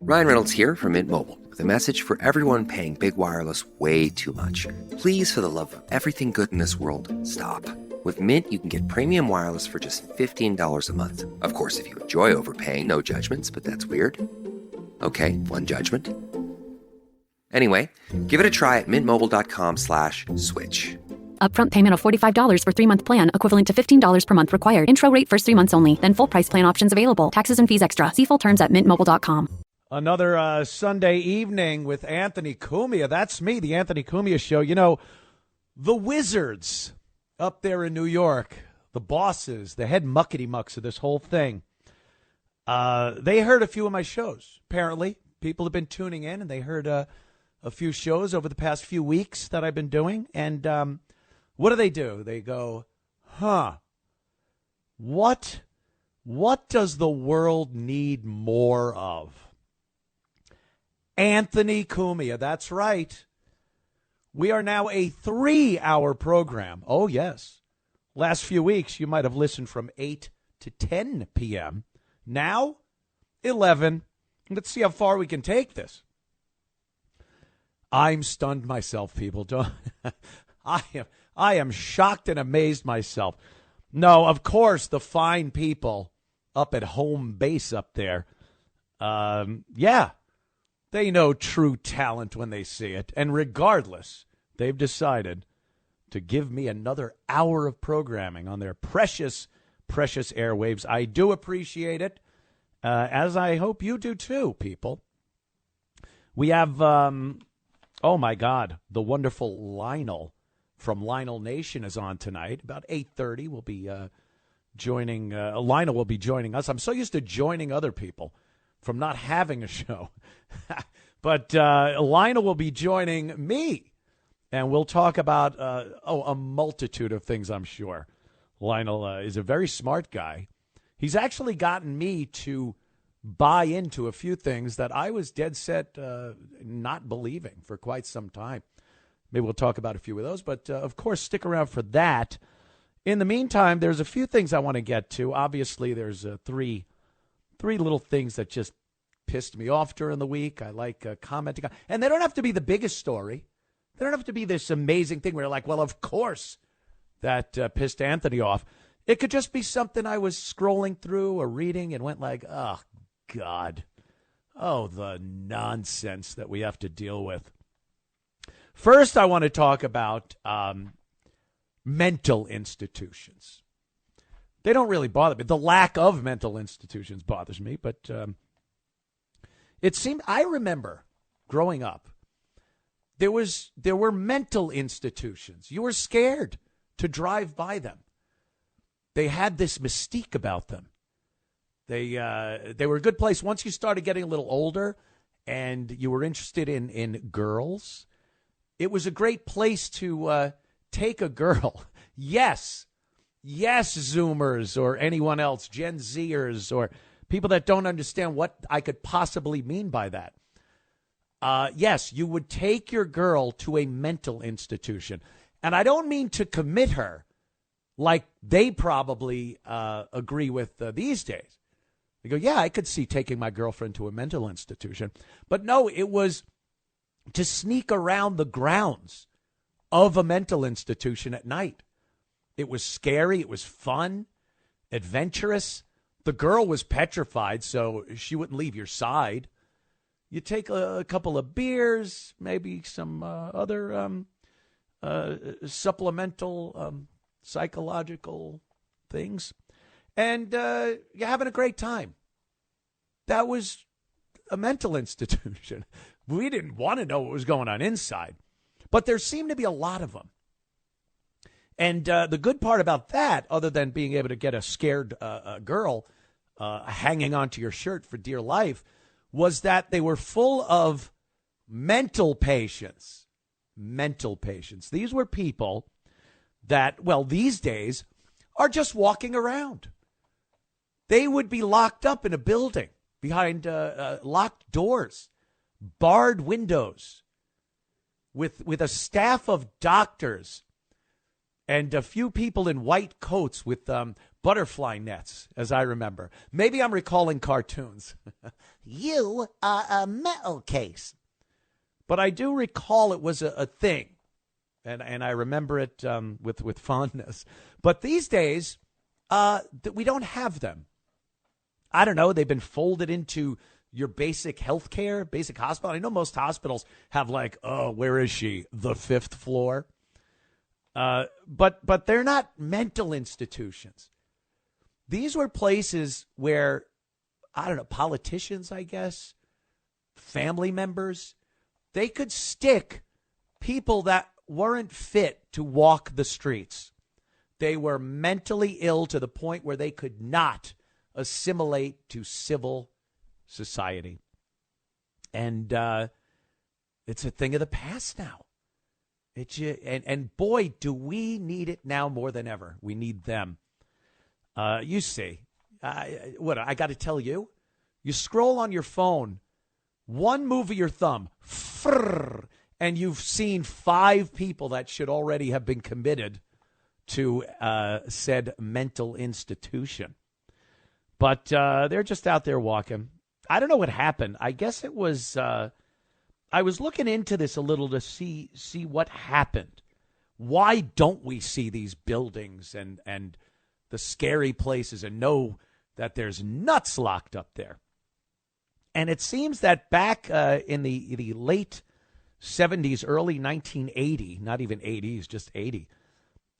Ryan Reynolds here from Mint Mobile with a message for everyone paying big wireless way too much. Please, for the love of everything good in this world, stop. With Mint, you can get premium wireless for just $15 a month. Of course, if you enjoy overpaying, no judgments, but that's weird. Okay, one judgment. Anyway, give it a try at mintmobile.com/switch. Upfront payment of $45 for 3-month plan, equivalent to $15 per month required. Intro rate first 3 months only, then full price plan options available. Taxes and fees extra. See full terms at mintmobile.com. Another Sunday evening with Anthony Cumia. That's me, the Anthony Cumia Show. You know, the wizards up there in New York, the bosses, the head muckety-mucks of this whole thing, they heard a few of my shows. Apparently, people have been tuning in, and they heard a few shows over the past few weeks that I've been doing. And what do? They go, what does the world need more of? Anthony Cumia, that's right. We are now a 3-hour program. Oh, yes. Last few weeks, you might have listened from 8 to 10 p.m. Now, 11. Let's see how far we can take this. I'm stunned myself, people. I am shocked and amazed myself. No, of course, the fine people up at home base up there, they know true talent when they see it. And regardless, they've decided to give me another hour of programming on their precious, precious airwaves. I do appreciate it, as I hope you do too, people. We have, oh my God, the wonderful Lionel from Lionel Nation is on tonight. About 8:30, we'll be joining, Lionel will be joining us. I'm so used to joining other people from not having a show. But Lionel will be joining me, and we'll talk about a multitude of things, I'm sure. Lionel is a very smart guy. He's actually gotten me to buy into a few things that I was dead set not believing for quite some time. Maybe we'll talk about a few of those, but of course, stick around for that. In the meantime, there's a few things I want to get to. Obviously, there's three little things that just pissed me off during the week. I like commenting on, and they don't have to be the biggest story. They don't have to be this amazing thing where you're like, well, of course that pissed Anthony off. It could just be something I was scrolling through or reading and went like, oh, God. Oh, the nonsense that we have to deal with. First, I want to talk about mental institutions. They don't really bother me. The lack of mental institutions bothers me, but it seemed, I remember growing up, there were mental institutions. You were scared to drive by them. They had this mystique about them. They were a good place. Once you started getting a little older and you were interested in girls, it was a great place to take a girl. Yes, Zoomers or anyone else, Gen Zers or people that don't understand what I could possibly mean by that. Yes, you would take your girl to a mental institution. And I don't mean to commit her like they probably agree with these days. They go, yeah, I could see taking my girlfriend to a mental institution. But no, it was to sneak around the grounds of a mental institution at night. It was scary. It was fun, adventurous. The girl was petrified, so she wouldn't leave your side. You take a couple of beers, maybe some other supplemental psychological things, and you're having a great time. That was a mental institution. We didn't want to know what was going on inside, but there seemed to be a lot of them. And the good part about that, other than being able to get a scared girl hanging onto your shirt for dear life, was that they were full of mental patients. Mental patients. These were people that, well, these days are just walking around. They would be locked up in a building behind locked doors, barred windows, with a staff of doctors and a few people in white coats with butterfly nets, as I remember. Maybe I'm recalling cartoons. You are a metal case. But I do recall it was a thing, and I remember it with fondness. But these days, we don't have them. I don't know. They've been folded into your basic health care, basic hospital. I know most hospitals have like, oh, where is she? The 5th floor. But they're not mental institutions. These were places where, I don't know, politicians, I guess, family members, they could stick people that weren't fit to walk the streets. They were mentally ill to the point where they could not assimilate to civil society. And it's a thing of the past now. And boy, do we need it now more than ever. We need them. You see, what I got to tell you, you scroll on your phone, one move of your thumb, and you've seen 5 people that should already have been committed to said mental institution. But they're just out there walking. I don't know what happened. I guess it was, I was looking into this a little to see what happened. Why don't we see these buildings and the scary places and know that there's nuts locked up there? And it seems that back in the late 70s, early 1980, not even 80s, just 80,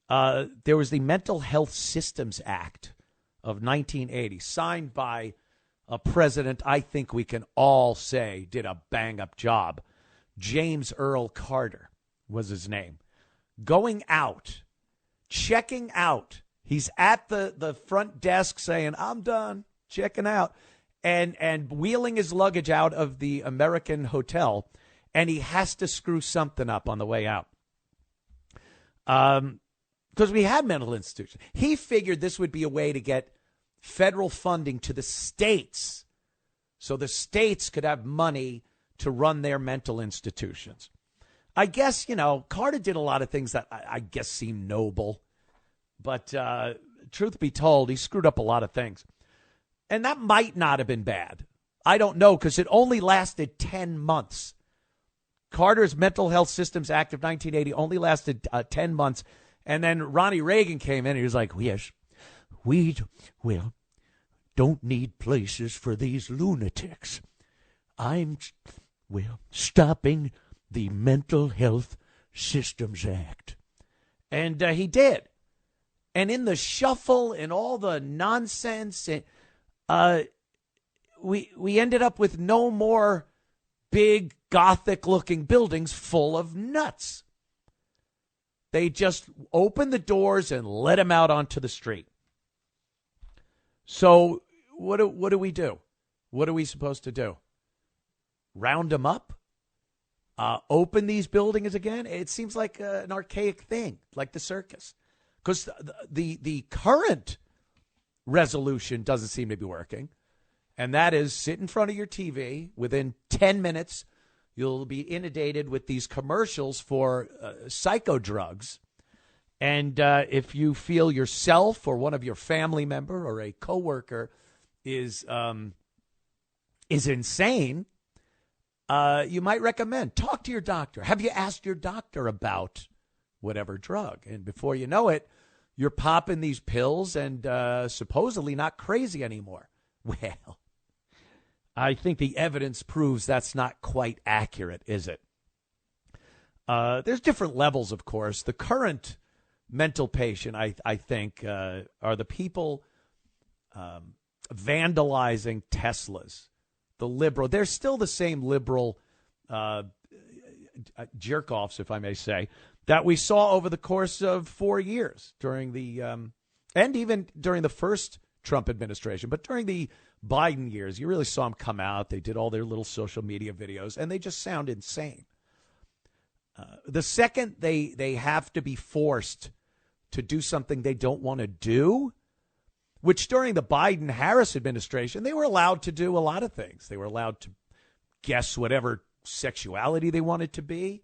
there was the Mental Health Systems Act of 1980, signed by a president I think we can all say did a bang-up job. James Earl Carter was his name. Going out, checking out. He's at the front desk saying, I'm done, checking out, and wheeling his luggage out of the American hotel, and he has to screw something up on the way out. Because we had mental institutions. He figured this would be a way to get federal funding to the states so the states could have money to run their mental institutions. I guess, Carter did a lot of things that I guess seem noble. But truth be told, he screwed up a lot of things. And that might not have been bad. I don't know, because it only lasted 10 months. Carter's Mental Health Systems Act of 1980 only lasted 10 months. And then Ronnie Reagan came in and he was like, yes, we don't need places for these lunatics. I'm stopping the Mental Health Systems Act. And he did. And in the shuffle and all the nonsense, we ended up with no more big Gothic-looking buildings full of nuts. They just opened the doors and let them out onto the street. So what do we do? What are we supposed to do? Round them up? Open these buildings again? It seems like an archaic thing, like the circus. Because the current resolution doesn't seem to be working. And that is sit in front of your TV. Within 10 minutes, you'll be inundated with these commercials for psycho drugs. And if you feel yourself or one of your family member or a coworker is insane, you might recommend talk to your doctor. Have you asked your doctor about whatever drug? And before you know it, you're popping these pills and supposedly not crazy anymore. Well, I think the evidence proves that's not quite accurate, is it? There's different levels, of course. The current mental patient, I think, are the people vandalizing Teslas. The liberal, they're still the same liberal jerk-offs, if I may say, that we saw over the course of 4 years during the, and even during the first Trump administration, but during the Biden years, you really saw them come out. They did all their little social media videos, and they just sound insane. The second they have to be forced to do something they don't want to do, which during the Biden-Harris administration, they were allowed to do a lot of things. They were allowed to guess whatever sexuality they wanted to be.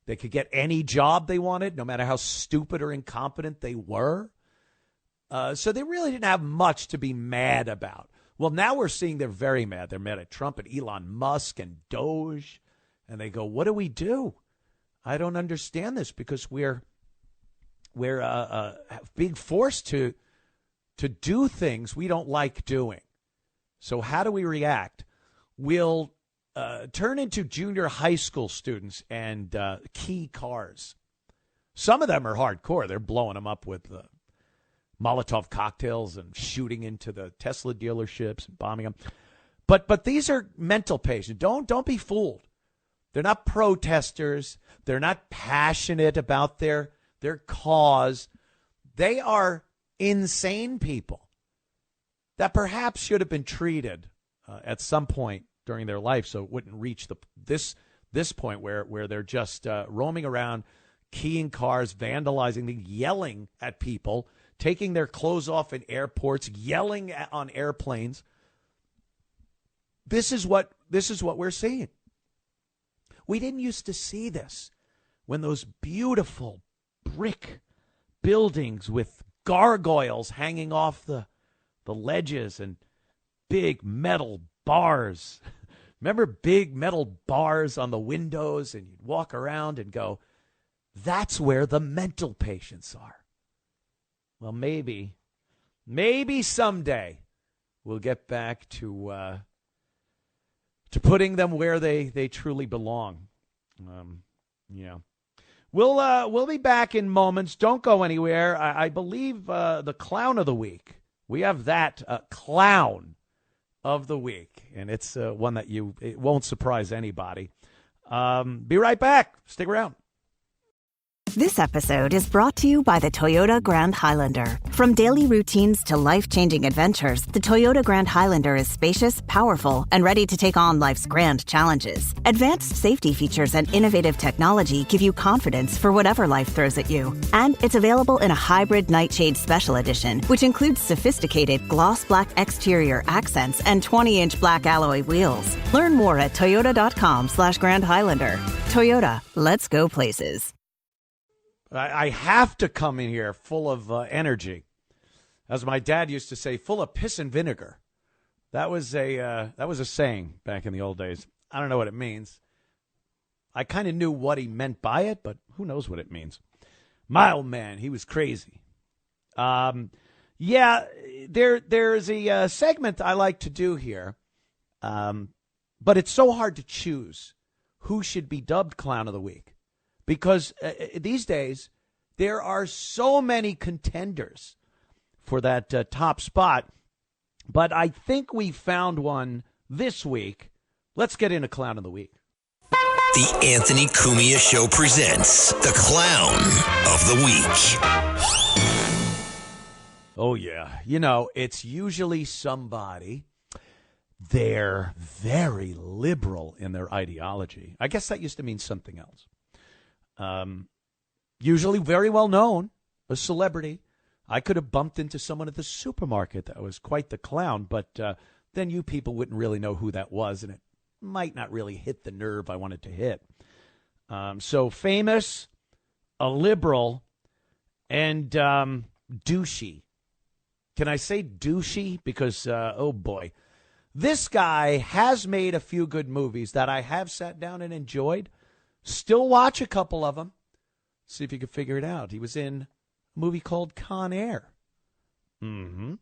They could get any job they wanted, no matter how stupid or incompetent they were. So they really didn't have much to be mad about. Well, now we're seeing they're very mad. They're mad at Trump and Elon Musk and Doge. And they go, what do we do? I don't understand this because we're being forced to do things we don't like doing. So how do we react? We'll turn into junior high school students and key cars. Some of them are hardcore. They're blowing them up with Molotov cocktails and shooting into the Tesla dealerships and bombing them. But these are mental patients. Don't be fooled. They're not protesters. They're not passionate about their cause. They are insane people that perhaps should have been treated at some point during their life so it wouldn't reach this point where they're just roaming around, keying cars, vandalizing, yelling at people, taking their clothes off in airports, yelling on airplanes. This is what we're seeing. We didn't used to see this when those beautiful brick buildings with gargoyles hanging off the ledges and big metal bars. Remember big metal bars on the windows, and you'd walk around and go, that's where the mental patients are. Well, maybe someday we'll get back to putting them where they truly belong. We'll be back in moments. Don't go anywhere. I believe the clown of the week. We have that clown of the week, and it's one that it won't surprise anybody. Be right back. Stick around. This episode is brought to you by the Toyota Grand Highlander. From daily routines to life-changing adventures, the Toyota Grand Highlander is spacious, powerful, and ready to take on life's grand challenges. Advanced safety features and innovative technology give you confidence for whatever life throws at you. And it's available in a hybrid Nightshade Special Edition, which includes sophisticated gloss black exterior accents and 20-inch black alloy wheels. Learn more at toyota.com/Grand Highlander. Toyota, let's go places. I have to come in here full of energy. As my dad used to say, full of piss and vinegar. That was a saying back in the old days. I don't know what it means. I kind of knew what he meant by it, but who knows what it means. My old man, he was crazy. There's a segment I like to do here, but it's so hard to choose who should be dubbed Clown of the Week. Because these days, there are so many contenders for that top spot. But I think we found one this week. Let's get into Clown of the Week. The Anthony Cumia Show presents the Clown of the Week. Oh, yeah. It's usually somebody. They're very liberal in their ideology. I guess that used to mean something else. Usually very well known, a celebrity. I could have bumped into someone at the supermarket that was quite the clown, but then you people wouldn't really know who that was, and it might not really hit the nerve I wanted to hit. So famous, a liberal, and douchey. Can I say douchey? Because, oh boy, this guy has made a few good movies that I have sat down and enjoyed. Still watch a couple of them. See if you can figure it out. He was in a movie called Con Air. He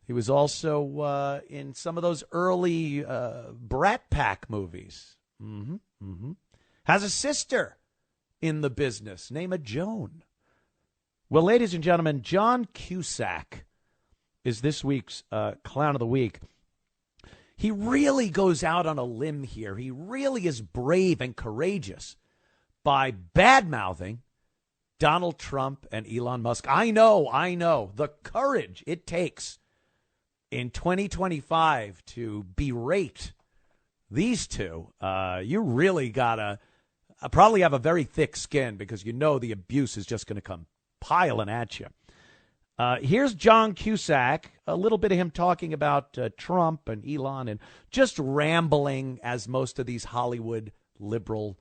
was also in some of those early Brat Pack movies. Has a sister in the business. Name of Joan. Well, ladies and gentlemen, John Cusack is this week's Clown of the Week. He really goes out on a limb here. He really is brave and courageous by bad-mouthing Donald Trump and Elon Musk. I know. The courage it takes in 2025 to berate these two. You really got to probably have a very thick skin because the abuse is just going to come piling at you. Here's John Cusack, a little bit of him talking about Trump and Elon and just rambling as most of these Hollywood liberal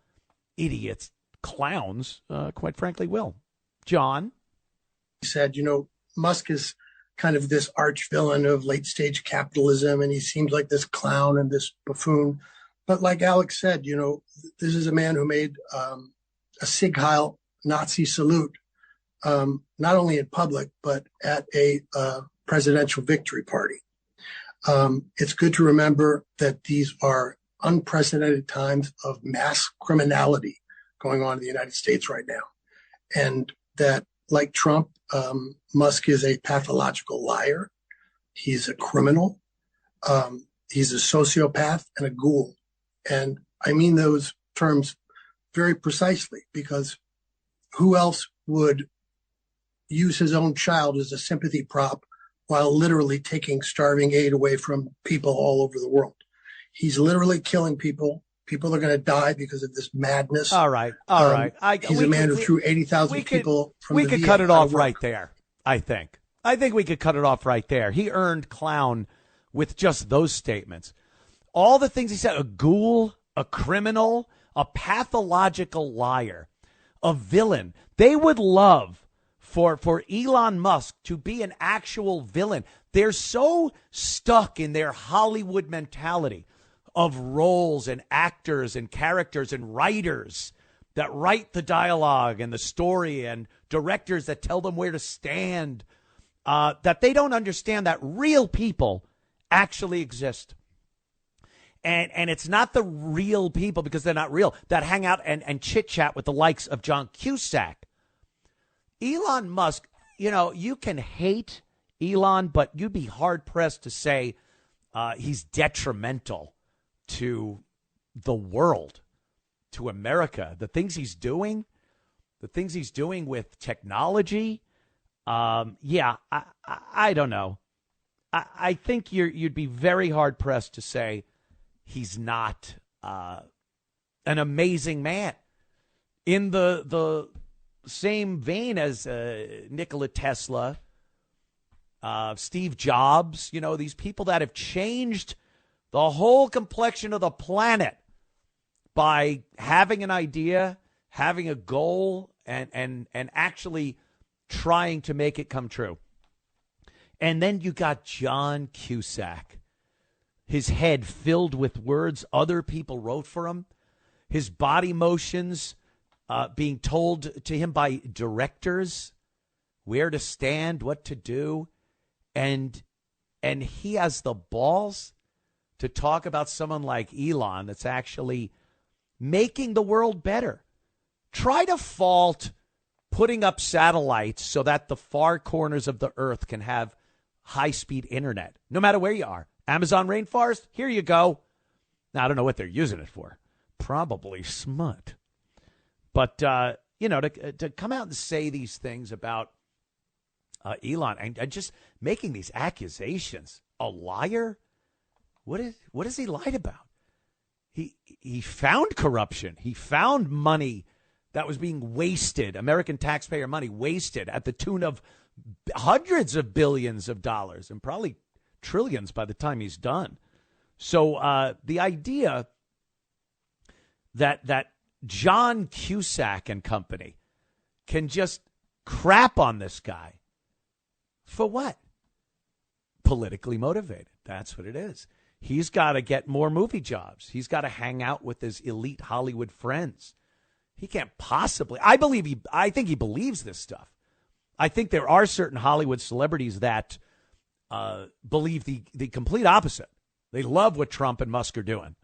idiots, clowns, quite frankly, will. John? said, Musk is kind of this arch villain of late stage capitalism, and he seems like this clown and this buffoon. But like Alex said, this is a man who made a Sieg Heil Nazi salute, not only in public, but at a presidential victory party. It's good to remember that these are unprecedented times of mass criminality going on in the United States right now. And that, like Trump, Musk is a pathological liar. He's a criminal. He's a sociopath and a ghoul. And I mean those terms very precisely, because who else would use his own child as a sympathy prop while literally taking starving aid away from people all over the world? He's literally killing people. People are going to die because of this madness. All right. He's a man who threw 80,000 people from the VA. We could cut it off right there, I think. I think we could cut it off right there. He earned clown with just those statements. All the things he said, a ghoul, a criminal, a pathological liar, a villain. They would love for Elon Musk to be an actual villain. They're so stuck in their Hollywood mentality of roles and actors and characters and writers that write the dialogue and the story and directors that tell them where to stand, that they don't understand that real people actually exist. And it's not the real people, because they're not real, that hang out and chit-chat with the likes of John Cusack. Elon Musk, you can hate Elon, but you'd be hard-pressed to say he's detrimental to the world, to America. The things he's doing with technology, I don't know. I think you'd be very hard-pressed to say he's not an amazing man. In the same vein as Nikola Tesla, Steve Jobs, these people that have changed the whole complexion of the planet by having an idea, having a goal, and actually trying to make it come true. And then you got John Cusack, his head filled with words other people wrote for him, his body motions being told to him by directors where to stand, what to do. And he has the balls to talk about someone like Elon that's actually making the world better. Try to fault putting up satellites so that the far corners of the earth can have high-speed internet, no matter where you are. Amazon rainforest, here you go. Now, I don't know what they're using it for. Probably smut. But, to come out and say these things about Elon and just making these accusations, a liar? What has he lied about? He found corruption. He found money that was being wasted, American taxpayer money wasted at the tune of hundreds of billions of dollars and probably trillions by the time he's done. So the idea that John Cusack and company can just crap on this guy for what? Politically motivated. That's what it is. He's got to get more movie jobs. He's got to hang out with his elite Hollywood friends. He can't possibly. I think he believes this stuff. I think there are certain Hollywood celebrities that believe the complete opposite. They love what Trump and Musk are doing,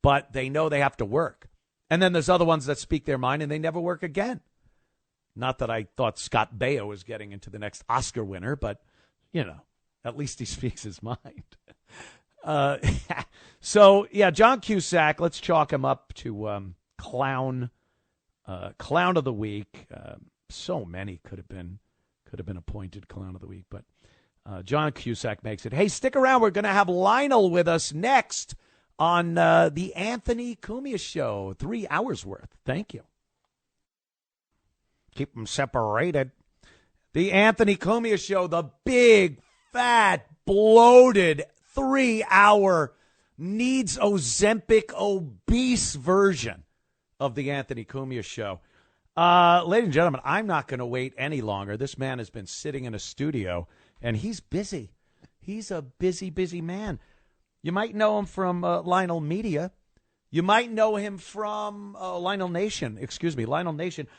but they know they have to work. And then there's other ones that speak their mind and they never work again. Not that I thought Scott Baio was getting into the next Oscar winner, but, at least he speaks his mind. So, John Cusack, let's chalk him up to clown of the week. So many could have been appointed clown of the week, but John Cusack makes it. Hey, stick around. We're going to have Lionel with us next on the Anthony Cumia Show. 3 hours worth. Thank you. Keep them separated. The Anthony Cumia Show, the big, fat, bloated 3-hour needs Ozempic obese version of the Anthony Cumia Show. Ladies and gentlemen, I'm not going to wait any longer. This man has been sitting in a studio, and he's busy. He's a busy, busy man. You might know him from Lionel Media. You might know him from Lionel Nation.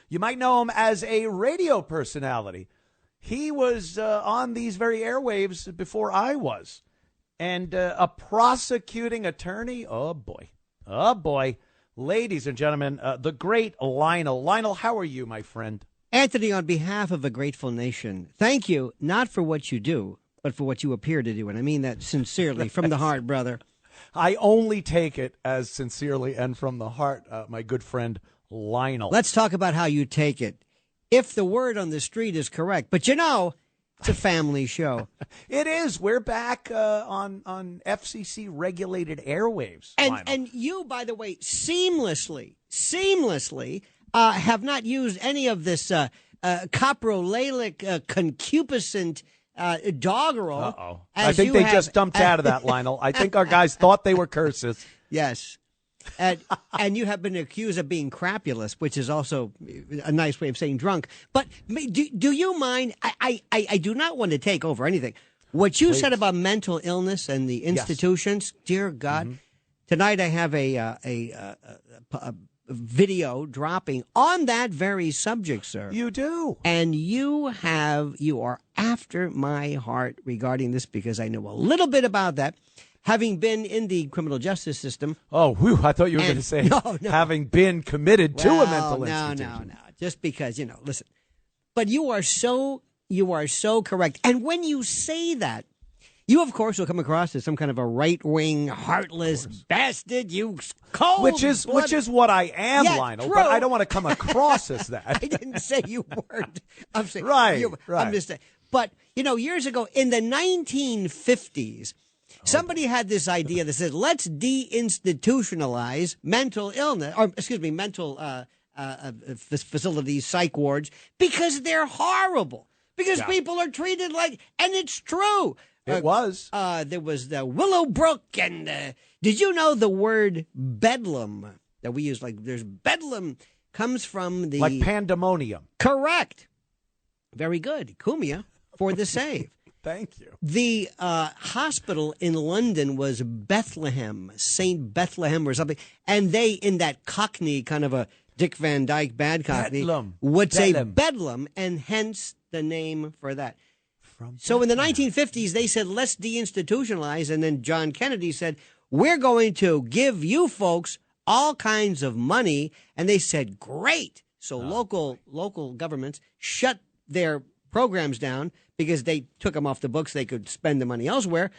You might know him as a radio personality. He was on these very airwaves before I was. And a prosecuting attorney. Oh, boy. Ladies and gentlemen, the great Lionel. Lionel, how are you, my friend? Anthony, on behalf of a grateful nation, thank you, not for what you do, but for what you appear to do. And I mean that sincerely, from the heart, brother. I only take it as sincerely and from the heart, my good friend Lionel. Let's talk about how you take it. If the word on the street is correct. But you know, it's a family show. It is. We're back on FCC-regulated airwaves. And you, by the way, seamlessly have not used any of this coprolalic, concupiscent doggerel. Uh-oh. I think they just dumped out of that, Lionel. I think our guys thought they were curses. Yes. And you have been accused of being crapulous, which is also a nice way of saying drunk. But do you mind? I do not want to take over anything. What you said about mental illness and the institutions, dear God, tonight I have a video dropping on that very subject, sir. You do. And you are after my heart regarding this because I know a little bit about that. Having been in the criminal justice system. Oh, whew, I thought you were going to say having been committed to a mental institution. No. Just because, listen. But you are so correct. And when you say that, you, of course, will come across as some kind of a right-wing, heartless bastard. You cold Which is what I am, Lionel. True. But I don't want to come across as that. I didn't say you weren't. I'm saying right. I'm just saying. But, years ago, in the 1950s, somebody had this idea that said, let's deinstitutionalize mental illness, mental facilities, psych wards, because they're horrible. Because people are treated like, and it's true. It was. There was the Willowbrook, and did you know the word bedlam that we use? Like, there's bedlam comes from the... Like pandemonium. Correct. Very good. Cumia for the save. Thank you. The hospital in London was Bethlehem, St. Bethlehem or something. And they, in that Cockney, kind of a Dick Van Dyke bad Cockney, would say Bedlam, and hence the name for that. So in the 1950s, they said, let's deinstitutionalize. And then John Kennedy said, we're going to give you folks all kinds of money. And they said, great. So local governments shut their programs down because they took them off the books. They could spend the money elsewhere.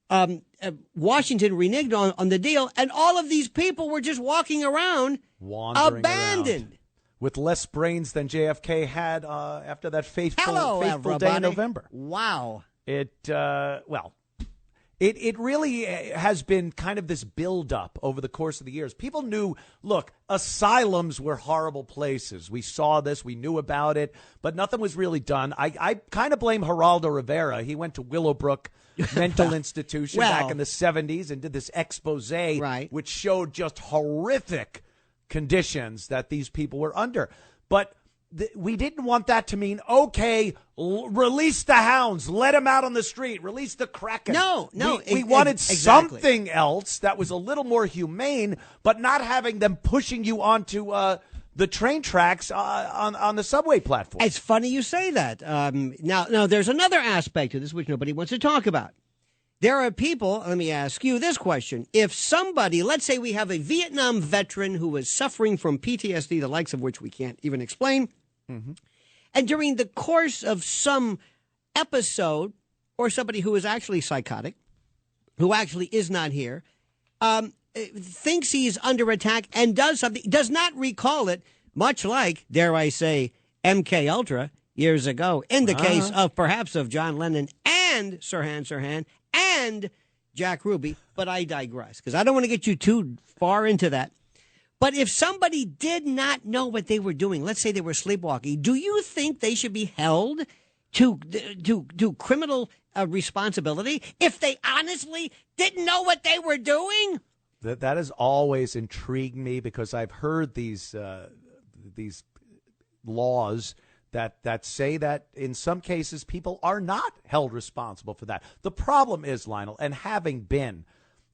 Washington reneged on the deal, and all of these people were just walking around, abandoned. Around. With less brains than JFK had after that faithful day in November. Wow. It really has been kind of this buildup over the course of the years. People knew, look, asylums were horrible places. We saw this. We knew about it. But nothing was really done. I kind of blame Geraldo Rivera. He went to Willowbrook Mental Institution back in the 70s and did this expose, which showed just horrific conditions that these people were under. But we didn't want that to mean, okay, release the hounds, let them out on the street, release the Kraken. No. We wanted something else that was a little more humane, but not having them pushing you onto the train tracks on the subway platform. It's funny you say that. Now, there's another aspect to this which nobody wants to talk about. There are people, let me ask you this question. If somebody, let's say we have a Vietnam veteran who is suffering from PTSD, the likes of which we can't even explain, and during the course of some episode, or somebody who is actually psychotic, who actually is not here, thinks he's under attack and does something, does not recall it, much like, dare I say, MK Ultra years ago, in the case of perhaps of John Lennon and Sirhan and Jack Ruby, but I digress, because I don't want to get you too far into that. But if somebody did not know what they were doing, let's say they were sleepwalking, do you think they should be held to criminal responsibility if they honestly didn't know what they were doing? That has always intrigued me, because I've heard these laws that say that in some cases people are not held responsible for that. The problem is, Lionel, and having been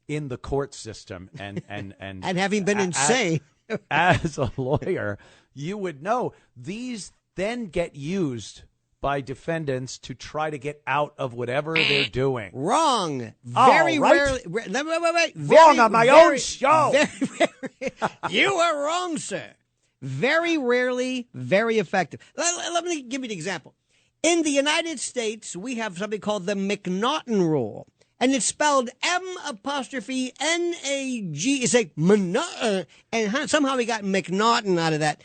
in the court system and and having been insane as a lawyer, you would know these then get used by defendants to try to get out of whatever they're doing. Wrong. Very rarely. Wait. Wrong on my own show. You are wrong, sir. Very rarely, very effective. Let me give you an example. In the United States, we have something called the McNaughton Rule. And it's spelled M''NAG. It's like and somehow we got McNaughton out of that.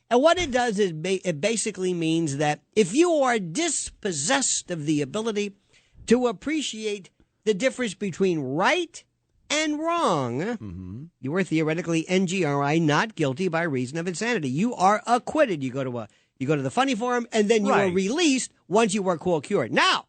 And what it does is it basically means that if you are dispossessed of the ability to appreciate the difference between right and wrong, you are theoretically NGRI, not guilty by reason of insanity. You are acquitted. You go to the funny farm, and then you are released once you are quote cured. Now,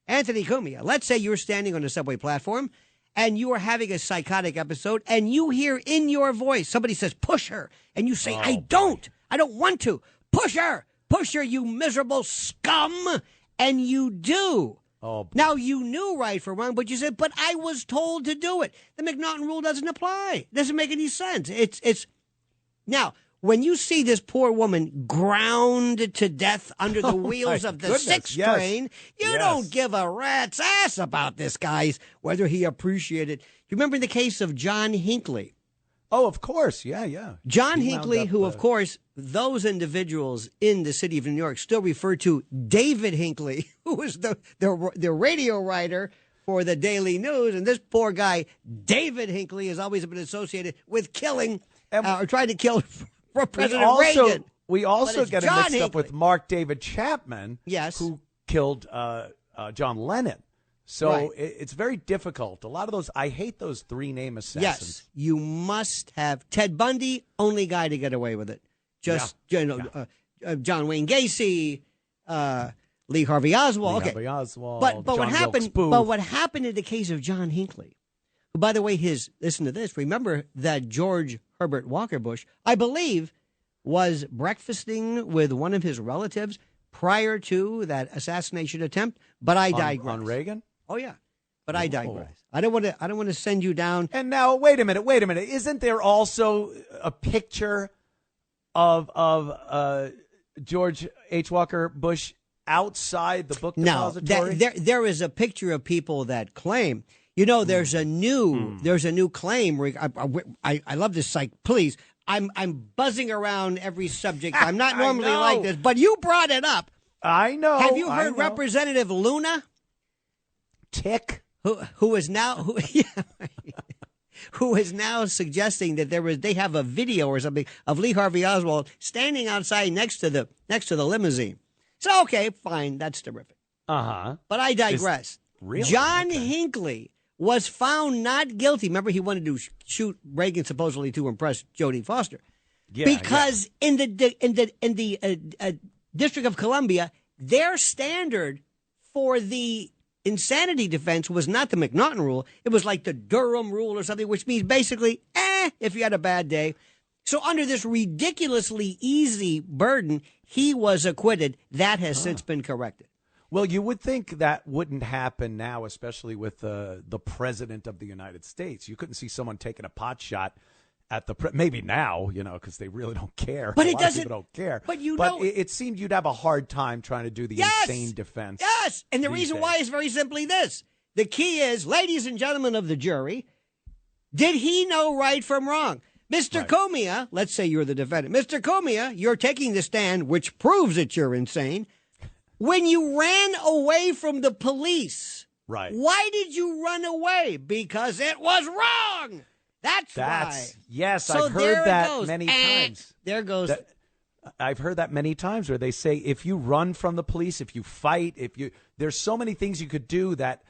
Anthony Cumia, let's say you're standing on a subway platform and you are having a psychotic episode and you hear in your voice, somebody says, push her. And you say, I don't want to. Push her, you miserable scum. And you do. Now, you knew right from wrong, but you said, but I was told to do it. The McNaughton Rule doesn't apply. It doesn't make any sense. It's now, when you see this poor woman ground to death under the wheels of the 6 train, you don't give a rat's ass about this guy's, whether he appreciated. You remember the case of John Hinckley? Oh, of course. Yeah. John Hinckley, who, of course, those individuals in the city of New York still refer to David Hinckley, who was the radio writer for the Daily News. And this poor guy, David Hinckley, has always been associated with killing or trying to kill President Reagan. We also get him mixed up with Mark David Chapman, yes, who killed John Lennon. So it's very difficult. A lot of those, I hate those 3 name assassins. Yes, you must have Ted Bundy, only guy to get away with it. John Wayne Gacy, Lee Harvey Oswald. But what happened? But what happened in the case of John Hinckley? Who, by the way, listen to this. Remember that George Herbert Walker Bush, I believe, was breakfasting with one of his relatives prior to that assassination attempt. But I digress. On Reagan? Oh yeah, but I digress. I don't want to send you down. And now, wait a minute. Isn't there also a picture of George H. Walker Bush outside the book depository? No, there is a picture of people that claim. You know, there's a new claim. I love this site. Please, I'm buzzing around every subject. I'm not normally like this, but you brought it up. I know. Have you heard Representative Luna? Tick, who is now suggesting that they have a video or something of Lee Harvey Oswald standing outside next to the limousine. So okay, fine, that's terrific. But I digress. Really? John Hinckley was found not guilty. Remember, he wanted to shoot Reagan supposedly to impress Jodie Foster. Because in the District of Columbia, their standard for the insanity defense was not the McNaughton Rule. It was like the Durham Rule or something, which means basically, if you had a bad day. So under this ridiculously easy burden, he was acquitted. That has since been corrected. Well, you would think that wouldn't happen now, especially with the president of the United States. You couldn't see someone taking a pot shot at maybe now, because they really don't care. But a lot of people don't care. But it seemed you'd have a hard time trying to do the insane defense. Yes, and the reason why is very simply this. The key is, ladies and gentlemen of the jury, did he know right from wrong? Mr. Cumia, let's say you're the defendant. Mr. Cumia, you're taking the stand, which proves that you're insane. When you ran away from the police, why did you run away? Because it was wrong. That's why. Yes, so I've heard that many times. There goes. I've heard that many times where they say if you run from the police, if you fight, there's so many things you could do that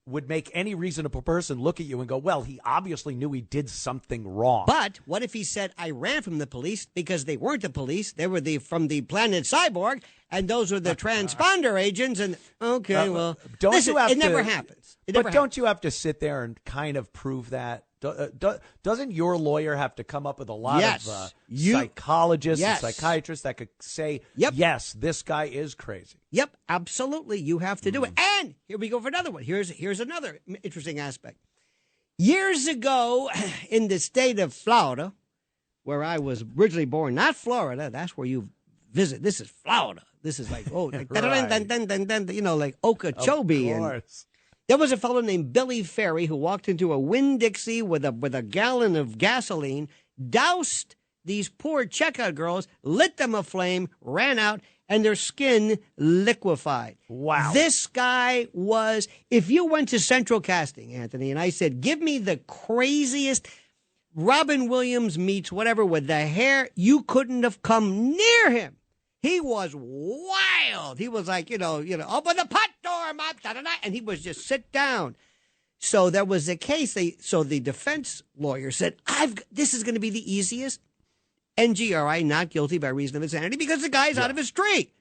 would make any reasonable person look at you and go, well, he obviously knew he did something wrong. But what if he said, I ran from the police because they weren't the police. They were from the planet Cyborg, and those are the transponder agents. And it never happens. Don't you have to sit there and kind of prove that? Doesn't your lawyer have to come up with a lot Yes. of psychologists Yes. and psychiatrists that could say, Yep. yes, this guy is crazy? Yep, absolutely. You have to do it. And here we go for another one. Here's another interesting aspect. Years ago, in the state of Florida, where I was originally born, not Florida, that's where you visit. This is Florida. This is like, like, Right. you know, like Okeechobee. Of And course. there was a fellow named Billy Ferry who walked into a Winn-Dixie with a gallon of gasoline, doused these poor checkout girls, lit them aflame, ran out, and their skin liquefied. Wow. This guy was, if you went to Central Casting, Anthony, and I said, give me the craziest Robin Williams meets whatever with the hair, you couldn't have come near him. He was wild. He was like, you know, open the pot door, mom, da-da-da, and he was just sit down. So there was a case. So the defense lawyer said, this is going to be the easiest. NGRI, not guilty by reason of insanity, because the guy's out of his tree.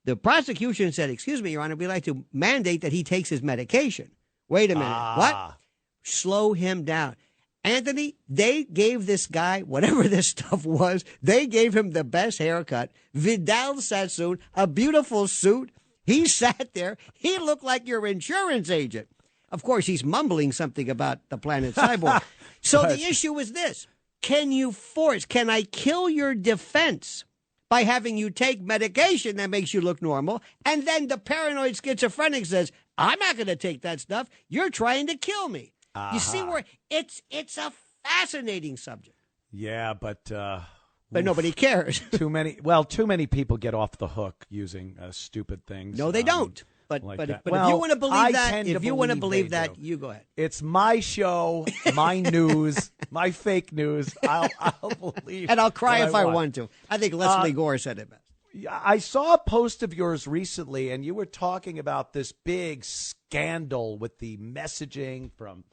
The prosecution said, excuse me, Your Honor, we'd like to mandate that he takes his medication. Wait a minute. What? Slow him down. Anthony, they gave this guy, whatever this stuff was, they gave him the best haircut, Vidal Sassoon, a beautiful suit. He sat there. He looked like your insurance agent. Of course, he's mumbling something about the planet Cyborg. So the issue is this. Can I kill your defense by having you take medication that makes you look normal? And then the paranoid schizophrenic says, I'm not going to take that stuff. You're trying to kill me. You see where it's a fascinating subject. Yeah, but nobody cares. too many people get off the hook using stupid things. No, they don't. But like but that. if Well, you want to believe I that, tend if to you want to believe believe they that, do. you go ahead. It's my show, my news, my fake news. I'll believe, And I'll cry what if I want to. I think Leslie Gore said it best. I saw a post of yours recently, and you were talking about this big scandal with the messaging from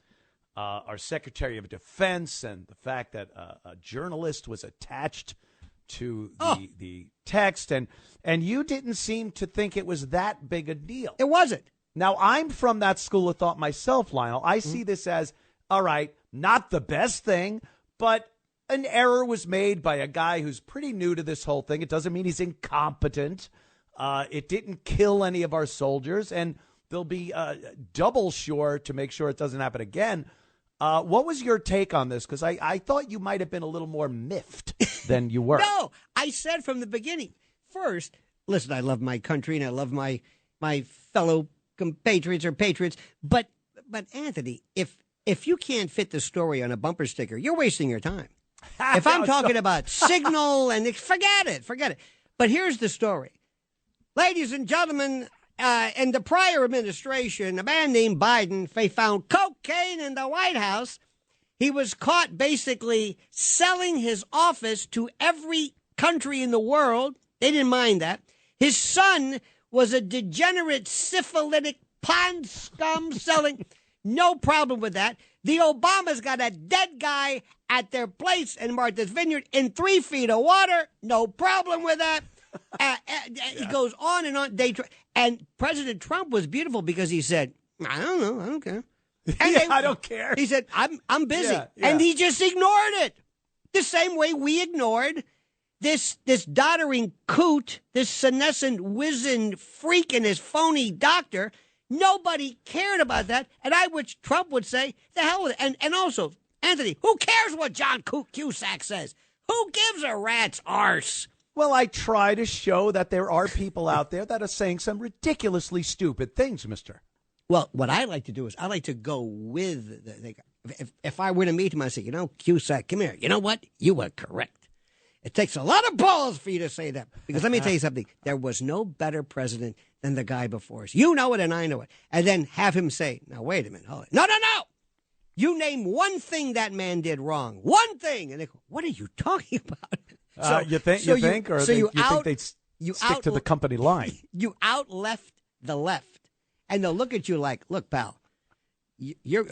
our Secretary of Defense and the fact that a journalist was attached to the text, and you didn't seem to think it was that big a deal. It wasn't. Now, I'm from that school of thought myself, Lionel. I see this as, all right, not the best thing, but an error was made by a guy who's pretty new to this whole thing. It doesn't mean he's incompetent. It didn't kill any of our soldiers, and they'll be double sure to make sure it doesn't happen again. What was your take on this? Because I thought you might have been a little more miffed than you were. No, I said from the beginning. First, listen, I love my country and I love my fellow compatriots or patriots. But Anthony, if you can't fit the story on a bumper sticker, you're wasting your time. If I'm talking about signal and forget it. But here's the story. Ladies and gentlemen, in the prior administration, a man named Biden, they found cocaine in the White House. He was caught basically selling his office to every country in the world. They didn't mind that. His son was a degenerate, syphilitic pond scum selling. No problem with that. The Obamas got a dead guy at their place in Martha's Vineyard in 3 feet of water. No problem with that. It goes on and on. And President Trump was beautiful because he said, I don't know. I don't care. And I don't care. He said, I'm busy. Yeah. And he just ignored it. The same way we ignored this doddering coot, this senescent wizened freak and his phony doctor. Nobody cared about that. And I wish Trump would say, the hell with it. And also, Anthony, who cares what John Cusack says? Who gives a rat's arse? Well, I try to show that there are people out there that are saying some ridiculously stupid things, mister. Well, what I like to do is I like to go with the guy. If I were to meet him, I'd say, Cusack, come here. You know what? You were correct. It takes a lot of balls for you to say that. Because let me tell you something. There was no better president than the guy before us. You know it and I know it. And then have him say, now, wait a minute. Hold it. No. You name one thing that man did wrong. One thing. And they go, what are you talking about? You think they'd stick to the company line? You out-left the left. And they'll look at you like, look, pal, you're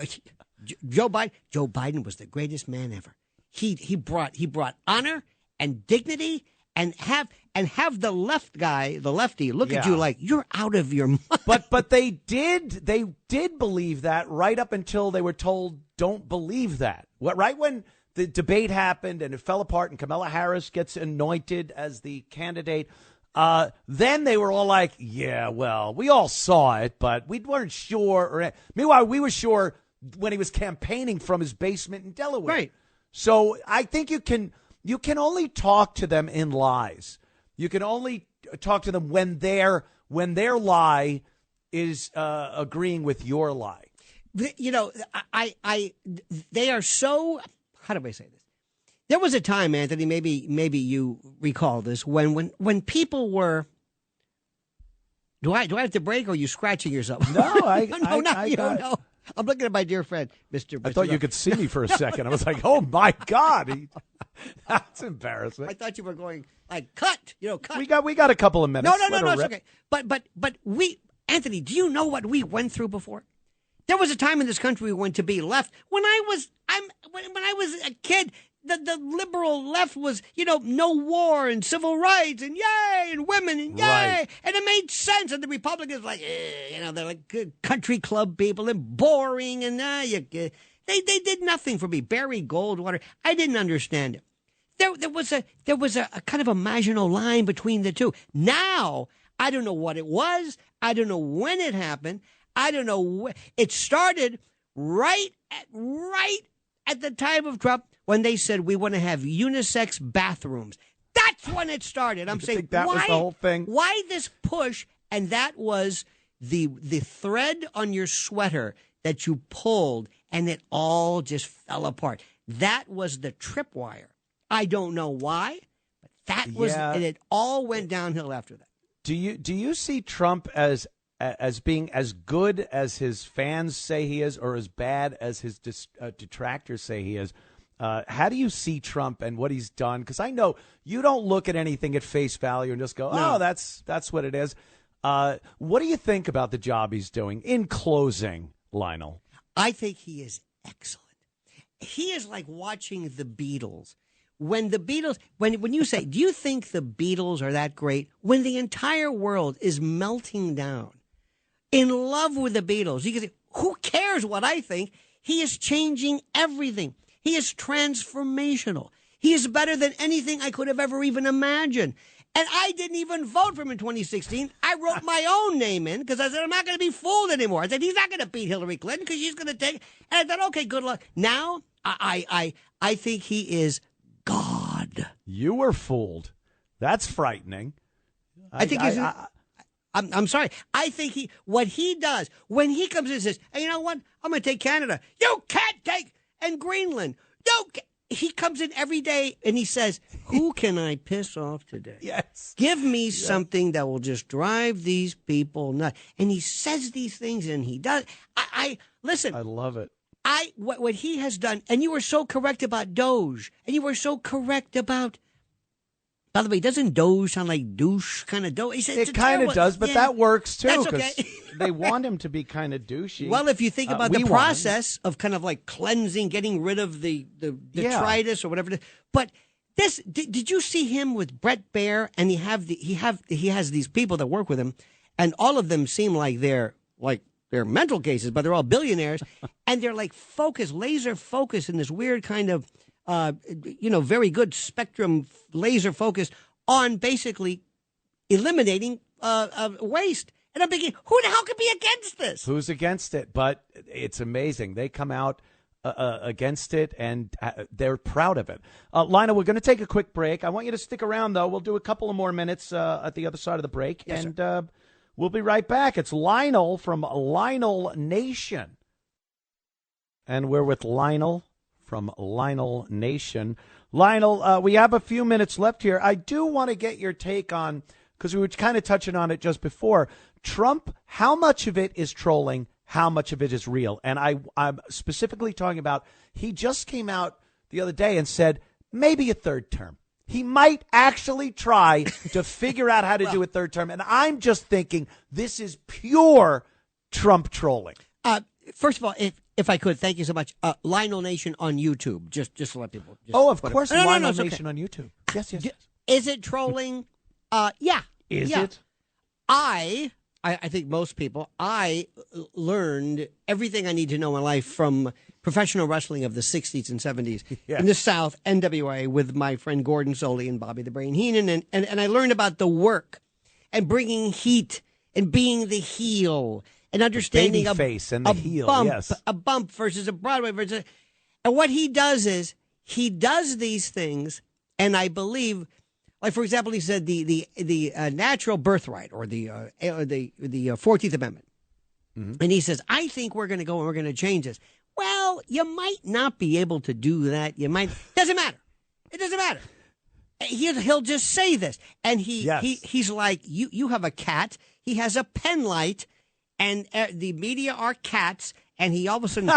Joe Biden. Joe Biden was the greatest man ever. He brought honor and dignity and have the lefty, look at you like you're out of your mind. But they did believe that right up until they were told don't believe that. Right when the debate happened and it fell apart and Kamala Harris gets anointed as the candidate, then they were all like, yeah, well, we all saw it, but we weren't sure. Meanwhile, we were sure when he was campaigning from his basement in Delaware. Right. So I think you can only talk to them in lies. You can only talk to them when their lie is agreeing with your lie. You know, they are so, how do I say this? There was a time, Anthony, maybe you recall this, when people were, do I have to break or are you scratching yourself? No, no. I'm looking at my dear friend, Mr. I thought you could see me for a second. I was like, oh, my God. That's embarrassing. I thought you were going, like, cut. Cut. We got a couple of minutes. No, it's okay. But we, Anthony, do you know what we went through before? There was a time in this country we went to be left. When I was a kid, the liberal left was, no war and civil rights and yay and women and yay. Right. And it made sense. And the Republicans were like, they're like good country club people and boring. And they did nothing for me. Barry Goldwater. I didn't understand it. There was a kind of a marginal line between the two. Now, I don't know what it was. I don't know when it happened. I don't know. It started right at the time of Trump when they said we want to have unisex bathrooms. That's when it started. I'm saying, that was the whole thing? Why this push? And that was the thread on your sweater that you pulled, and it all just fell apart. That was the tripwire. I don't know why, but that was, and it all went downhill after that. Do you see Trump as being as good as his fans say he is, or as bad as his detractors say he is? How do you see Trump and what he's done? Because I know you don't look at anything at face value and just go, "Oh, that's what it is." What do you think about the job he's doing? In closing, Lionel, I think he is excellent. He is like watching the Beatles. When the Beatles, when you say, "Do you think the Beatles are that great?" When the entire world is melting down, in love with the Beatles, you can say, "Who cares what I think?" He is changing everything. He is transformational. He is better than anything I could have ever even imagined. And I didn't even vote for him in 2016. I wrote my own name in because I said, I'm not going to be fooled anymore. I said, he's not going to beat Hillary Clinton because she's going to take. And I thought, okay, good luck. Now, I think he is God. You were fooled. That's frightening. I think he's. I'm sorry. I think what he does when he comes in and says, hey, you know what? I'm going to take Canada. You can't take. And Greenland. He comes in every day and he says, who can I piss off today? Yes. Give me something that will just drive these people nuts. And he says these things and he does. Listen. I love it. What he has done, and you were so correct about Doge, and you were so correct about. By the way, doesn't Doge sound like douche kind of Doge? It kind of does, but that works too. That's okay. They want him to be kind of douchey. Well, if you think about the process of kind of like cleansing, getting rid of the detritus or whatever it is. But this, did you see him with Brett Baer? And he has these people that work with him, and all of them seem like they're mental cases, but they're all billionaires, and they're like laser focused in this weird kind of. Very good spectrum laser focus on basically eliminating waste. And I'm thinking, who the hell could be against this? Who's against it? But it's amazing. They come out against it, and they're proud of it. Lionel, we're going to take a quick break. I want you to stick around, though. We'll do a couple of more minutes at the other side of the break, yes, and we'll be right back. It's Lionel from Lionel Nation. And we're with Lionel from Lionel Nation. Lionel, we have a few minutes left here. I do want to get your take on, because we were kind of touching on it just before, Trump, how much of it is trolling, how much of it is real? And I'm specifically talking about, he just came out the other day and said, maybe a third term. He might actually try to figure out how to do a third term. And I'm just thinking, this is pure Trump trolling. First of all, if I could, thank you so much. Lionel Nation on YouTube, just to let people. Of course, Lionel Nation on YouTube. Yes. Is it trolling? Yeah. Is yeah. it? I think most people, I learned everything I need to know in life from professional wrestling of the 60s and 70s in the South, NWA, with my friend Gordon Soley and Bobby the Brain Heenan. And I learned about the work and bringing heat and being the heel and understanding a face and the heel, a bump versus a Broadway versus. And what he does is he does these things, and I believe. Like, for example, he said the natural birthright or the 14th Amendment. Mm-hmm. And he says, I think we're going to go and we're going to change this. Well, you might not be able to do that. You might. Doesn't matter. It doesn't matter. He'll just say this. And he's like, you have a cat. He has a pen light. And the media are cats. And he all of a sudden,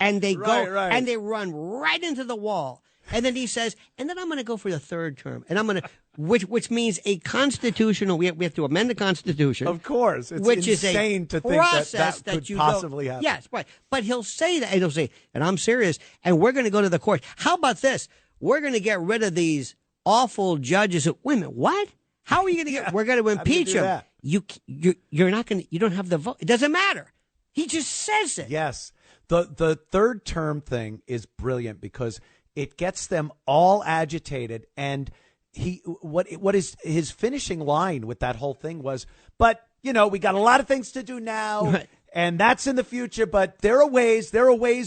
and they go and they run right into the wall. And then he says, and then I'm going to go for the third term. And I'm going to, which means a constitutional, we have to amend the Constitution. Of course. It's which insane is a to think process that could possibly happen. Yes, right. But he'll say that, and he'll say, and I'm serious, and we're going to go to the court. How about this? We're going to get rid of these awful judges. Wait a minute, what? How are you going to get, we're going to impeach him. You're not going to, you don't have the vote. It doesn't matter. He just says it. Yes. The third term thing is brilliant because it gets them all agitated, and what is his finishing line with that whole thing was, but we got a lot of things to do now, right, and that's in the future. But there are ways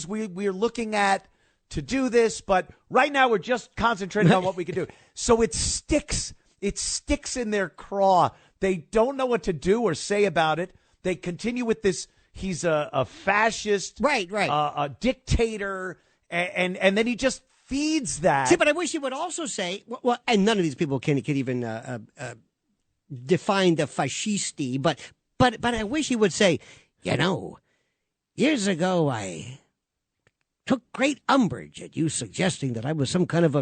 we're looking at to do this, but right now we're just concentrating on what we can do. So it sticks in their craw. They don't know what to do or say about it. They continue with this. He's a fascist, right, a dictator, and then he just feeds that. See, but I wish he would also say, well, and none of these people can even define the fascisti, but I wish he would say, years ago I took great umbrage at you suggesting that I was some kind of a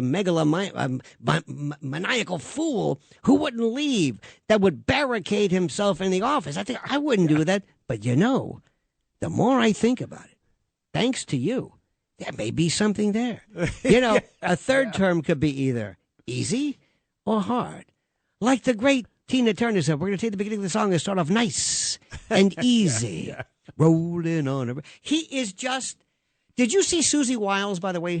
maniacal fool who wouldn't leave, that would barricade himself in the office. I think I wouldn't do that, but the more I think about it, thanks to you, there may be something there. A third term could be either easy or hard. Like the great Tina Turner said, we're going to take the beginning of the song and start off nice and easy. Rolling on. He is just. Did you see Susie Wiles, by the way,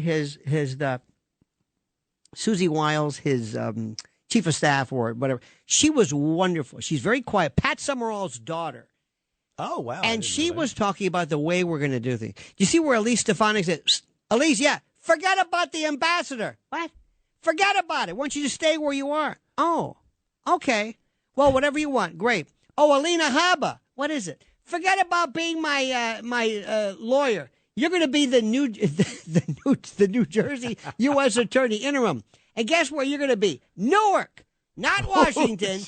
Susie Wiles, his chief of staff or whatever? She was wonderful. She's very quiet. Pat Summerall's daughter. Oh, wow. And she was talking about the way we're going to do things. You see where Elise Stefanik said, Elise, forget about the ambassador. What? Forget about it. Why don't you just stay where you are? Oh, okay. Well, whatever you want. Great. Oh, Alina Habba. What is it? Forget about being my lawyer. You're going to be the New Jersey U.S. Attorney interim. And guess where you're going to be? Newark. Not Washington,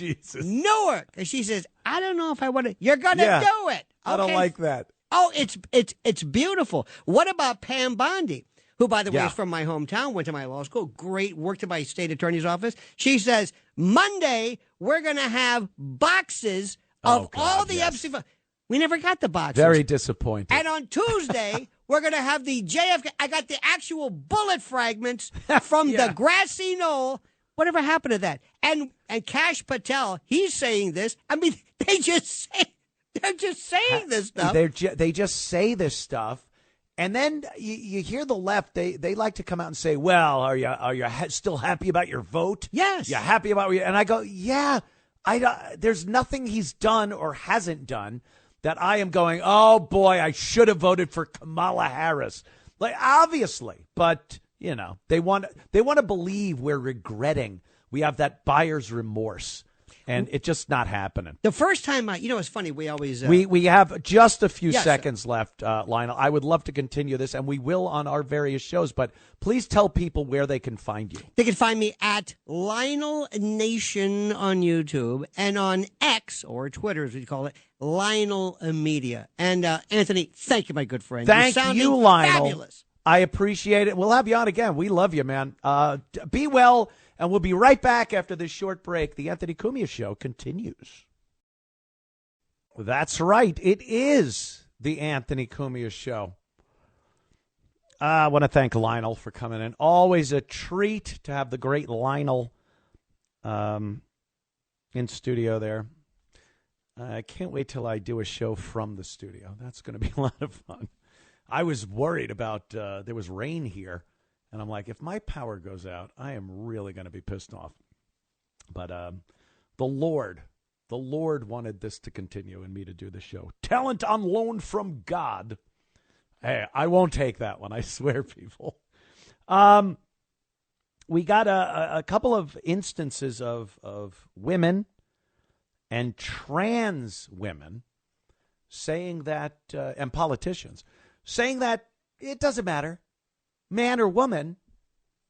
Newark. And she says, I don't know if I want to. You're going to do it. Okay? I don't like that. Oh, it's beautiful. What about Pam Bondi, who, by the way, is from my hometown, went to my law school, great, worked in my state attorney's office. She says, Monday, we're going to have boxes of all the Epstein. We never got the boxes. Very disappointed. And on Tuesday, we're going to have the JFK. I got the actual bullet fragments from the grassy knoll. Whatever happened to that? And Kash Patel, he's saying this. I mean, they're just saying this stuff. They just say this stuff, and then you hear the left. They like to come out and say, "Well, are you still happy about your vote? Yes, you're happy about." And I go, "Yeah, there's nothing he's done or hasn't done that I am going, oh boy, I should have voted for Kamala Harris." Like, obviously, but. They want to believe we're regretting. We have that buyer's remorse, and it's just not happening. The first time, it's funny. We always we have just a few seconds left, Lionel. I would love to continue this, and we will on our various shows. But please tell people where they can find you. They can find me at Lionel Nation on YouTube and on X or Twitter, as we call it, Lionel Media. And Anthony, thank you, my good friend. Thank you, Lionel. Fabulous. I appreciate it. We'll have you on again. We love you, man. Be well, and we'll be right back after this short break. The Anthony Cumia Show continues. That's right. It is the Anthony Cumia Show. I want to thank Lionel for coming in. Always a treat to have the great Lionel in studio there. I can't wait till I do a show from the studio. That's going to be a lot of fun. I was worried about there was rain here, and I'm like, if my power goes out, I am really going to be pissed off. But the Lord wanted this to continue and me to do the show. Talent on loan from God. Hey, I won't take that one. I swear, people. We got a couple of instances of women and trans women saying that, and politicians saying that it doesn't matter, man or woman,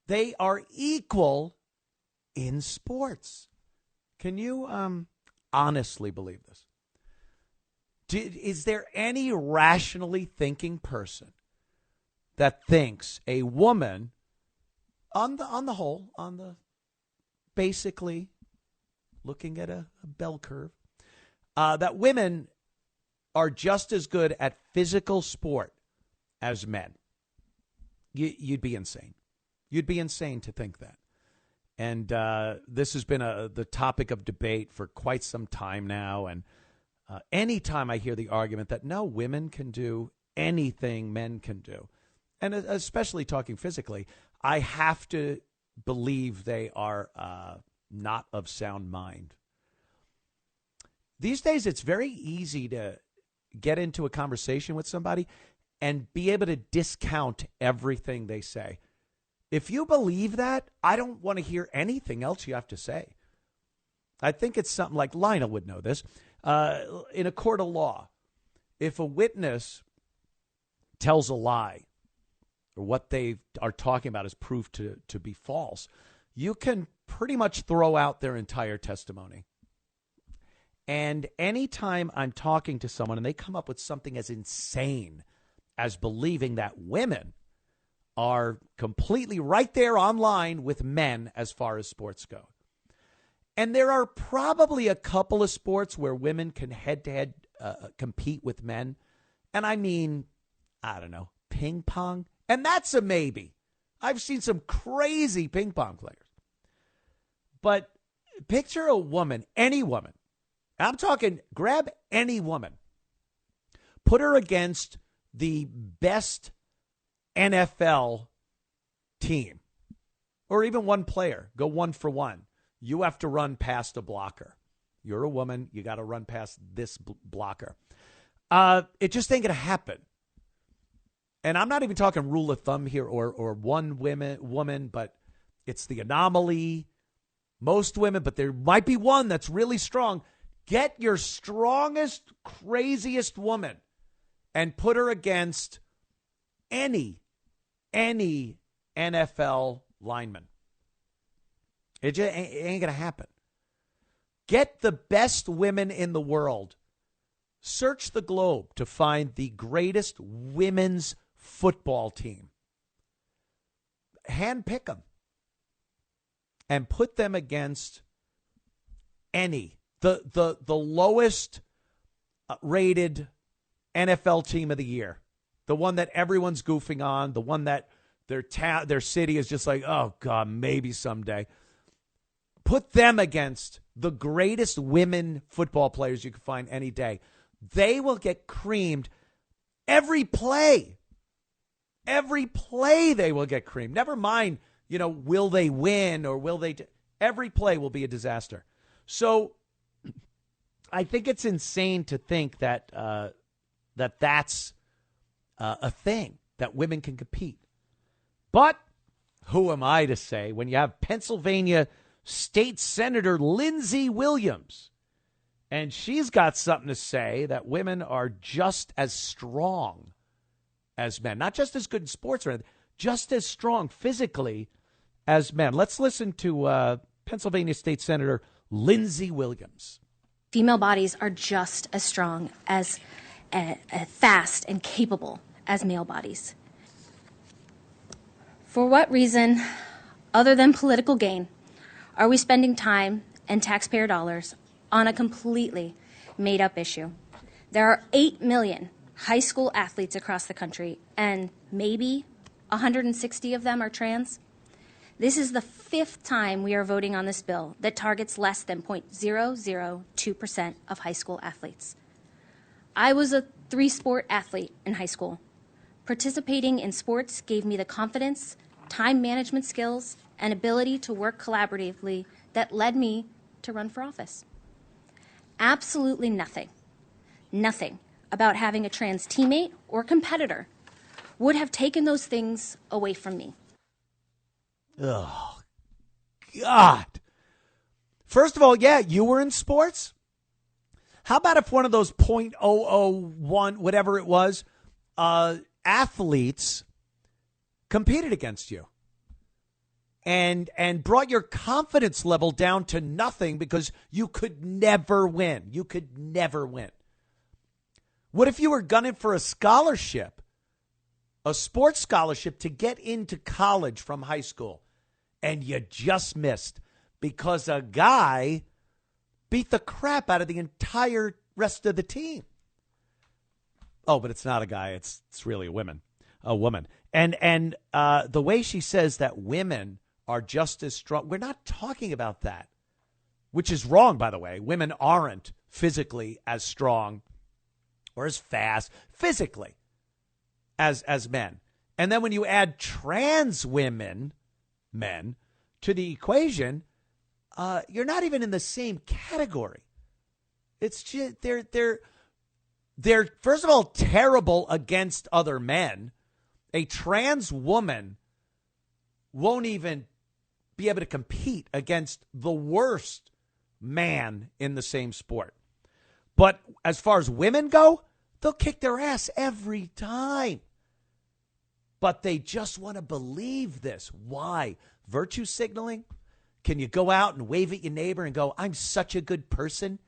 they are equal in sports. Can you honestly believe this? Is there any rationally thinking person that thinks a woman, on the whole, basically looking at a bell curve, that women are just as good at physical sport as men? You'd be insane. You'd be insane to think that. And this has been the topic of debate for quite some time now. And anytime I hear the argument that no, women can do anything men can do, and especially talking physically, I have to believe they are not of sound mind. These days, it's very easy to get into a conversation with somebody and be able to discount everything they say. If you believe that, I don't want to hear anything else you have to say. I think it's something like Lionel would know this. In a court of law, if a witness tells a lie or what they are talking about is proved to be false, you can pretty much throw out their entire testimony. And anytime I'm talking to someone and they come up with something as insane as believing that women are completely right there online with men as far as sports go. And there are probably a couple of sports where women can head-to-head compete with men. And I mean, I don't know, ping pong. And that's a maybe. I've seen some crazy ping pong players. But picture a woman, any woman. I'm talking grab any woman. Put her against the best NFL team. Or even one player. Go 1-for-1. You have to run past a blocker. You're a woman. You got to run past this blocker. It just ain't going to happen. And I'm not even talking rule of thumb here or one woman, but it's the anomaly. Most women, but there might be one that's really strong. Get your strongest, craziest woman and put her against any NFL lineman. It just ain't going to happen. Get the best women in the world. Search the globe to find the greatest women's football team. Handpick them. And put them against the lowest rated NFL team of the year. The one that everyone's goofing on. The one that their city is just like, oh, God, maybe someday. Put them against the greatest women football players you can find any day. They will get creamed every play. Every play they will get creamed. Never mind, will they win or will they? Every play will be a disaster. So I think it's insane to think that that's a thing, that women can compete. But who am I to say when you have Pennsylvania State Senator Lindsey Williams, and she's got something to say that women are just as strong as men, not just as good in sports or anything, just as strong physically as men. Let's listen to Pennsylvania State Senator Lindsey Williams. Female bodies are just as strong, as fast and capable as male bodies. For what reason, other than political gain, are we spending time and taxpayer dollars on a completely made-up issue? There are 8 million high school athletes across the country, and maybe 160 of them are trans. This is the 5th time we are voting on this bill that targets less than 0.002% of high school athletes. I was a 3-sport athlete in high school. Participating in sports gave me the confidence, time management skills, and ability to work collaboratively that led me to run for office. Absolutely nothing about having a trans teammate or competitor would have taken those things away from me. Oh, God. First of all, yeah, you were in sports. How about if one of those .001, whatever it was, athletes competed against you and brought your confidence level down to nothing because you could never win. You could never win. What if you were gunning for a scholarship, a sports scholarship to get into college from high school, and you just missed because a guy beat the crap out of the entire rest of the team? Oh, but it's not a guy. It's really a woman. And the way she says that women are just as strong, we're not talking about that, which is wrong, by the way. Women aren't physically as strong or as fast physically as men. And then when you add trans men to the equation, you're not even in the same category. It's just they're first of all terrible against other men. A trans woman won't even be able to compete against the worst man in the same sport. But as far as women go, they'll kick their ass every time. But they just want to believe this. Why? Virtue signaling? Can you go out and wave at your neighbor and go, I'm such a good person,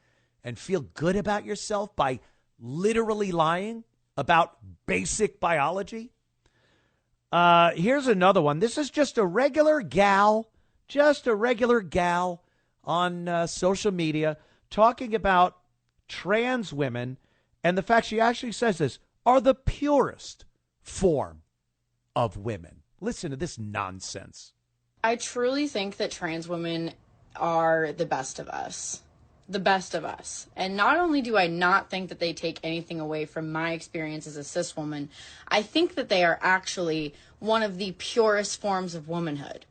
and feel good about yourself by literally lying about basic biology? Here's another one. This is just a regular gal on social media talking about trans women, and the fact she actually says this are the purest form of women. Listen to this nonsense. I truly think that trans women are the best of us. The best of us. And not only do I not think that they take anything away from my experience as a cis woman, I think that they are actually one of the purest forms of womanhood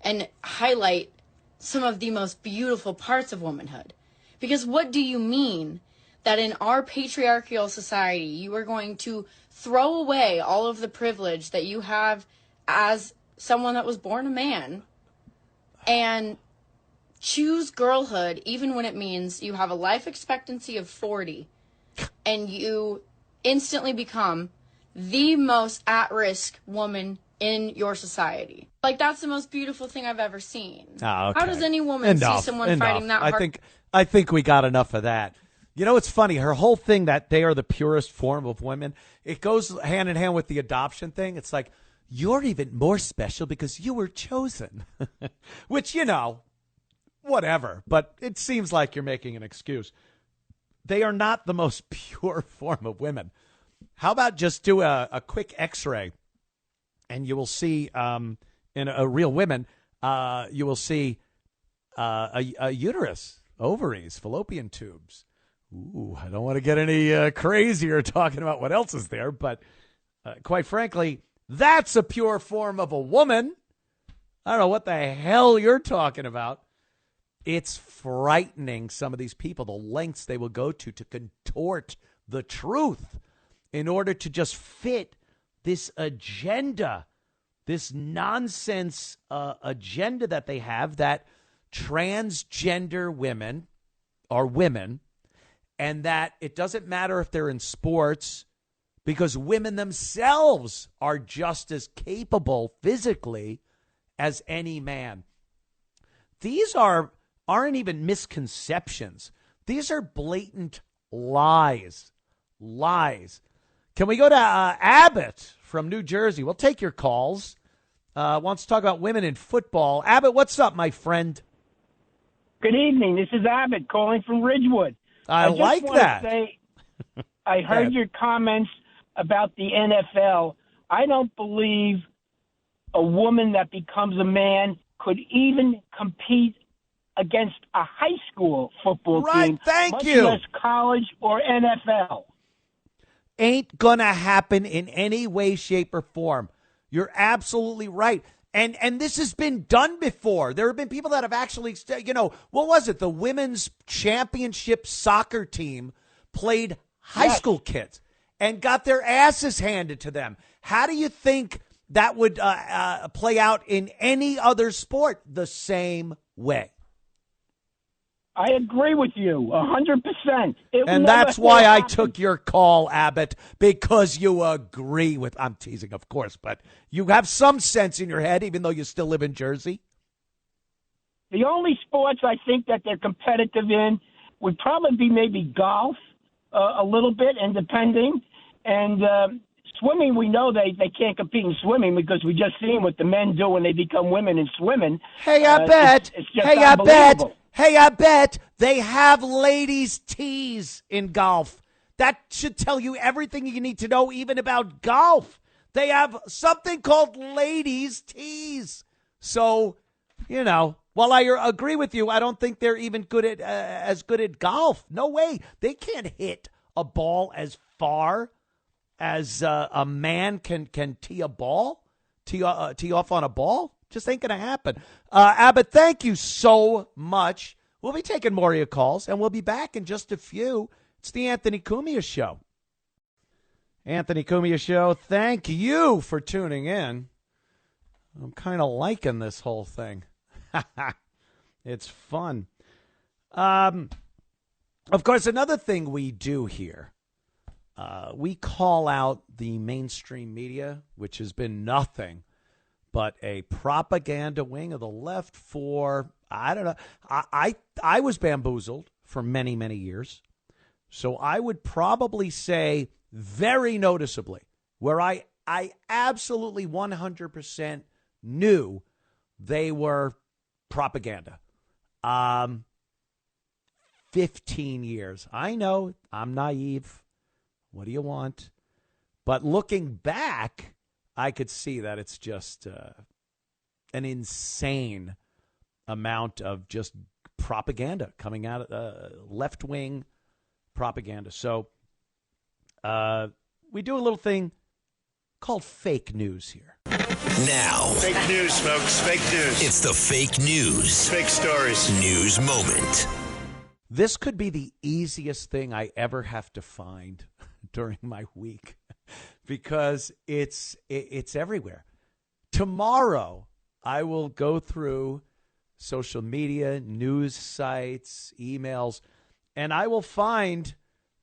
and highlight some of the most beautiful parts of womanhood. Because what do you mean that in our patriarchal society, you are going to throw away all of the privilege that you have as someone that was born a man and choose girlhood, even when it means you have a life expectancy of 40 and you instantly become the most at-risk woman in your society? Like, that's the most beautiful thing I've ever seen. Oh, okay. How does any woman see someone fighting that hard? I think we got enough of that. You know, it's funny. Her whole thing that they are the purest form of women, it goes hand in hand with the adoption thing. It's like, you're even more special because you were chosen, which, you know, whatever. But it seems like you're making an excuse. They are not the most pure form of women. How about just do a quick X-ray, and you will see in a real woman, you will see a uterus, ovaries, fallopian tubes. Ooh, I don't want to get any crazier talking about what else is there, but quite frankly, that's a pure form of a woman. I don't know what the hell you're talking about. It's frightening, some of these people, the lengths they will go to contort the truth in order to just fit this agenda, this nonsense agenda that they have, that transgender women are women, and that it doesn't matter if they're in sports because women themselves are just as capable physically as any man. These aren't even misconceptions. These are blatant lies. Lies. Can we go to Abbott from New Jersey? We'll take your calls. Wants to talk about women in football. Abbott, what's up, my friend? Good evening. This is Abbott calling from Ridgewood. I like that. I heard your comments about the NFL. I don't believe a woman that becomes a man could even compete against a high school football team, thank much you. less college or NFL. Ain't gonna happen in any way, shape, or form. You're absolutely right. And this has been done before. There have been people that have actually, what was it? The women's championship soccer team played high school kids and got their asses handed to them. How do you think that would play out in any other sport? The same way. I agree with you 100%. And that's why I took your call, Abbott, because you agree with, I'm teasing, of course, but you have some sense in your head, even though you still live in Jersey. The only sports I think that they're competitive in would probably be maybe golf, a little bit, and depending. And swimming, we know they can't compete in swimming because we just seen what the men do when they become women in swimming. Hey, I bet. It's just Hey, I bet. unbelievable. Hey, I bet they have ladies' tees in golf. That should tell you everything you need to know even about golf. They have something called ladies' tees. So, while I agree with you, I don't think they're even good at as good at golf. No way. They can't hit a ball as far as a man can tee a ball, tee off on a ball. Just ain't going to happen. Abbott, thank you so much. We'll be taking more of your calls, and we'll be back in just a few. It's the Anthony Cumia Show. Anthony Cumia Show, thank you for tuning in. I'm kind of liking this whole thing. It's fun. Of course, another thing we do here, we call out the mainstream media, which has been nothing but a propaganda wing of the left for, I don't know. I was bamboozled for many, many years. So I would probably say very noticeably where I absolutely 100% knew they were propaganda. 15 years. I know I'm naive. What do you want? But looking back, I could see that it's just an insane amount of just propaganda coming out of left-wing propaganda. So we do a little thing called fake news here. Now. Fake news, folks. Fake news. It's the fake news. Fake stories. News moment. This could be the easiest thing I ever have to find during my week because it's everywhere. Tomorrow, I will go through social media, news sites, emails, and I will find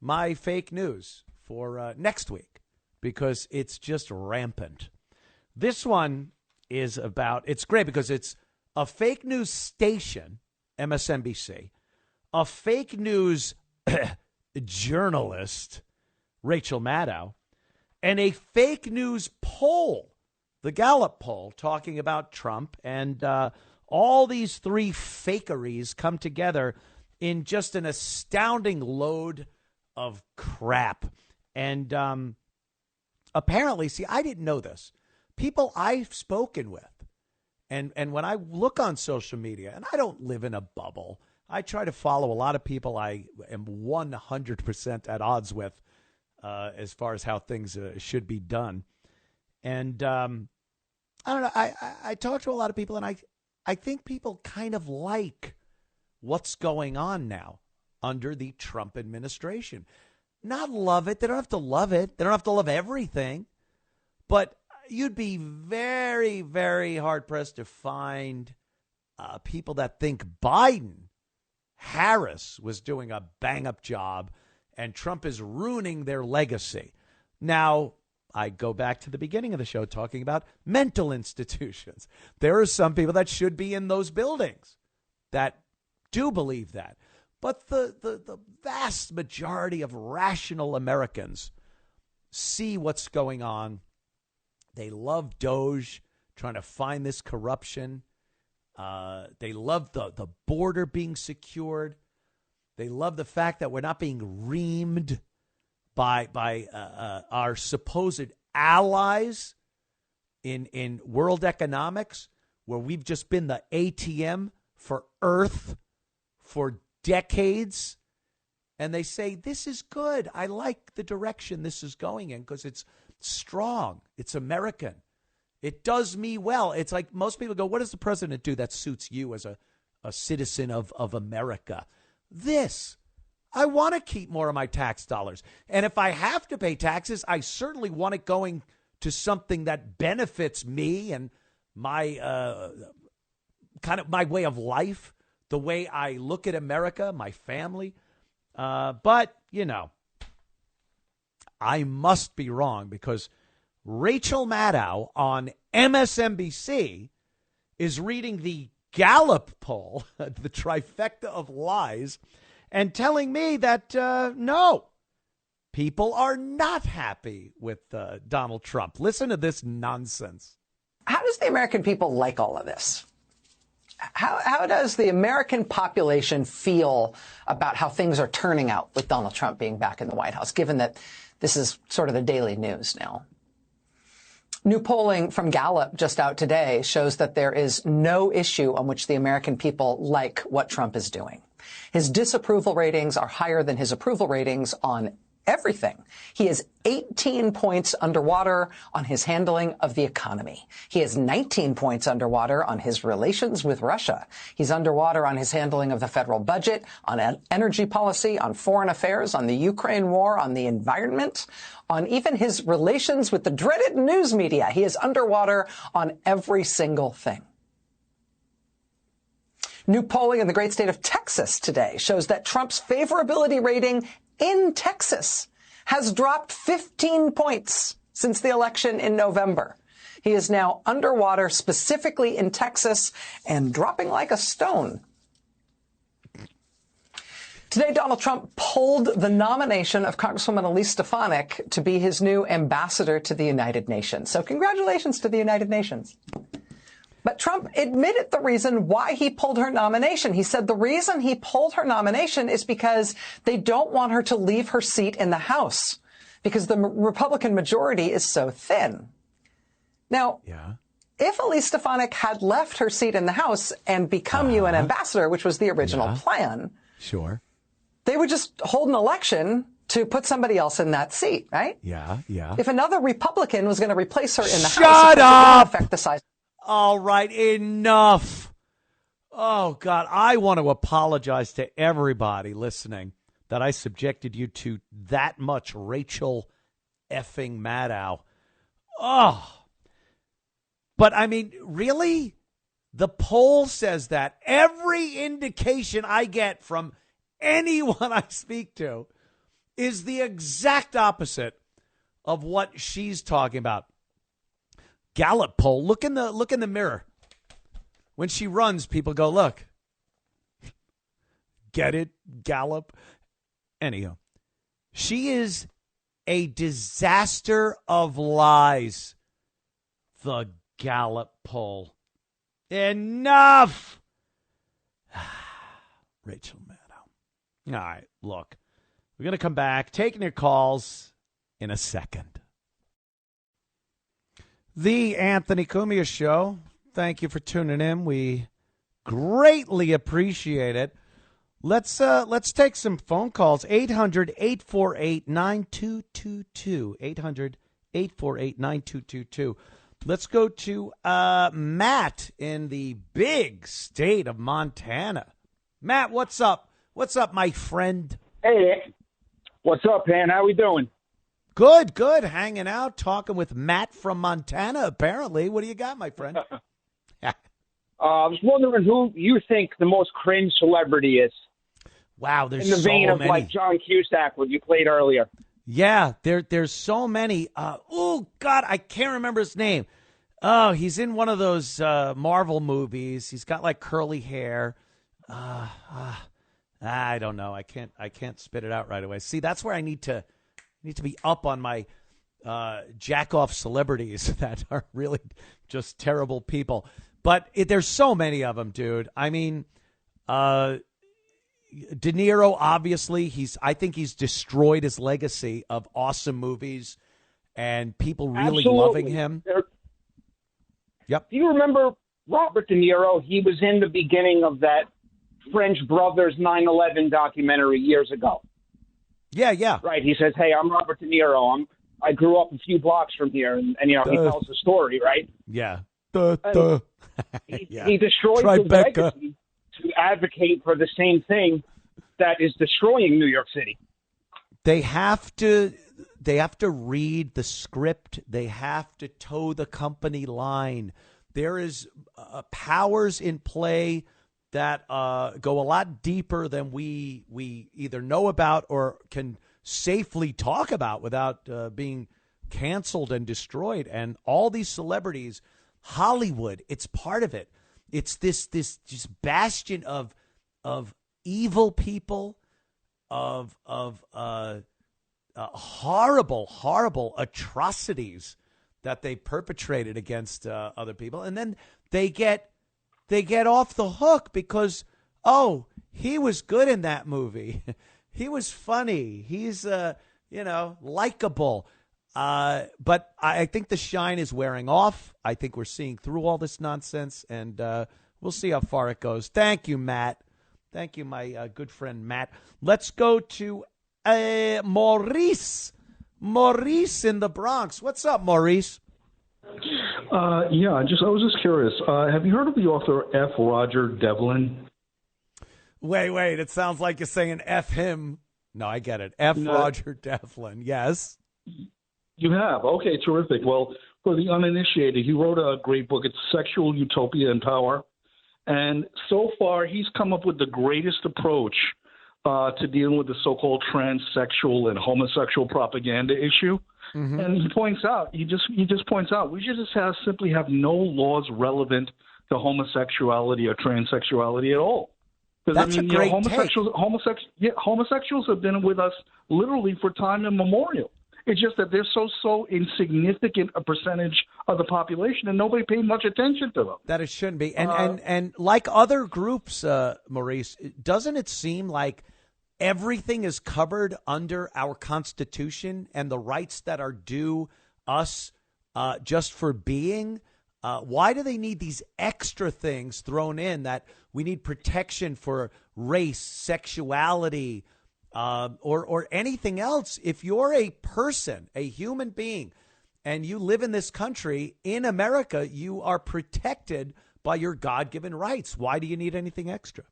my fake news for next week because it's just rampant. This one is it's great because it's a fake news station, MSNBC, a fake news journalist, Rachel Maddow, and a fake news poll, the Gallup poll, talking about Trump. And all these three fakeries come together in just an astounding load of crap. And apparently, see, I didn't know this. People I've spoken with, and when I look on social media, and I don't live in a bubble, I try to follow a lot of people I am 100% at odds with as far as how things should be done. And I don't know, I talk to a lot of people, and I think people kind of like what's going on now under the Trump administration. Not love it. They don't have to love it. They don't have to love everything. But you'd be very, very hard-pressed to find people that think Harris was doing a bang-up job and Trump is ruining their legacy. Now, I go back to the beginning of the show talking about mental institutions. There are some people that should be in those buildings that do believe that. But the vast majority of rational Americans see what's going on. They love Doge, trying to find this corruption. They love the border being secured. They love the fact that we're not being reamed by our supposed allies in world economics, where we've just been the ATM for Earth for decades. And they say, this is good. I like the direction this is going in because it's strong. It's American. It does me well. It's like most people go, what does the president do that suits you as a citizen of America? This. I want to keep more of my tax dollars. And if I have to pay taxes, I certainly want it going to something that benefits me and my kind of my way of life, the way I look at America, my family. But, you know, I must be wrong because Rachel Maddow on MSNBC is reading the Gallup poll, the trifecta of lies, and telling me that, no, people are not happy with Donald Trump. Listen to this nonsense. How does the American people like all of this? How does the American population feel about how things are turning out with Donald Trump being back in the White House, given that this is sort of the daily news now? New polling from Gallup just out today shows that there is no issue on which the American people like what Trump is doing. His disapproval ratings are higher than his approval ratings on everything. He is 18 points underwater on his handling of the economy. He is 19 points underwater on his relations with Russia. He's underwater on his handling of the federal budget, on energy policy, on foreign affairs, on the Ukraine war, on the environment, on even his relations with the dreaded news media. He is underwater on every single thing. New polling in the great state of Texas today shows that Trump's favorability rating in Texas has dropped 15 points since the election in November. He is now underwater, specifically in Texas, and dropping like a stone. Today, Donald Trump pulled the nomination of Congresswoman Elise Stefanik to be his new ambassador to the United Nations. So congratulations to the United Nations. But Trump admitted the reason why he pulled her nomination. He said the reason he pulled her nomination is because they don't want her to leave her seat in the House because the Republican majority is so thin. Now, if Elise Stefanik had left her seat in the House and become UN ambassador, which was the original plan, they would just hold an election to put somebody else in that seat, right? If another Republican was going to replace her in the House, Shut up! Affect the size. All right, enough. Oh, God, I want to apologize to everybody listening that I subjected you to that much Rachel effing Maddow. Oh. But, I mean, really? The poll says that. Every indication I get from anyone I speak to is the exact opposite of what she's talking about. Gallup poll. Look in the mirror. When she runs, people go, look. Get it, Gallup? Anyhow, she is a disaster of lies. The Gallup poll. Enough. Rachel Maddow. All right, look. We're going to come back, taking your calls in a second. The Anthony Cumia Show. Thank you for tuning in. We greatly appreciate it. Let's take some phone calls. 800-848-9222. 800-848-9222. Let's go to Matt in the big state of Montana. Matt, what's up? What's up, my friend? Hey, what's up, man? How we doing? Good. Hanging out, talking with Matt from Montana, apparently. What do you got, my friend? I was wondering who you think the most cringe celebrity is. Wow, there's in the vein of many. like John Cusack, what you played earlier. Yeah, there's so many. Oh, God, I can't remember his name. Oh, he's in one of those Marvel movies. He's got like curly hair. I don't know. I can't spit it out right away. See, that's where I need to be up on my jack-off celebrities that are really just terrible people. But there's so many of them, dude. I mean, De Niro, obviously, I think he's destroyed his legacy of awesome movies and people really Absolutely. loving him. Yep. Do you remember Robert De Niro? He was in the beginning of that French Brothers 9/11 documentary years ago. Yeah. Right. He says, "Hey, I'm Robert De Niro. I grew up a few blocks from here," and he tells the story, right? Yeah. He destroys his Tribeca. legacy to advocate for the same thing that is destroying New York City. They have to read the script. They have to toe the company line. There is powers in play that go a lot deeper than we either know about or can safely talk about without being canceled and destroyed. And all these celebrities, Hollywood, it's part of it. It's this just bastion of evil people, of horrible atrocities that they perpetrated against other people, and then they get off the hook because he was good in that movie, he was funny, he's likable. But I think the shine is wearing off. I think we're seeing through all this nonsense, and we'll see how far it goes. Thank you, Matt. Thank you, my good friend Matt. Let's go to Maurice. Maurice in the Bronx. What's up, Maurice? I was just curious. Have you heard of the author F. Roger Devlin? Wait. It sounds like you're saying F him. No, I get it. F. Roger Devlin. Yes. You have? Okay, terrific. Well, for the uninitiated, he wrote a great book. It's Sexual Utopia and Power. And so far, he's come up with the greatest approach to dealing with the so-called transsexual and homosexual propaganda issue. Mm-hmm. And he points out, he just points out, we just simply have no laws relevant to homosexuality or transsexuality at all. That's a great take. Homosexuals have been with us literally for time immemorial. It's just that they're so insignificant a percentage of the population, and nobody paid much attention to them. That it shouldn't be. And like other groups, Maurice, doesn't it seem like everything is covered under our Constitution and the rights that are due us just for being? Why do they need these extra things thrown in that we need protection for race, sexuality, or anything else? If you're a person, a human being, and you live in this country, in America, you are protected by your God-given rights. Why do you need anything extra?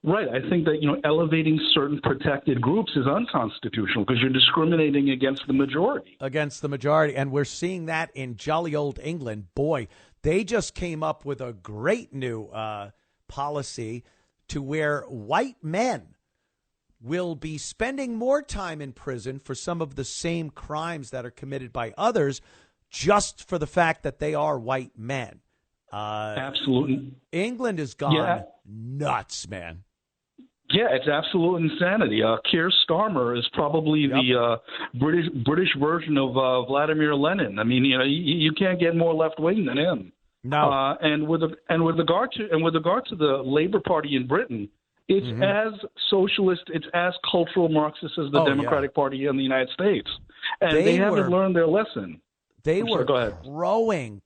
Right. I think that, elevating certain protected groups is unconstitutional because you're discriminating against the majority. Against the majority. And we're seeing that in jolly old England. Boy, they just came up with a great new policy to where white men will be spending more time in prison for some of the same crimes that are committed by others just for the fact that they are white men. Absolutely. England has gone nuts, man. Yeah, it's absolute insanity. Keir Starmer is probably the British version of Vladimir Lenin. I mean, you can't get more left wing than him. No. And with regard to the Labour Party in Britain, it's as socialist, it's as cultural Marxist as the Democratic Party in the United States, and they haven't learned their lesson. They were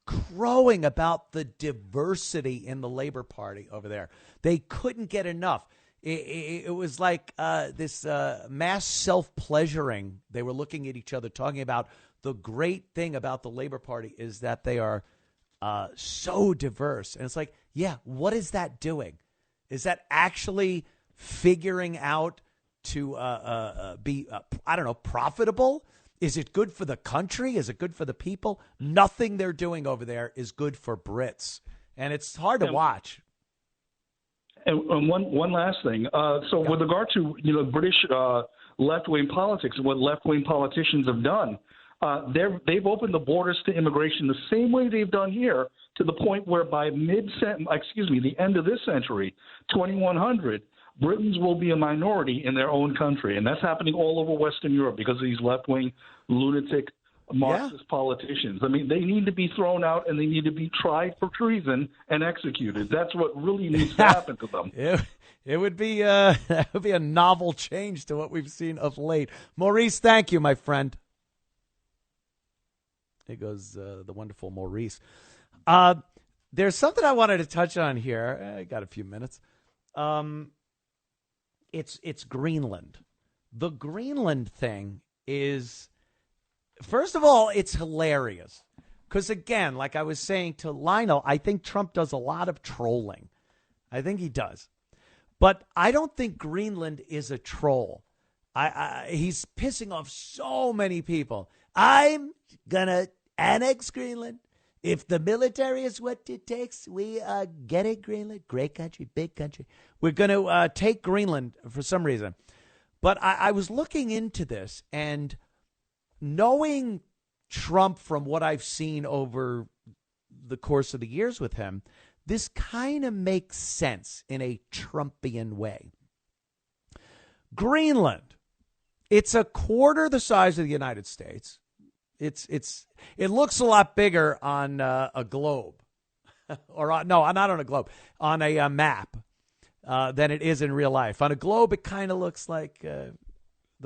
crowing about the diversity in the Labour Party over there. They couldn't get enough. It was like this mass self-pleasuring. They were looking at each other, talking about the great thing about the Labour Party is that they are so diverse. And it's like, what is that doing? Is that actually figuring out to be, profitable? Is it good for the country? Is it good for the people? Nothing they're doing over there is good for Brits. And it's hard to watch. And one last thing. With regard to British left-wing politics and what left-wing politicians have done, they've opened the borders to immigration the same way they've done here, to the point where by the end of this century, 2100, Britons will be a minority in their own country, and that's happening all over Western Europe because of these left-wing lunatic Marxist politicians. I mean, they need to be thrown out and they need to be tried for treason and executed. That's what really needs to happen to them. It would be a novel change to what we've seen of late. Maurice, thank you, my friend. Here goes the wonderful Maurice. There's something I wanted to touch on here. I got a few minutes. It's Greenland. The Greenland thing is, first of all, it's hilarious. Because, again, like I was saying to Lionel, I think Trump does a lot of trolling. I think he does. But I don't think Greenland is a troll. He's pissing off so many people. I'm going to annex Greenland. If the military is what it takes, we get it, Greenland. Great country, big country. We're going to take Greenland for some reason. But I was looking into this, and knowing Trump from what I've seen over the course of the years with him, this kind of makes sense in a Trumpian way. Greenland, it's a quarter the size of the United States. It looks a lot bigger on a globe, not on a globe, on a map than it is in real life. On a globe, it kind of looks like the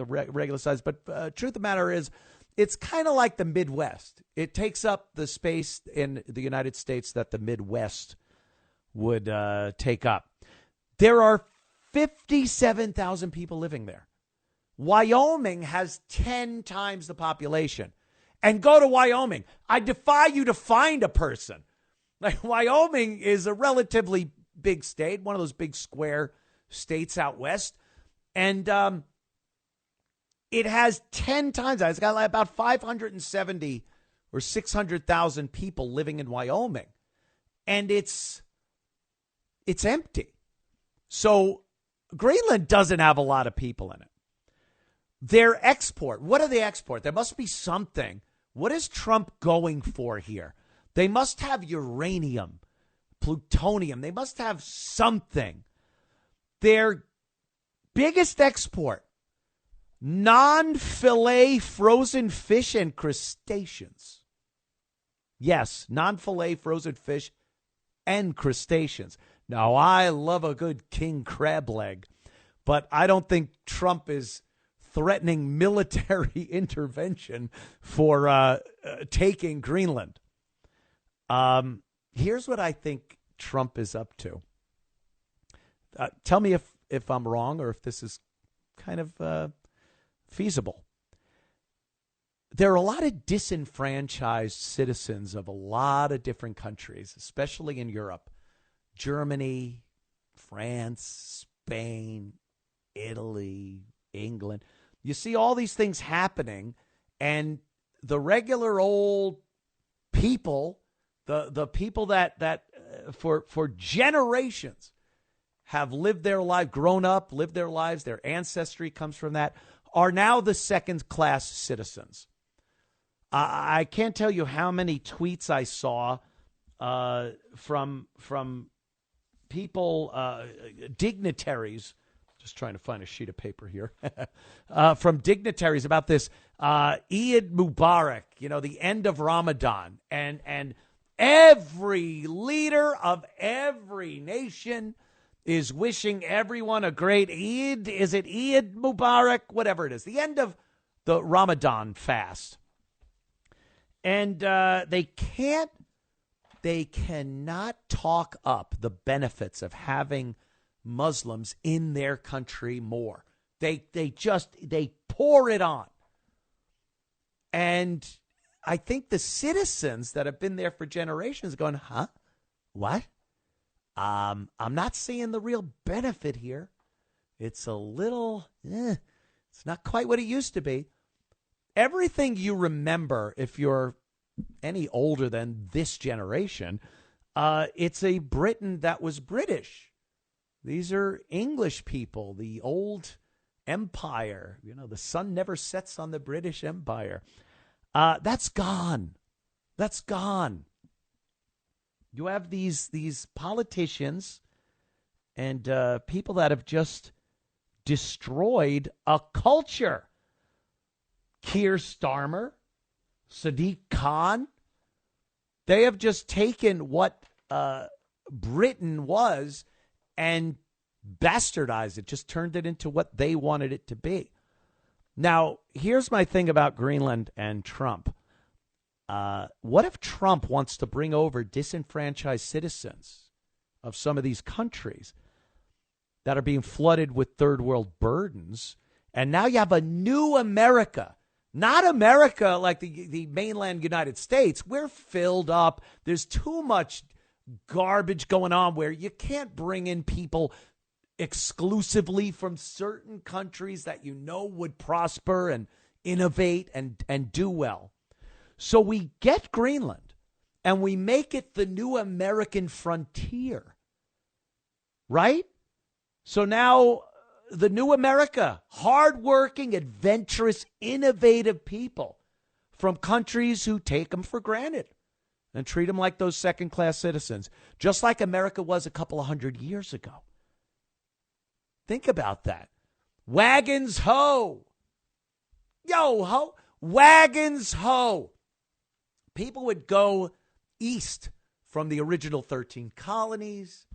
regular size. But truth of the matter is, it's kind of like the Midwest. It takes up the space in the United States that the Midwest would take up. There are 57,000 people living there. Wyoming has 10 times the population. And go to Wyoming. I defy you to find a person. Like, Wyoming is a relatively big state, one of those big square states out west. And it has 10 times that. It's got like about 570 or 600,000 people living in Wyoming. And it's empty. So Greenland doesn't have a lot of people in it. Their export, what do they export? There must be something. What is Trump going for here? They must have uranium, plutonium. They must have something. Their biggest export, non-fillet frozen fish and crustaceans. Yes, non-fillet frozen fish and crustaceans. Now, I love a good king crab leg, but I don't think Trump is threatening military intervention for taking Greenland. Here's what I think Trump is up to. Tell me if I'm wrong or if this is kind of feasible. There are a lot of disenfranchised citizens of a lot of different countries, especially in Europe. Germany, France, Spain, Italy, England. You see all these things happening, and the regular old people, the people that for generations have lived their life, grown up, lived their lives, their ancestry comes from that, are now the second-class citizens. I can't tell you how many tweets I saw from people, dignitaries. Just trying to find a sheet of paper here. From dignitaries about this Eid Mubarak, the end of Ramadan. And every leader of every nation is wishing everyone a great Eid. Is it Eid Mubarak? Whatever it is. The end of the Ramadan fast. And they cannot talk up the benefits of having Muslims in their country more. They pour it on. And I think the citizens that have been there for generations going, huh? What? I'm not seeing the real benefit here. It's a little, it's not quite what it used to be. Everything you remember, if you're any older than this generation, it's a Britain that was British. These are English people, the old empire. The sun never sets on the British Empire. That's gone. That's gone. You have these politicians and people that have just destroyed a culture. Keir Starmer, Sadiq Khan, they have just taken what Britain was and bastardized it, just turned it into what they wanted it to be. Now, here's my thing about Greenland and Trump. What if Trump wants to bring over disenfranchised citizens of some of these countries that are being flooded with third world burdens? And now you have a new America, not America like the mainland United States. We're filled up. There's too much garbage going on where you can't bring in people exclusively from certain countries that you know would prosper and innovate and do well. So we get Greenland and we make it the new American frontier, right? So now the new America, hardworking, adventurous, innovative people from countries who take them for granted and treat them like those second-class citizens, just like America was a couple of 100 years ago. Think about that. Wagons ho. Yo ho. Wagons ho. People would go east from the original 13 colonies,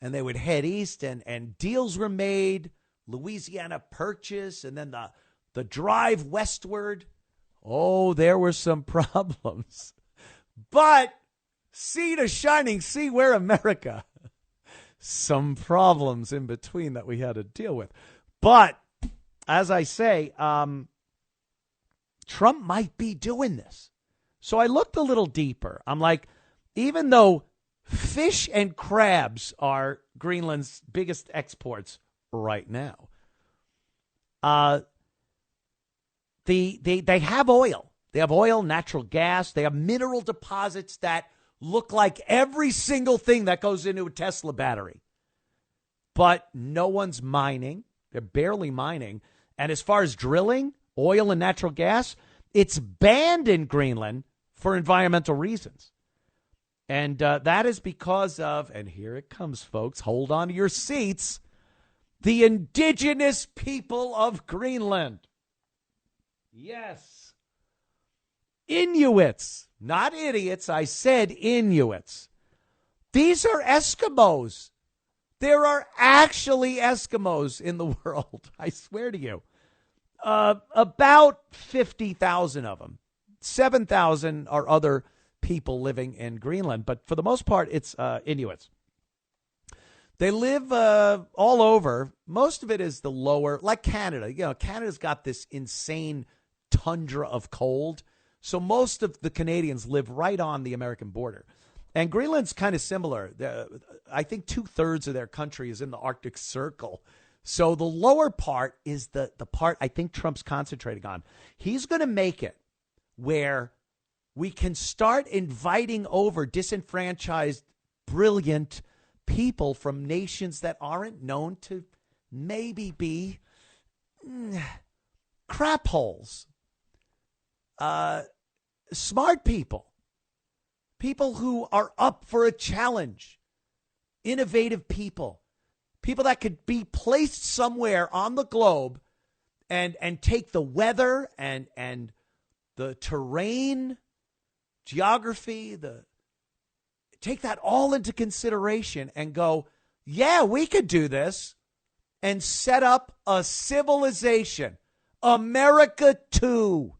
and they would head east, and deals were made. Louisiana Purchase, and then the drive westward. Oh, there were some problems. But sea to shining sea, we're America. Some problems in between that we had to deal with. But as I say, Trump might be doing this. So I looked a little deeper. I'm like, even though fish and crabs are Greenland's biggest exports right now, they have oil. They have oil, natural gas. They have mineral deposits that look like every single thing that goes into a Tesla battery. But no one's mining. They're barely mining. And as far as drilling, oil and natural gas, it's banned in Greenland for environmental reasons. And that is because of, and here it comes, folks, hold on to your seats, the indigenous people of Greenland. Yes. Inuits, not idiots. I said Inuits. These are Eskimos. There are actually Eskimos in the world. I swear to you. About 50,000 of them. 7,000 are other people living in Greenland. But for the most part, it's Inuits. They live all over. Most of it is the lower, like Canada. You know, Canada's got this insane tundra of cold. So most of the Canadians live right on the American border. And Greenland's kind of similar. I think 2/3 of their country is in the Arctic Circle. So the lower part is the part I think Trump's concentrating on. He's going to make it where we can start inviting over disenfranchised, brilliant people from nations that aren't known to maybe be crap holes. Smart people who are up for a challenge, innovative people that could be placed somewhere on the globe and take the weather and the terrain, geography, take that all into consideration and go, yeah, we could do this and set up a civilization, America 2.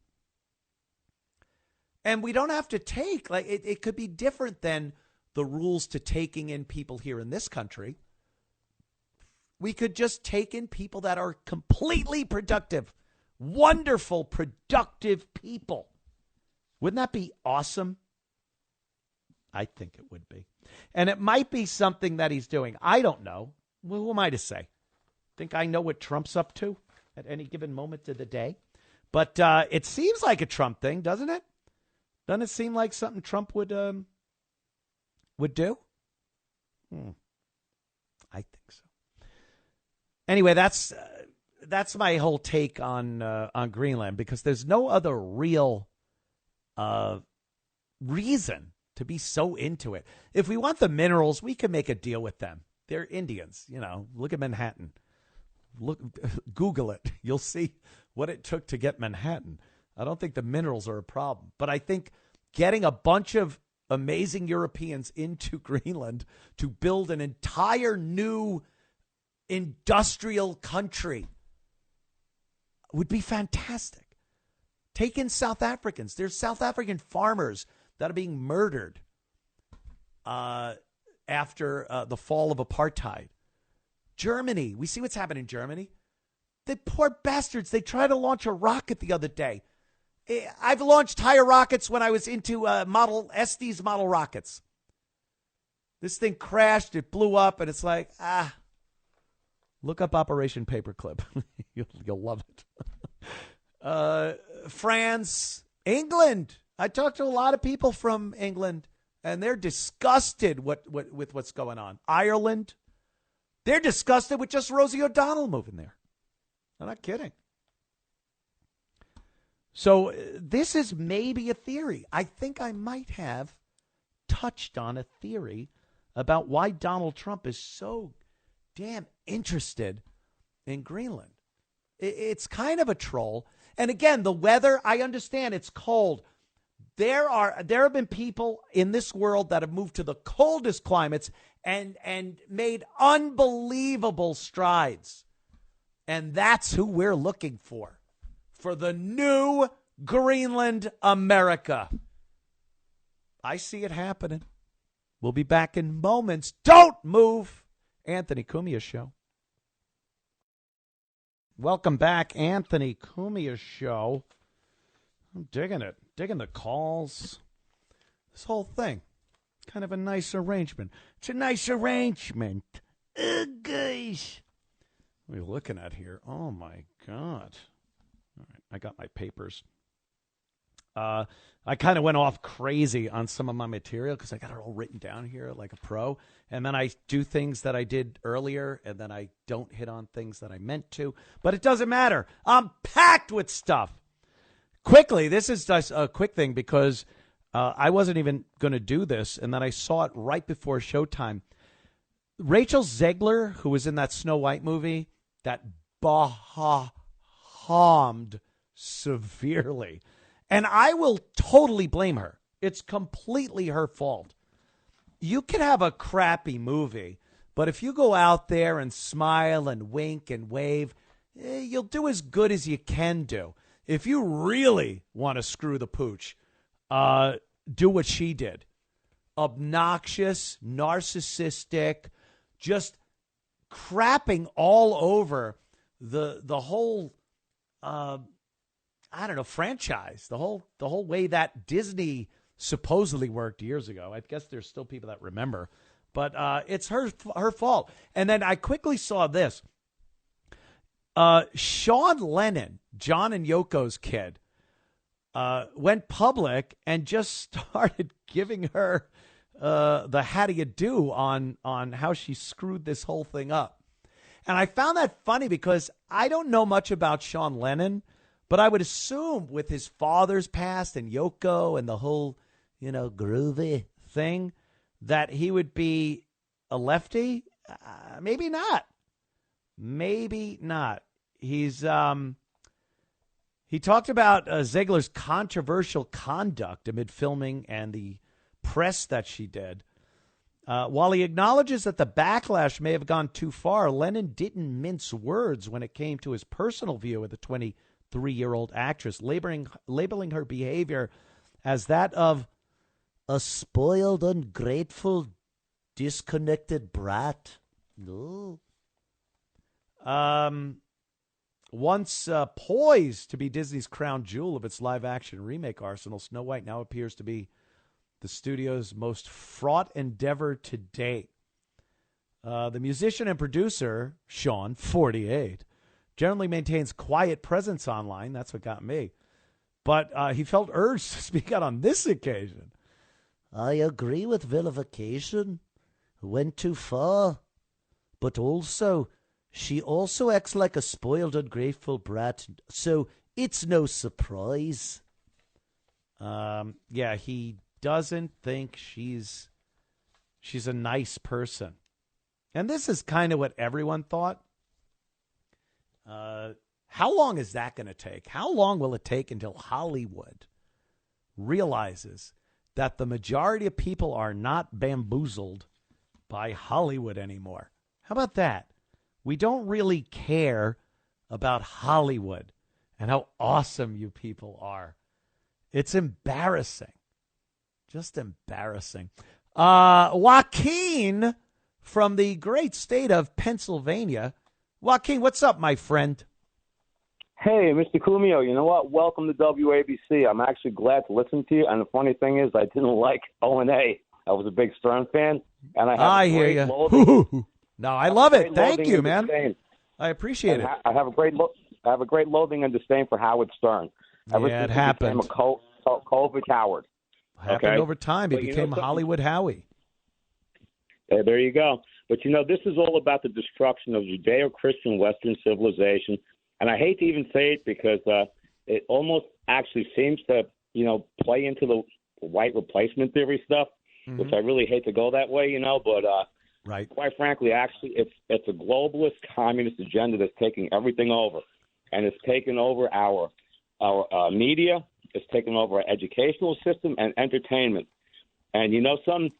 And we don't have to take, like, it could be different than the rules to taking in people here in this country. We could just take in people that are completely productive, wonderful, productive people. Wouldn't that be awesome? I think it would be. And it might be something that he's doing. I don't know. Well, who am I to say? Think I know what Trump's up to at any given moment of the day? But it seems like a Trump thing, doesn't it? Doesn't it seem like something Trump would do? I think so. Anyway, that's my whole take on Greenland, because there's no other real reason to be so into it. If we want the minerals, we can make a deal with them. They're Indians, you know. Look at Manhattan. Google it. You'll see what it took to get Manhattan. I don't think the minerals are a problem, but I think getting a bunch of amazing Europeans into Greenland to build an entire new industrial country would be fantastic. Take in South Africans. There's South African farmers that are being murdered after the fall of apartheid. Germany. We see what's happening in Germany. The poor bastards. They tried to launch a rocket the other day. I've launched higher rockets when I was into Estes model rockets. This thing crashed. It blew up. And it's like, look up Operation Paperclip. You'll love it. France, England. I talked to a lot of people from England, and they're disgusted with what's going on. Ireland, they're disgusted with just Rosie O'Donnell moving there. I'm not kidding. So this is maybe a theory. I think I might have touched on a theory about why Donald Trump is so damn interested in Greenland. It's kind of a troll. And again, the weather, I understand it's cold. There have been people in this world that have moved to the coldest climates and made unbelievable strides. And that's who we're looking for the new Greenland America. I see it happening. We'll be back in moments. Don't move. Anthony Cumia Show. Welcome back, Anthony Cumia Show. I'm digging it. Digging the calls. This whole thing. Kind of a nice arrangement. It's a nice arrangement. Guys. What are we looking at here? Oh, my God. All right, I got my papers. I kind of went off crazy on some of my material because I got it all written down here like a pro. And then I do things that I did earlier, and then I don't hit on things that I meant to. But it doesn't matter. I'm packed with stuff. Quickly, this is just a quick thing because I wasn't even going to do this, and then I saw it right before showtime. Rachel Zegler, who was in that Snow White movie, that bombed severely. And I will totally blame her. It's completely her fault. You can have a crappy movie, but if you go out there and smile and wink and wave, you'll do as good as you can do. If you really want to screw the pooch, do what she did. Obnoxious, narcissistic, just crapping all over the whole franchise, the whole way that Disney supposedly worked years ago. I guess there's still people that remember, but it's her fault. And then I quickly saw this. Sean Lennon, John and Yoko's kid, went public and just started giving her the how do you do on how she screwed this whole thing up. And I found that funny because I don't know much about Sean Lennon, but I would assume with his father's past and Yoko and the whole, groovy thing, that he would be a lefty. Maybe not. Maybe not. He talked about Ziegler's controversial conduct amid filming and the press that she did. While he acknowledges that the backlash may have gone too far, Lennon didn't mince words when it came to his personal view of the 23-year-old actress, labeling her behavior as that of a spoiled, ungrateful, disconnected brat. No. Once poised to be Disney's crown jewel of its live-action remake arsenal, Snow White now appears to be the studio's most fraught endeavor to date. The musician and producer, Sean, 48, generally maintains quiet presence online. That's what got me. But he felt urged to speak out on this occasion. I agree with vilification. Went too far. But also, she also acts like a spoiled, ungrateful brat. So it's no surprise. He doesn't think she's a nice person. And this is kind of what everyone thought. How long is that going to take? How long will it take until Hollywood realizes that the majority of people are not bamboozled by Hollywood anymore? How about that? We don't really care about Hollywood and how awesome you people are. It's embarrassing. Just embarrassing. Joaquin from the great state of Pennsylvania. Joaquin, what's up, my friend? Hey, Mr. Cumia, you know what? Welcome to WABC. I'm actually glad to listen to you. And the funny thing is, I didn't like O&A. I was a big Stern fan, and I hear you. No, I love it. Thank you, man. I appreciate it. I have a great loathing and disdain for Howard Stern. Ever Yeah, it since happened. He became a COVID coward. Happened over time. He became Hollywood Howie. There you go. But, this is all about the destruction of Judeo-Christian Western civilization. And I hate to even say it because it almost actually seems to, play into the white replacement theory stuff, which I really hate to go that way, but right. Quite frankly, actually, it's a globalist communist agenda that's taking everything over. And it's taken over our media. It's taken over our educational system and entertainment. And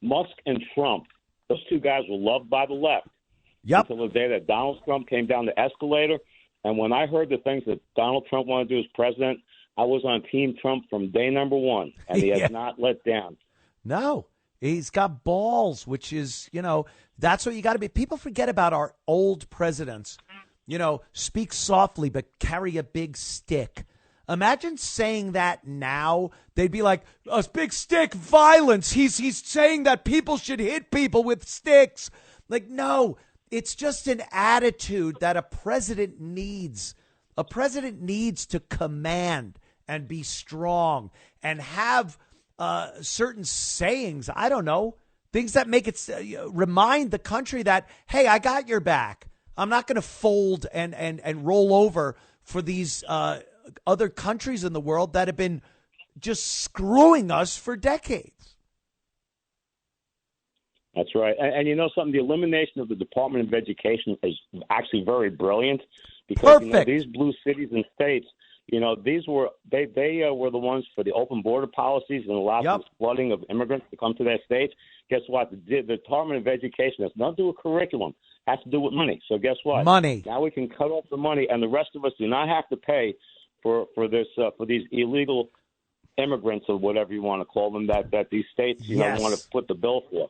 Musk and Trump, those two guys were loved by the left. Yep. Until the day that Donald Trump came down the escalator. And when I heard the things that Donald Trump wanted to do as president, I was on Team Trump from day number one. And he has not let down. No. He's got balls, which is, that's what you got to be. People forget about our old presidents. Speak softly, but carry a big stick. Imagine saying that now. They'd be like, a big stick, violence. He's saying that people should hit people with sticks. Like, no, it's just an attitude that a president needs. A president needs to command and be strong and have certain sayings. I don't know, things that make it remind the country that, hey, I got your back. I'm not going to fold and roll over for these other countries in the world that have been just screwing us for decades. That's right. And something, the elimination of the Department of Education is actually very brilliant because these blue cities and states, these were they were the ones for the open border policies and allowed the flooding of immigrants to come to their states. Guess what? The Department of Education has nothing to do with curriculum. It has to do with money. So guess what? Money. Now we can cut off the money, and the rest of us do not have to pay for these illegal immigrants or whatever you want to call them that these states want to put the bill for.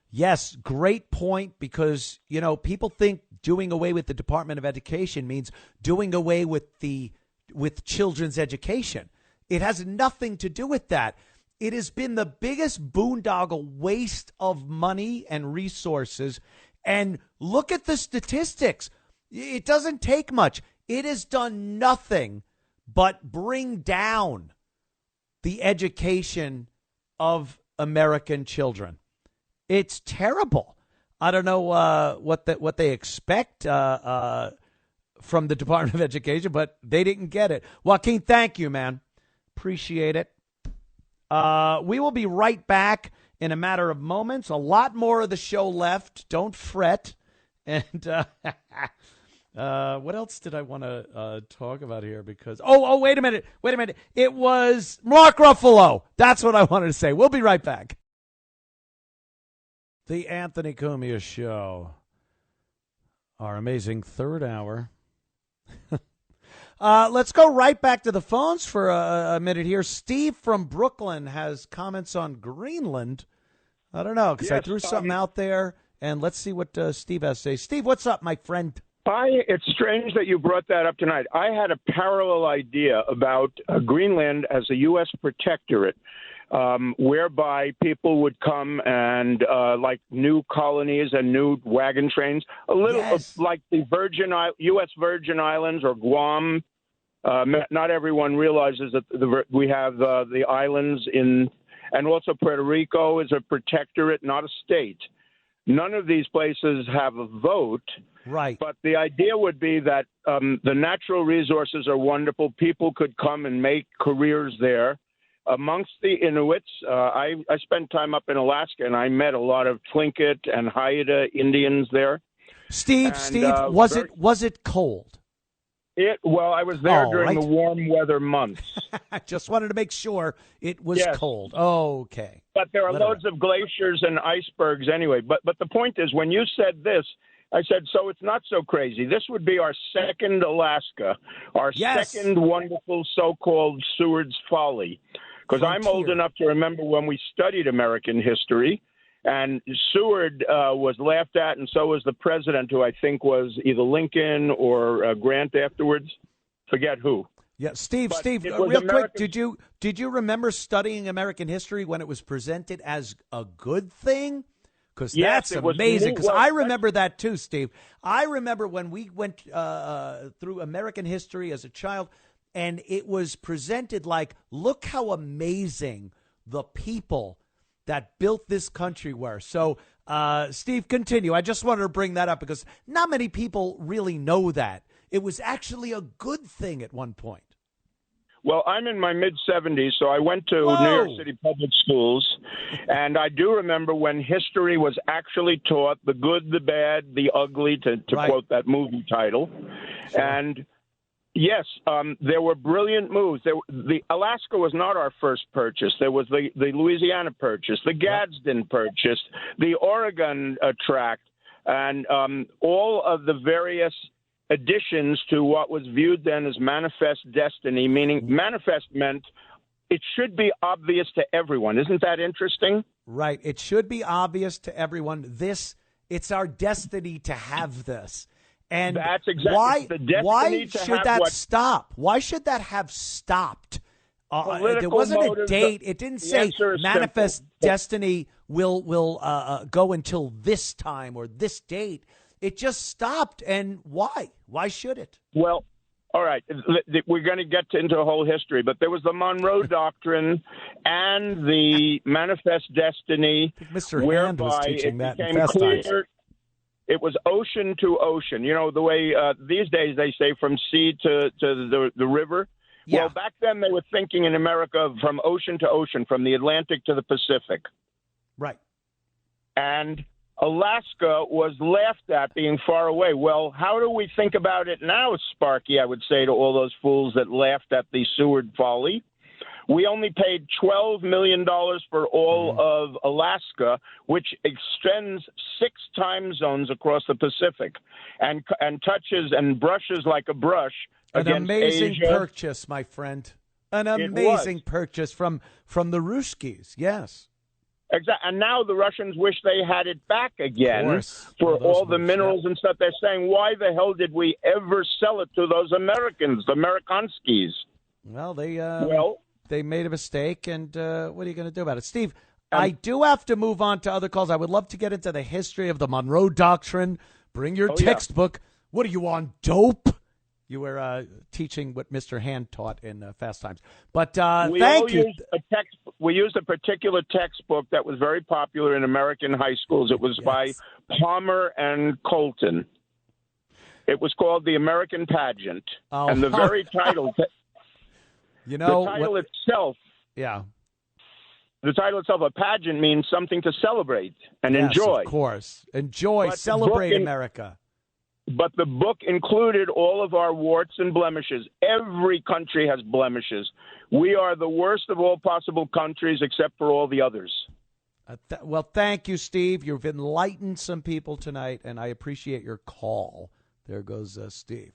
Yes, great point, because people think doing away with the Department of Education means doing away with children's education. It has nothing to do with that. It has been the biggest boondoggle waste of money and resources. And look at the statistics. It doesn't take much. It has done nothing but bring down the education of American children. It's terrible. I don't know what they expect from the Department of Education, but they didn't get it. Joaquin, thank you, man. Appreciate it. We will be right back in a matter of moments. A lot more of the show left. Don't fret. And what else did I want to talk about here? Because wait a minute. It was Mark Ruffalo. That's what I wanted to say. We'll be right back. The Anthony Cumia Show. Our amazing third hour. Let's go right back to the phones for a minute here. Steve from Brooklyn has comments on Greenland. I don't know, because I threw something out there, and let's see what Steve has to say. Steve, what's up, my friend? It's strange that you brought that up tonight. I had a parallel idea about Greenland as a U.S. protectorate, whereby people would come and like new colonies and new wagon trains, a little like the U.S. Virgin Islands or Guam. Not everyone realizes that we have the islands and also Puerto Rico is a protectorate, not a state. None of these places have a vote. Right. But the idea would be that the natural resources are wonderful. People could come and make careers there. Amongst the Inuits, I spent time up in Alaska, and I met a lot of Tlingit and Haida Indians there. Steve, was it cold? Well, I was there during the warm weather months. I just wanted to make sure it was cold. Okay. But there are loads of glaciers and icebergs anyway. But the point is, when you said this, I said, so it's not so crazy. This would be our second Alaska, our second wonderful so-called Seward's Folly. Because I'm old enough to remember when we studied American history, and Seward was laughed at, and so was the president, who I think was either Lincoln or Grant afterwards. Forget who. Yeah, Steve, real American... quick, did you remember studying American history when it was presented as a good thing? Because that's amazing. Because I remember that too, Steve. I remember when we went through American history as a child, and it was presented like, look how amazing the people that built this country were. So, Steve, continue. I just wanted to bring that up because not many people really know that. It was actually a good thing at one point. Well, I'm in my mid-70s, so I went to New York City public schools, and I do remember when history was actually taught, the good, the bad, the ugly, to quote that movie title. Sure. And, yes, there were brilliant moves. The Alaska was not our first purchase. There was the Louisiana purchase, the Gadsden purchase, the Oregon tract, and all of the various additions to what was viewed then as manifest destiny, meaning manifest meant it should be obvious to everyone. Isn't that interesting? Right. It should be obvious to everyone. It's our destiny to have this. And that's exactly why should that stop? Why should that have stopped? There wasn't a date. It didn't say manifest destiny will go until this time or this date. It just stopped. And why? Why should it? Well, all right. We're going to get into a whole history, but there was the Monroe Doctrine and the manifest destiny. Mr. Hand was teaching that in Fast Times. It was ocean to ocean. You know, the way these days they say from sea to the river. Yeah. Well, back then they were thinking in America from ocean to ocean, from the Atlantic to the Pacific. Right. And Alaska was laughed at being far away. Well, how do we think about it now, Sparky, I would say to all those fools that laughed at the Seward folly? We only paid $12 million for all of Alaska, which extends 6 time zones across the Pacific and touches and brushes like a brush against An amazing Asia. Purchase, my friend. An amazing purchase from the Ruskies, yes. Exactly. And now the Russians wish they had it back again for all the minerals and stuff. They're saying, why the hell did we ever sell it to those Americans, the Amerikanskis? Well, they made a mistake, and what are you going to do about it? Steve, I do have to move on to other calls. I would love to get into the history of the Monroe Doctrine. Bring your textbook. What are you on, dope? You were teaching what Mr. Hand taught in Fast Times. But thank you. We used a particular textbook that was very popular in American high schools. It was by Palmer and Colton. It was called The American Pageant. Oh. And the very title... You know, the title itself. Yeah. The title itself, a pageant, means something to celebrate and enjoy. Of course. Enjoy, celebrate America. But the book included all of our warts and blemishes. Every country has blemishes. We are the worst of all possible countries except for all the others. Well, thank you, Steve. You've enlightened some people tonight, and I appreciate your call. There goes Steve.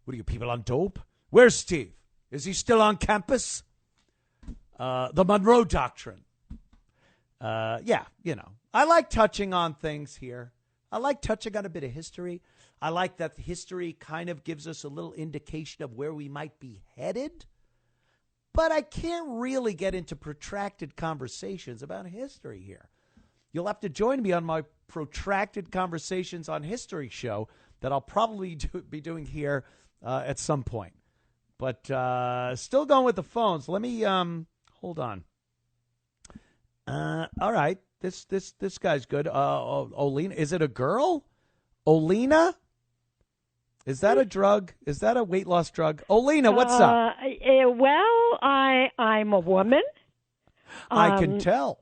What are you, people on dope? Where's Steve? Is he still on campus? The Monroe Doctrine. Yeah, you know, I like touching on things here. I like touching on a bit of history. I like that history kind of gives us a little indication of where we might be headed. But I can't really get into protracted conversations about history here. You'll have to join me on my protracted conversations on history show that I'll probably be doing here at some point. But still going with the phones. Let me hold on. All right, this guy's good. Olena, is it a girl? Olena, is that a drug? Is that a weight loss drug? Olena, what's up? Well, I'm a woman. I can tell.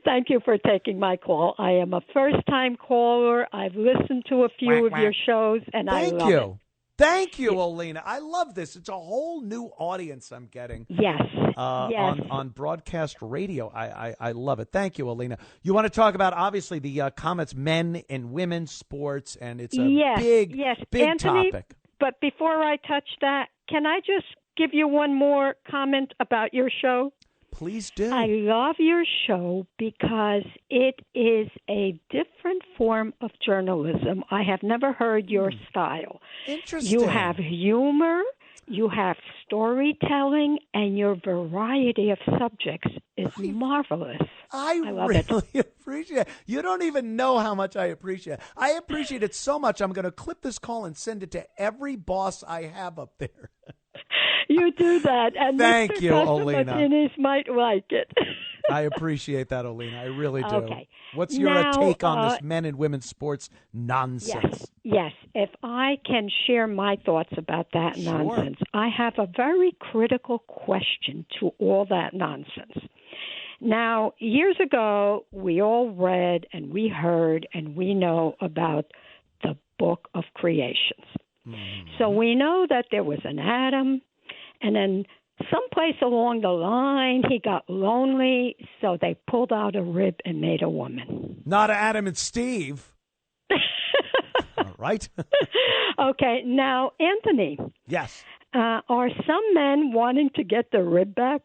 Thank you for taking my call. I am a first-time caller. I've listened to a few of your shows, and I love it. Thank you, Olena. I love this. It's a whole new audience I'm getting. Yes. On broadcast radio. I love it. Thank you, Olena. You want to talk about, obviously, the comments, men and women sports, and it's a big Anthony, topic. But before I touch that, can I just give you one more comment about your show? Please do. I love your show because it is a different form of journalism. I have never heard your style. Interesting. You have humor, you have storytelling, and your variety of subjects is marvelous. I love really it. appreciate it. You don't even know how much I appreciate it. I appreciate it so much, I'm going to clip this call and send it to every boss I have up there. You do that, and Thank Mr. you, Olena. Martinez might like it. I appreciate that, Olena. I really do. Okay. What's your Now, take on this men and women's sports nonsense? Yes. If I can share my thoughts about that nonsense, I have a very critical question to all that nonsense. Now, years ago, we all read and we heard and we know about the Book of Creations. So we know that there was an Adam, and then someplace along the line he got lonely, so they pulled out a rib and made a woman. Not Adam and Steve. All right. Okay, now, Anthony. Yes. Are some men wanting to get their rib back?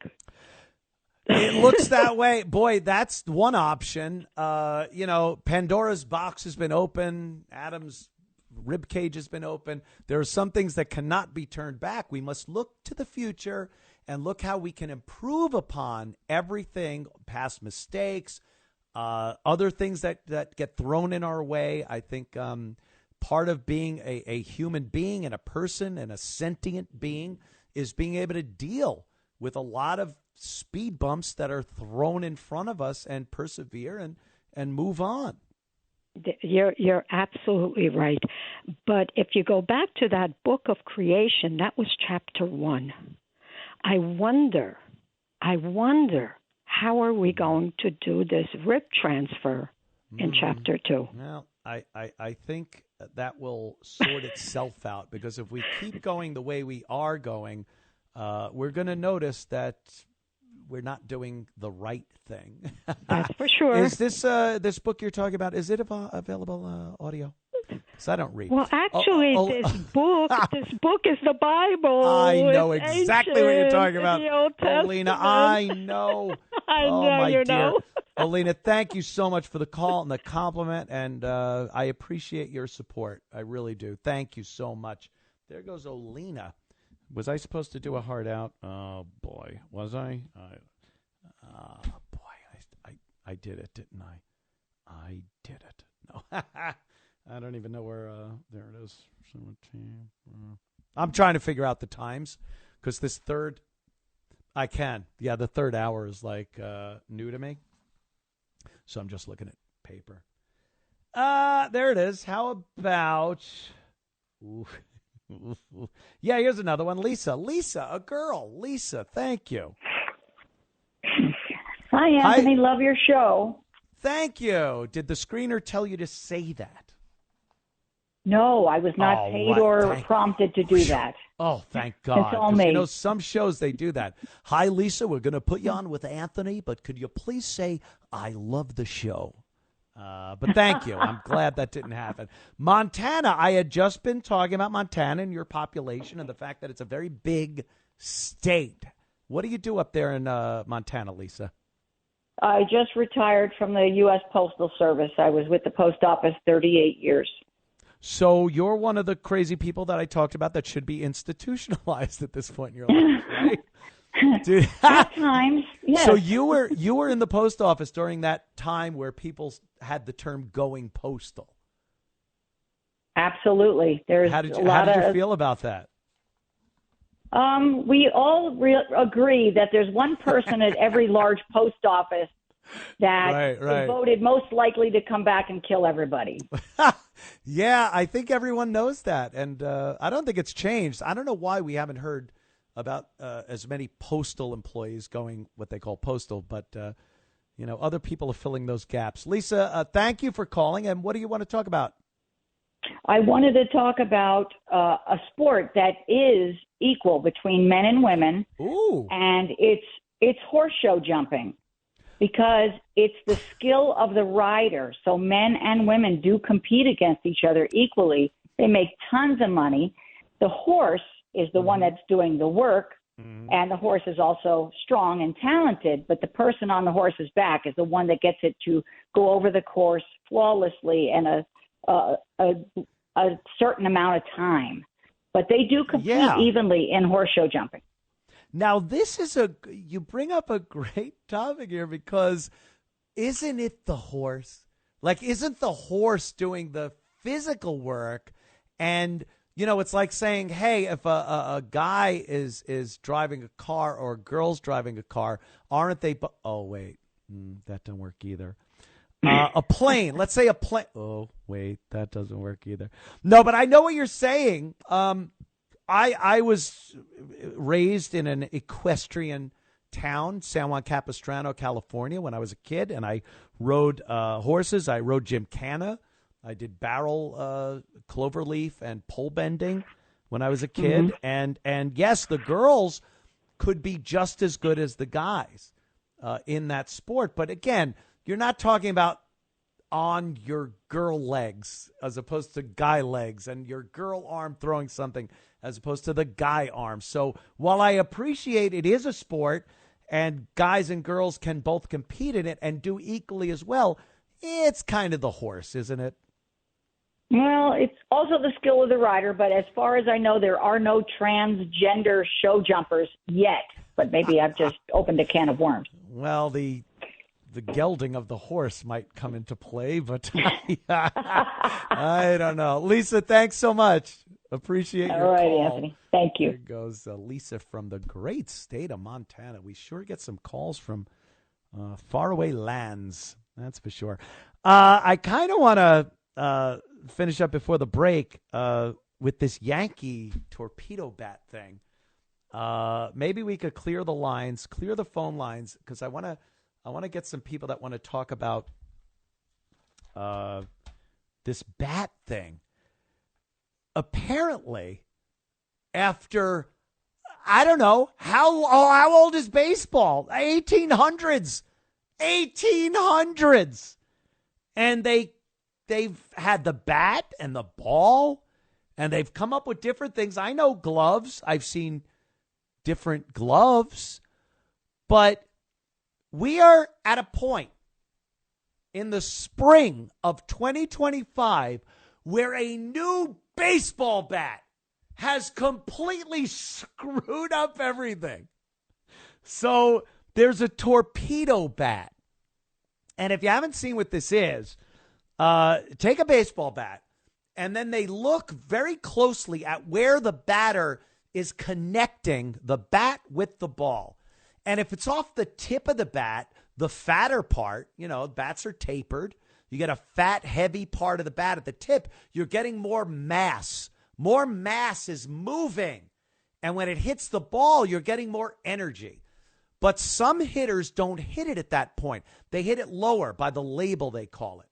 It looks that way. Boy, that's one option. Pandora's box has been open. Adam's rib cage has been open. There are some things that cannot be turned back. We must look to the future and look how we can improve upon everything, past mistakes, other things that get thrown in our way. I think part of being a human being and a person and a sentient being is being able to deal with a lot of speed bumps that are thrown in front of us and persevere and move on. You're absolutely right. But if you go back to that Book of Creation, that was chapter 1. I wonder, how are we going to do this rib transfer in chapter 2? Well, I think that will sort itself out, because if we keep going the way we are going, we're going to notice that we're not doing the right thing. That's for sure. Is this this book you're talking about, is it available audio? Because I don't read. Well, actually, this book is the Bible. I know It's exactly what you're ancient, talking about, the Old Olena. Testament. I know. I oh, know, my you dear. know. Olena, thank you so much for the call and the compliment, and I appreciate your support. I really do. Thank you so much. There goes Olena. Was I supposed to do a heart out? Oh, boy. Was I? I did it, didn't I? I did it. No. I don't even know where. There it is. 17. I'm trying to figure out the times, because this third, I can. Yeah, the third hour is like new to me. So I'm just looking at paper. There it is. How about... Yeah, here's another one. Lisa, a girl. Lisa, thank you. Hi, Anthony. Love your show. Thank you. Did the screener tell you to say that? No, I was not paid or prompted to do that. Oh, thank God. It's all me. You know, some shows, they do that. Hi, Lisa, we're going to put you on with Anthony, but could you please say, I love the show? But thank you. I'm glad that didn't happen. Montana, I had just been talking about Montana and your population and the fact that it's a very big state. What do you do up there in Montana, Lisa? I just retired from the U.S. Postal Service. I was with the post office 38 years. So you're one of the crazy people that I talked about that should be institutionalized at this point in your life, right? Dude. At times, yes. So you were in the post office during that time where people had the term going postal. Absolutely. How did you feel about that? We all agree that there's one person at every large post office that is voted most likely to come back and kill everybody. Yeah, I think everyone knows that. And I don't think it's changed. I don't know why we haven't heard about as many postal employees going what they call postal, but other people are filling those gaps. Lisa, thank you for calling. And what do you want to talk about? I wanted to talk about a sport that is equal between men and women. Ooh. And it's horse show jumping, because it's the skill of the rider. So men and women do compete against each other equally. They make tons of money. The horse is the one that's doing the work, and the horse is also strong and talented, but the person on the horse's back is the one that gets it to go over the course flawlessly in a certain amount of time. But they do compete evenly in horse show jumping. Now, this is you bring up a great topic here, because isn't it the horse? Like, isn't the horse doing the physical work? And, you know, it's like saying, hey, if a guy is driving a car or a girl's driving a car, aren't they? Oh, wait, that doesn't work either. A plane. Let's say a plane. Oh, wait, that doesn't work either. No, but I know what you're saying. I was raised in an equestrian town, San Juan Capistrano, California, when I was a kid, and I rode horses. I rode gymkhana. I did barrel cloverleaf and pole bending when I was a kid. And yes, the girls could be just as good as the guys in that sport. But again, you're not talking about on your girl legs as opposed to guy legs, and your girl arm throwing something as opposed to the guy arm. So while I appreciate it is a sport and guys and girls can both compete in it and do equally as well, it's kind of the horse, isn't it? Well, it's also the skill of the rider, but as far as I know, there are no transgender show jumpers yet. But maybe I've just opened a can of worms. Well, the gelding of the horse might come into play, but I don't know. Lisa, thanks so much. Appreciate your All right, call. Anthony. Thank you. There goes Lisa from the great state of Montana. We sure get some calls from faraway lands, that's for sure. I kind of want to finish up before the break with this Yankee torpedo bat thing. Maybe we could clear the phone lines, because I want to get some people that want to talk about this bat thing. Apparently, after, I don't know, how old is baseball? 1800s. And they've had the bat and the ball, and they've come up with different things. I know gloves. I've seen different gloves. But we are at a point in the spring of 2025 where a new baseball bat has completely screwed up everything. So there's a torpedo bat. And if you haven't seen what this is, take a baseball bat, and then they look very closely at where the batter is connecting the bat with the ball. And if it's off the tip of the bat, the fatter part, bats are tapered. You get a fat, heavy part of the bat at the tip. You're getting more mass. More mass is moving. And when it hits the ball, you're getting more energy. But some hitters don't hit it at that point. They hit it lower by the label, they call it.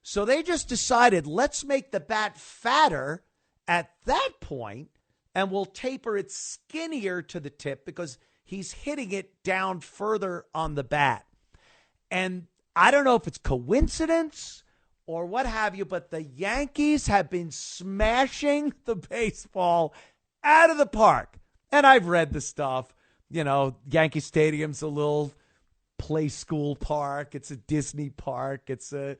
So they just decided, let's make the bat fatter at that point, and we'll taper it skinnier to the tip because he's hitting it down further on the bat. And I don't know if it's coincidence or what have you, but the Yankees have been smashing the baseball out of the park. And I've read the stuff. Yankee Stadium's a little play school park. It's a Disney park. It's a,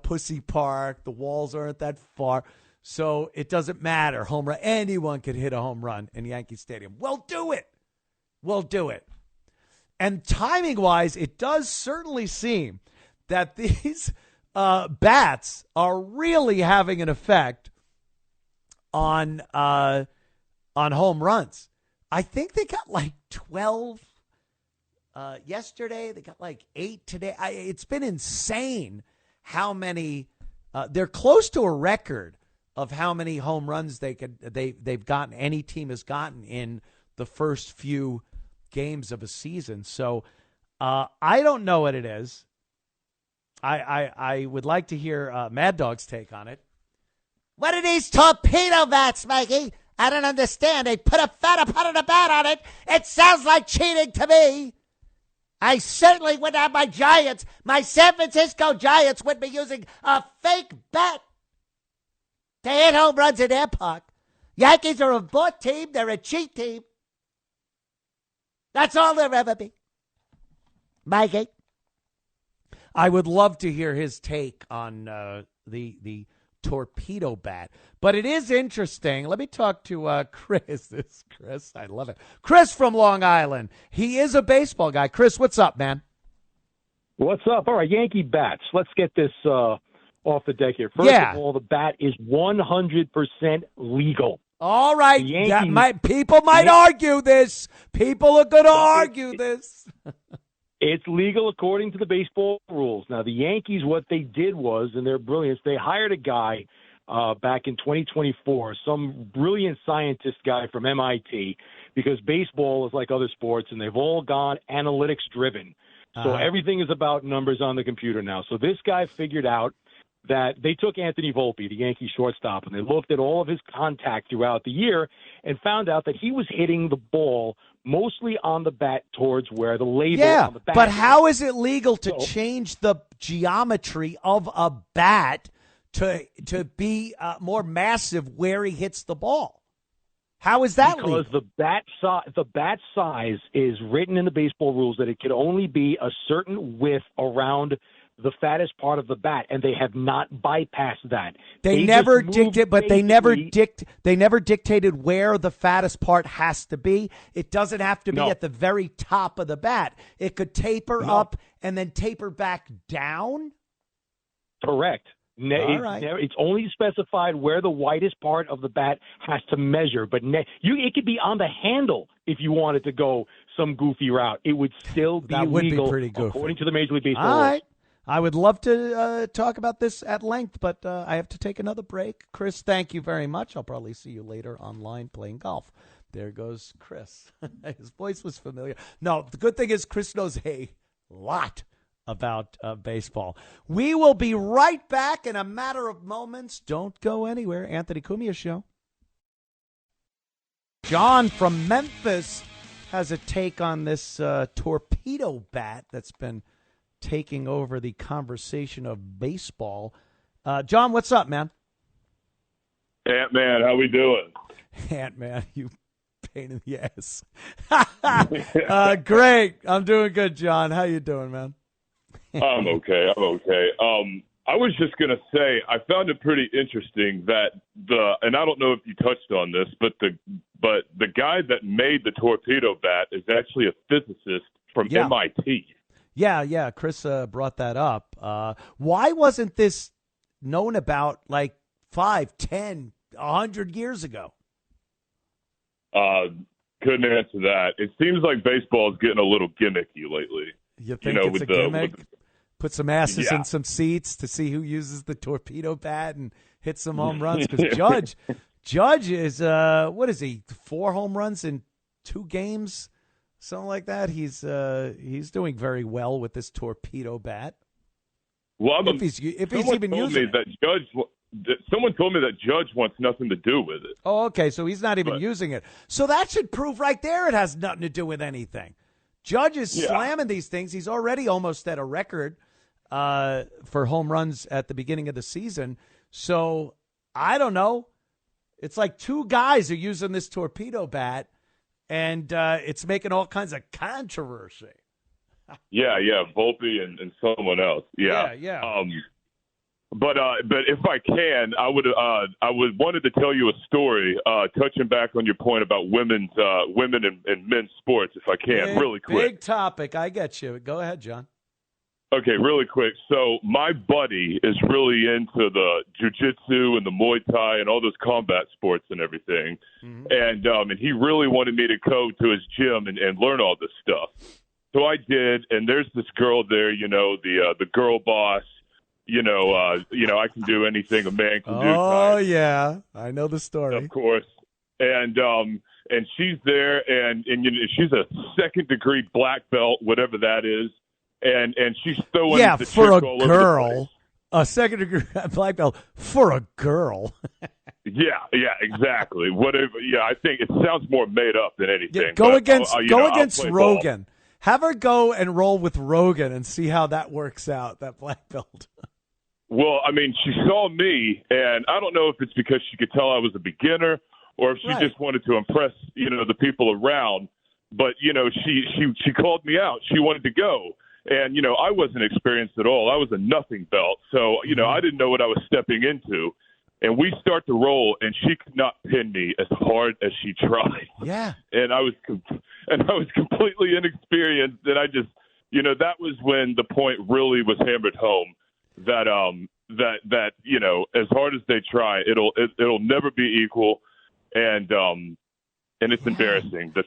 pussy park. The walls aren't that far. So it doesn't matter. Home run. Anyone could hit a home run in Yankee Stadium. We'll do it. And timing-wise, it does certainly seem that these bats are really having an effect on home runs. I think they got like 12 yesterday. They got like 8 today. It's been insane how many. They're close to a record of how many home runs they've gotten. Any team has gotten in the first few games of a season. So I don't know what it is. I would like to hear Mad Dog's take on it. What are these torpedo bats, Mikey? I don't understand. They put a part of the bat on it. It sounds like cheating to me. I certainly wouldn't have my Giants. My San Francisco Giants would be using a fake bat to hit home runs in their park. Yankees are a bought team. They're a cheat team. That's all they'll ever be. Mikey? I would love to hear his take on the torpedo bat. But it is interesting. Let me talk to Chris. Chris, I love it. Chris from Long Island. He is a baseball guy. Chris, what's up, man? What's up? All right, Yankee bats. Let's get this off the deck here. First of all, the bat is 100% legal. All right. People might argue this. People are going to argue this. It's legal according to the baseball rules. Now, the Yankees, what they did was, in their brilliance, they hired a guy back in 2024, some brilliant scientist guy from MIT, because baseball is like other sports, and they've all gone analytics-driven. So everything is about numbers on the computer now. So this guy figured out that they took Anthony Volpe, the Yankee shortstop, and they looked at all of his contact throughout the year and found out that he was hitting the ball mostly on the bat towards where the label on the bat but how is it legal to change the geometry of a bat to be more massive where he hits the ball? How is that legal? Because the bat size is written in the baseball rules that it can only be a certain width around the fattest part of the bat, and they have not bypassed that. They never dictated where the fattest part has to be. It doesn't have to be at the very top of the bat. It could taper up and then taper back down. Correct. It's only specified where the widest part of the bat has to measure, but it could be on the handle if you wanted to go some goofy route. It would still be legal be pretty goofy. According to the Major League Baseball All rules. right. I would love to talk about this at length, but I have to take another break. Chris, thank you very much. I'll probably see you later online playing golf. There goes Chris. His voice was familiar. No, the good thing is Chris knows a lot about baseball. We will be right back in a matter of moments. Don't go anywhere. Anthony Cumia Show. John from Memphis has a take on this torpedo bat that's been taking over the conversation of baseball. John, what's up, man? Ant-Man, how we doing? Ant-Man, you pain in the ass. Great. I'm doing good, John. How you doing, man? I'm okay. I was just going to say, I found it pretty interesting that and I don't know if you touched on this, but the guy that made the torpedo bat is actually a physicist from MIT. Yeah. Chris brought that up. Why wasn't this known about like 5, 10, 100 years ago? Couldn't answer that. It seems like baseball is getting a little gimmicky lately. You think it's a gimmick? Put some asses in some seats to see who uses the torpedo bat and hit some home runs. Because Judge is, what is he, 4 home runs in 2 games? Something like that. He's doing very well with this torpedo bat. Well, if he's even using it. Someone told me that Judge wants nothing to do with it. Oh, okay. So he's not even using it. So that should prove right there it has nothing to do with anything. Judge is slamming these things. He's already almost at a record for home runs at the beginning of the season. So I don't know. It's like 2 guys are using this torpedo bat. And it's making all kinds of controversy. Yeah, Volpe and someone else. Yeah. But if I can, I wanted to tell you a story, touching back on your point about women and men's sports, if I can, really quick. Big topic. I get you. Go ahead, John. Okay, really quick. So my buddy is really into the jiu-jitsu and the Muay Thai and all those combat sports and everything. Mm-hmm. And he really wanted me to go to his gym and learn all this stuff. So I did, and there's this girl there, the girl boss. I can do anything a man can do. Oh, yeah. I know the story. Of course. And she's there, and she's a 2nd-degree black belt, whatever that is. And she's throwing the for a chick all over the girl. place. a second-degree black belt for a girl. Yeah, exactly. Whatever. Yeah, I think it sounds more made up than anything. Yeah, go against Ball. Rogan. Have her go and roll with Rogan and see how that works out. That black belt. Well, I mean, she saw me, and I don't know if it's because she could tell I was a beginner or if she just wanted to impress, the people around. But, she called me out. She wanted to go. And, I wasn't experienced at all. I was a nothing belt. So, I didn't know what I was stepping into. And we start to roll, and she could not pin me as hard as she tried. Yeah. And I was completely inexperienced. And I just, that was when the point really was hammered home that as hard as they try, it'll never be equal. And it's embarrassing that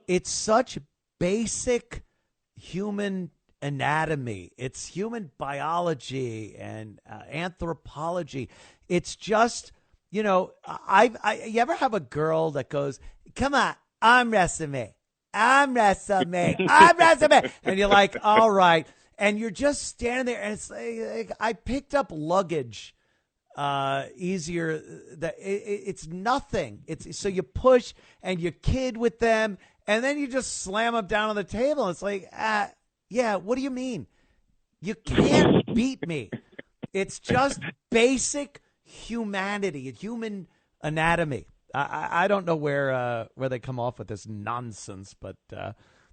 it's such basic human anatomy. It's human biology and anthropology. It's just, you ever have a girl that goes, come on, arm wrestle me. And you're like, all right. And you're just standing there, and it's like I picked up luggage easier. That it's nothing. It's so you push and you kid with them, and then you just slam them down on the table. It's like, yeah, what do you mean? You can't beat me. It's just basic humanity, human anatomy. I don't know where they come off with this nonsense, but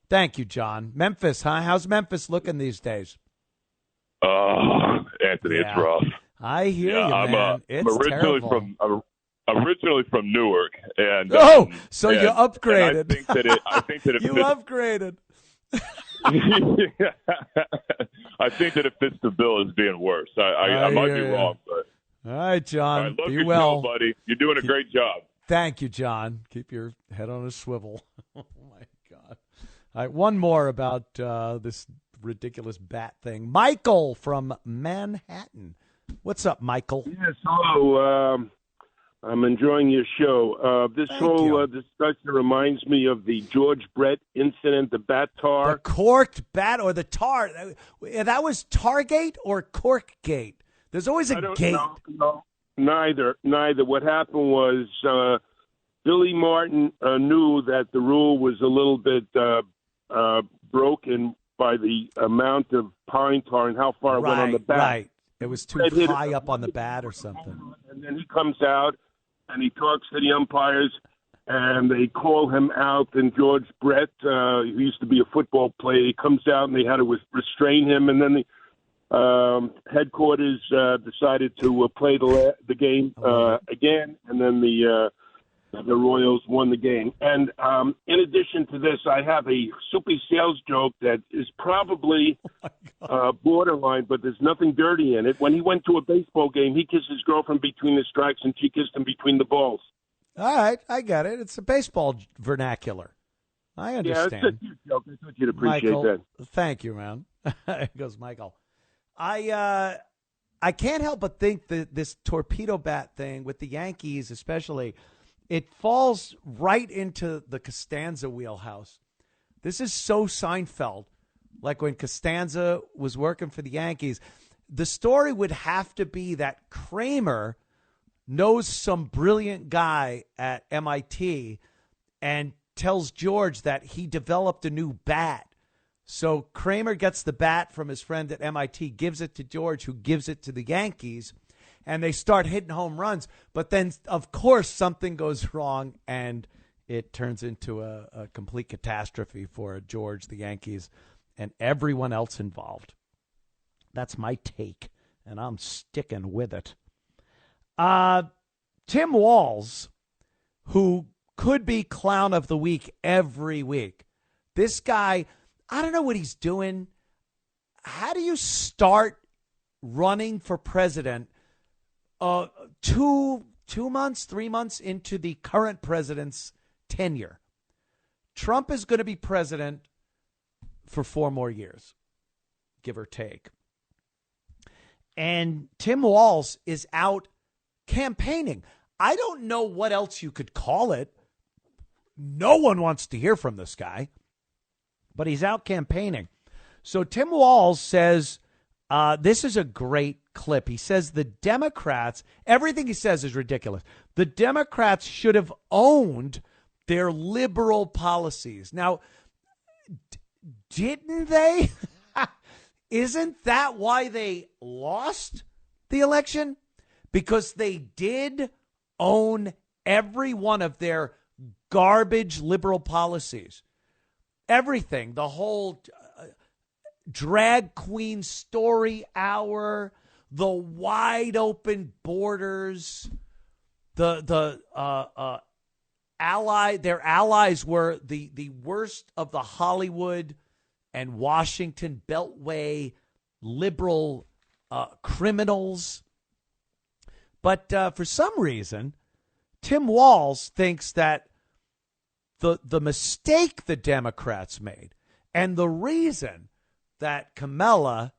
thank you, John. Memphis, huh? How's Memphis looking these days? Anthony, it's rough. I hear you, man. It's terrible. I'm originally from Newark, and so you upgraded. I think that you upgraded. I think that it fits the bill as being worse. I might be wrong, but all right, John. I love be your well, show, buddy. You're doing a great job. Thank you, John. Keep your head on a swivel. Oh my God! All right, one more about this ridiculous bat thing. Michael from Manhattan. What's up, Michael? Yes, hello. I'm enjoying your show. This whole discussion reminds me of the George Brett incident, the bat tar. The corked bat or the tar. That was Targate or Corkgate. There's always a gate. No, neither. What happened was Billy Martin knew that the rule was a little bit broken by the amount of pine tar and how far it went on the bat. Right. It was too high up on the bat or something. And then he comes out and he talks to the umpires, and they call him out. And George Brett, who used to be a football player, he comes out and they had to restrain him. And then the headquarters decided to play the game again, and then the Royals won the game. And in addition to this, I have a soupy sales joke that is probably borderline, but there's nothing dirty in it. When he went to a baseball game, he kissed his girlfriend between the strikes, and she kissed him between the balls. All right, I get it. It's a baseball vernacular. I understand. Yeah, it's a cute joke. I thought you'd appreciate Michael, that. Thank you, man. It goes, Michael. I can't help but think that this torpedo bat thing with the Yankees especially, it falls right into the Costanza wheelhouse. This is so Seinfeld. Like when Costanza was working for the Yankees, the story would have to be that Kramer knows some brilliant guy at MIT and tells George that he developed a new bat. So Kramer gets the bat from his friend at MIT, gives it to George, who gives it to the Yankees, and they start hitting home runs. But then, of course, something goes wrong, and it turns into a complete catastrophe for George, the Yankees, and everyone else involved. That's my take, and I'm sticking with it. Tim Walz, who could be clown of the week every week. This guy, I don't know what he's doing. How do you start running for president 2 months, 3 months into the current president's tenure? Trump is going to be president for 4 more years, give or take. And Tim Walz is out campaigning. I don't know what else you could call it. No one wants to hear from this guy, but he's out campaigning. So Tim Walz says, This is a great clip. He says the Democrats, everything he says is ridiculous. The Democrats should have owned their liberal policies. Now, didn't they? Isn't that why they lost the election? Because they did own every one of their garbage liberal policies. Everything. The whole drag queen story hour, the wide open borders, their allies were the worst of the Hollywood and Washington Beltway liberal criminals. But for some reason, Tim Walz thinks that the mistake the Democrats made and the reason that Kamala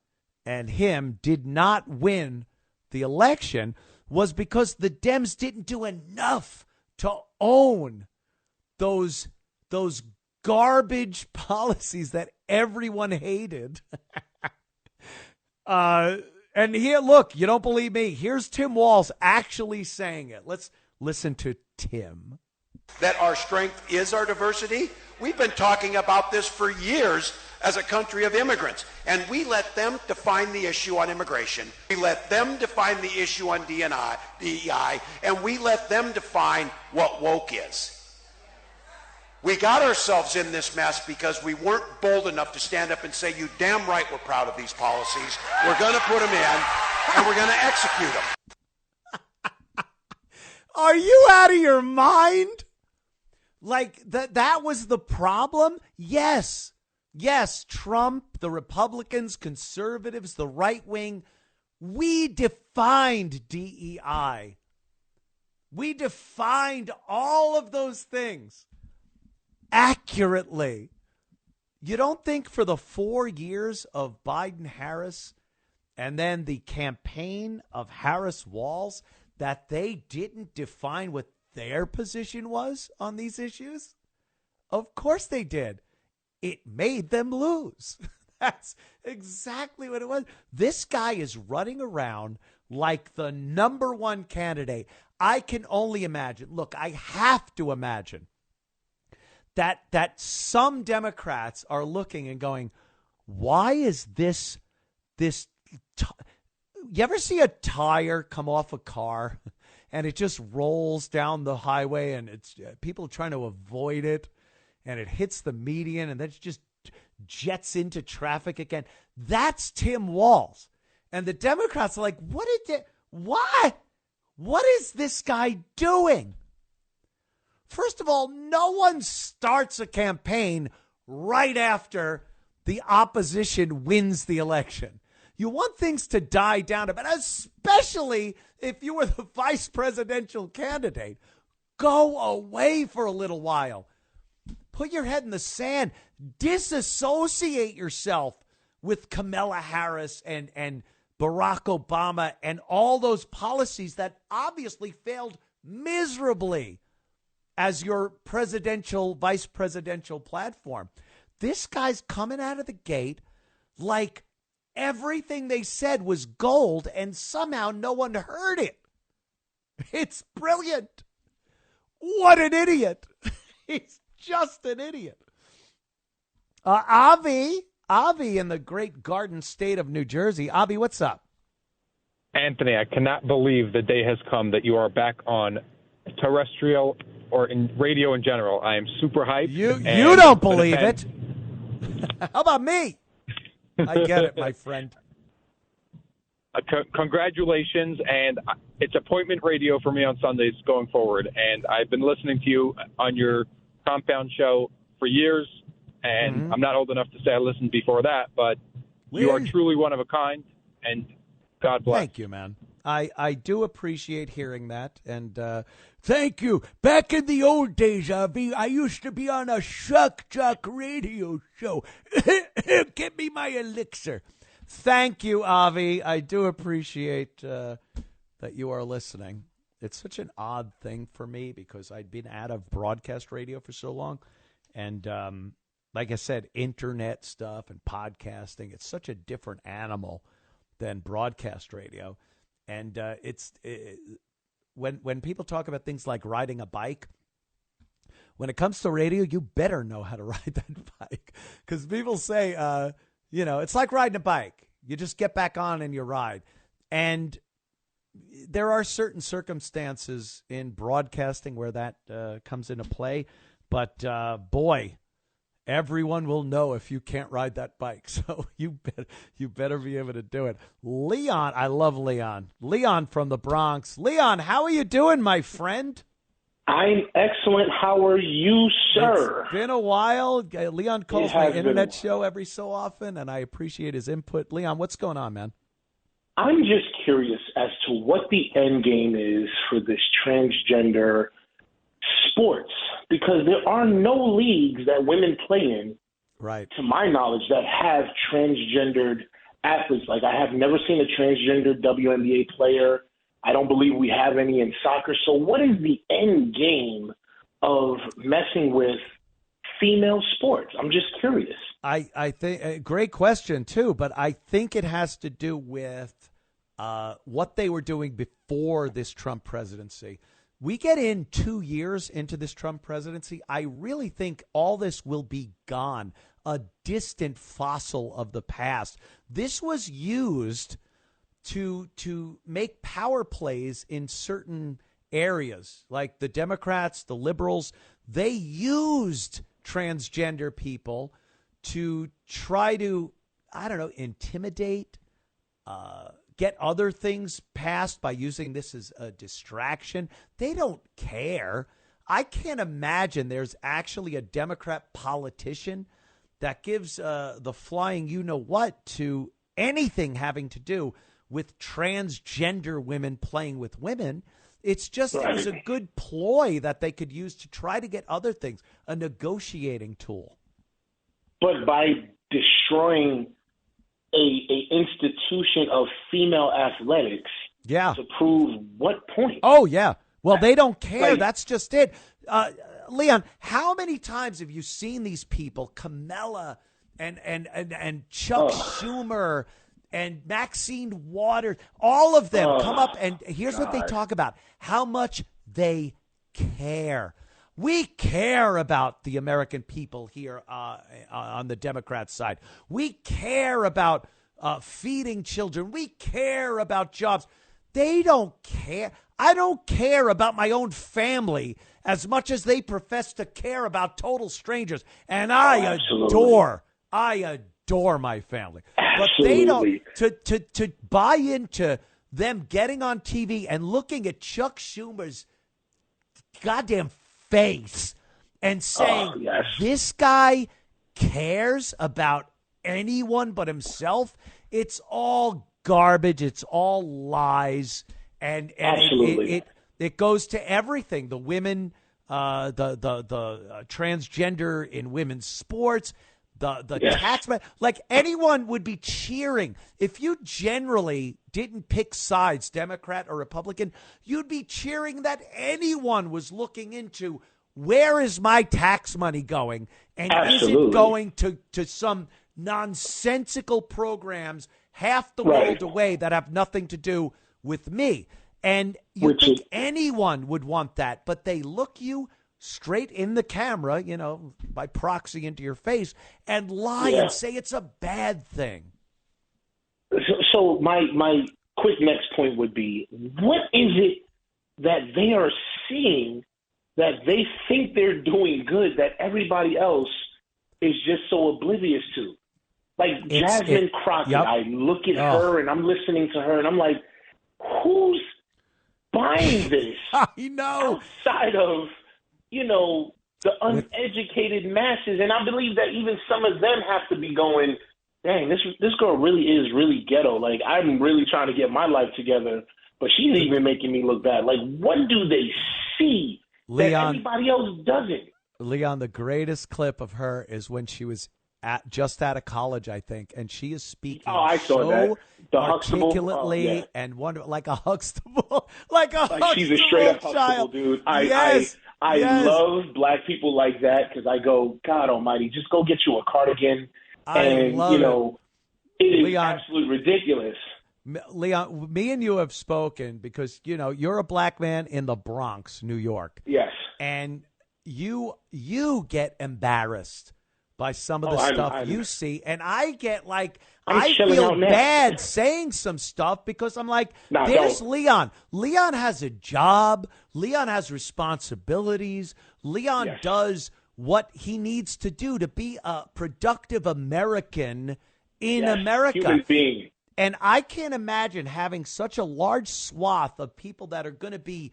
and him did not win the election was because the Dems didn't do enough to own those garbage policies that everyone hated. And here, look, you don't believe me. Here's Tim Walz actually saying it. Let's listen to Tim. That our strength is our diversity. We've been talking about this for years as a country of immigrants, and we let them define the issue on immigration. We let them define the issue on DEI, and we let them define what woke is. We got ourselves in this mess because we weren't bold enough to stand up and say, you damn right we're proud of these policies. We're going to put them in, and we're going to execute them. Are you out of your mind? Like, that was the problem? Yes. Yes, Trump, the Republicans, conservatives, the right wing, we defined DEI. We defined all of those things accurately. You don't think for the 4 years of Biden-Harris and then the campaign of Harris-Walz that they didn't define what their position was on these issues? Of course they did. It made them lose. That's exactly what it was. This guy is running around like the number one candidate. I can only imagine. Look, I have to imagine that some Democrats are looking and going, why is this you ever see a tire come off a car and it just rolls down the highway and it's people trying to avoid it and it hits the median and then it just jets into traffic again? That's Tim Walz. And the Democrats are like, what is this guy doing? First of all, no one starts a campaign right after the opposition wins the election. You want things to die down a bit, especially if you were the vice presidential candidate. Go away for a little while. Put your head in the sand. Disassociate yourself with Kamala Harris and Barack Obama and all those policies that obviously failed miserably as your vice presidential platform. This guy's coming out of the gate like everything they said was gold and somehow no one heard it. It's brilliant. What an idiot. He's just an idiot. Avi in the great Garden State of New Jersey. Avi, what's up? Anthony, I cannot believe the day has come that you are back on terrestrial or in radio in general. I am super hyped. You don't believe it. How about me? I get it, my friend. Congratulations, and it's appointment radio for me on Sundays going forward. And I've been listening to you on your Compound show for years, and I'm not old enough to say I listened before that, but you are truly one of a kind, and God bless. Thank you, man. I do appreciate hearing that, and thank you. Back in the old days, Avi, I used to be on a shock jock radio show. Give me my elixir. Thank you, Avi. I do appreciate that you are listening. It's such an odd thing for me because I'd been out of broadcast radio for so long, and like I said, internet stuff and podcasting, it's such a different animal than broadcast radio. And when people talk about things like riding a bike, when it comes to radio, you better know how to ride that bike, because people say, it's like riding a bike. You just get back on and you ride. And there are certain circumstances in broadcasting where that comes into play. But, boy, everyone will know if you can't ride that bike. So you better be able to do it. Leon, I love Leon. Leon from the Bronx. Leon, how are you doing, my friend? I'm excellent. How are you, sir? It's been a while. Leon calls my internet show every so often, and I appreciate his input. Leon, what's going on, man? I'm just curious as to what the end game is for this transgender sports, because there are no leagues that women play in, right, to my knowledge, that have transgendered athletes. Like, I have never seen a transgender WNBA player. I don't believe we have any in soccer. So what is the end game of messing with female sports? I'm just curious. I think great question too, but I think it has to do with what they were doing before this Trump presidency. We get in 2 years into this Trump presidency, I really think all this will be gone, a distant fossil of the past. This was used to make power plays in certain areas, like the Democrats, the liberals. They used transgender people to try to, intimidate, get other things passed by using this as a distraction. They don't care. I can't imagine there's actually a Democrat politician that gives the flying you-know-what to anything having to do with transgender women playing with women. It's just, it was a good ploy that they could use to try to get other things, a negotiating tool. But by destroying a institution of female athletics, to prove what point? Oh, yeah. Well, they don't care. That's just it. Leon, how many times have you seen these people, Kamala and Chuck Schumer and Maxine Waters, all of them come up, and here's what they talk about, how much they care. We care about the American people here on the Democrat side. We care about feeding children. We care about jobs. They don't care. I don't care about my own family as much as they profess to care about total strangers. And I adore my family. But they don't, to buy into them getting on TV and looking at Chuck Schumer's goddamn face and saying, this guy cares about anyone but himself. It's all garbage. It's all lies. And it goes to everything. The women, the transgender in women's sports, the taxman, like anyone would be cheering. If you generally didn't pick sides, Democrat or Republican, you'd be cheering that anyone was looking into where is my tax money going, and is it going to some nonsensical programs half the world away that have nothing to do with me. And you think anyone would want that, but they look you straight in the camera, by proxy into your face, and lie and say it's a bad thing. So my quick next point would be, what is it that they are seeing that they think they're doing good that everybody else is just so oblivious to? Like Jasmine Crockett, I look at her and I'm listening to her and I'm like, who's buying this? I know. Outside of, the uneducated masses. And I believe that even some of them have to be going, dang, this girl really is really ghetto. Like, I'm really trying to get my life together, but she's even making me look bad. Like, what do they see that everybody else doesn't? Leon, the greatest clip of her is when she was just out of college, I think, and she is speaking articulately and like a Huxtable, like she's a straight up Huxtable, dude. I love black people like that because I go, God Almighty, just go get you a cardigan, and it is absolutely ridiculous. Leon, me and you have spoken because, you're a black man in the Bronx, New York. Yes. And you get embarrassed by some of the stuff you see. And I get I feel bad saying some stuff because I'm like, there's Leon. Leon has a job. Leon has responsibilities. Leon does what he needs to do to be a productive American in America. Human being. And I can't imagine having such a large swath of people that are going to be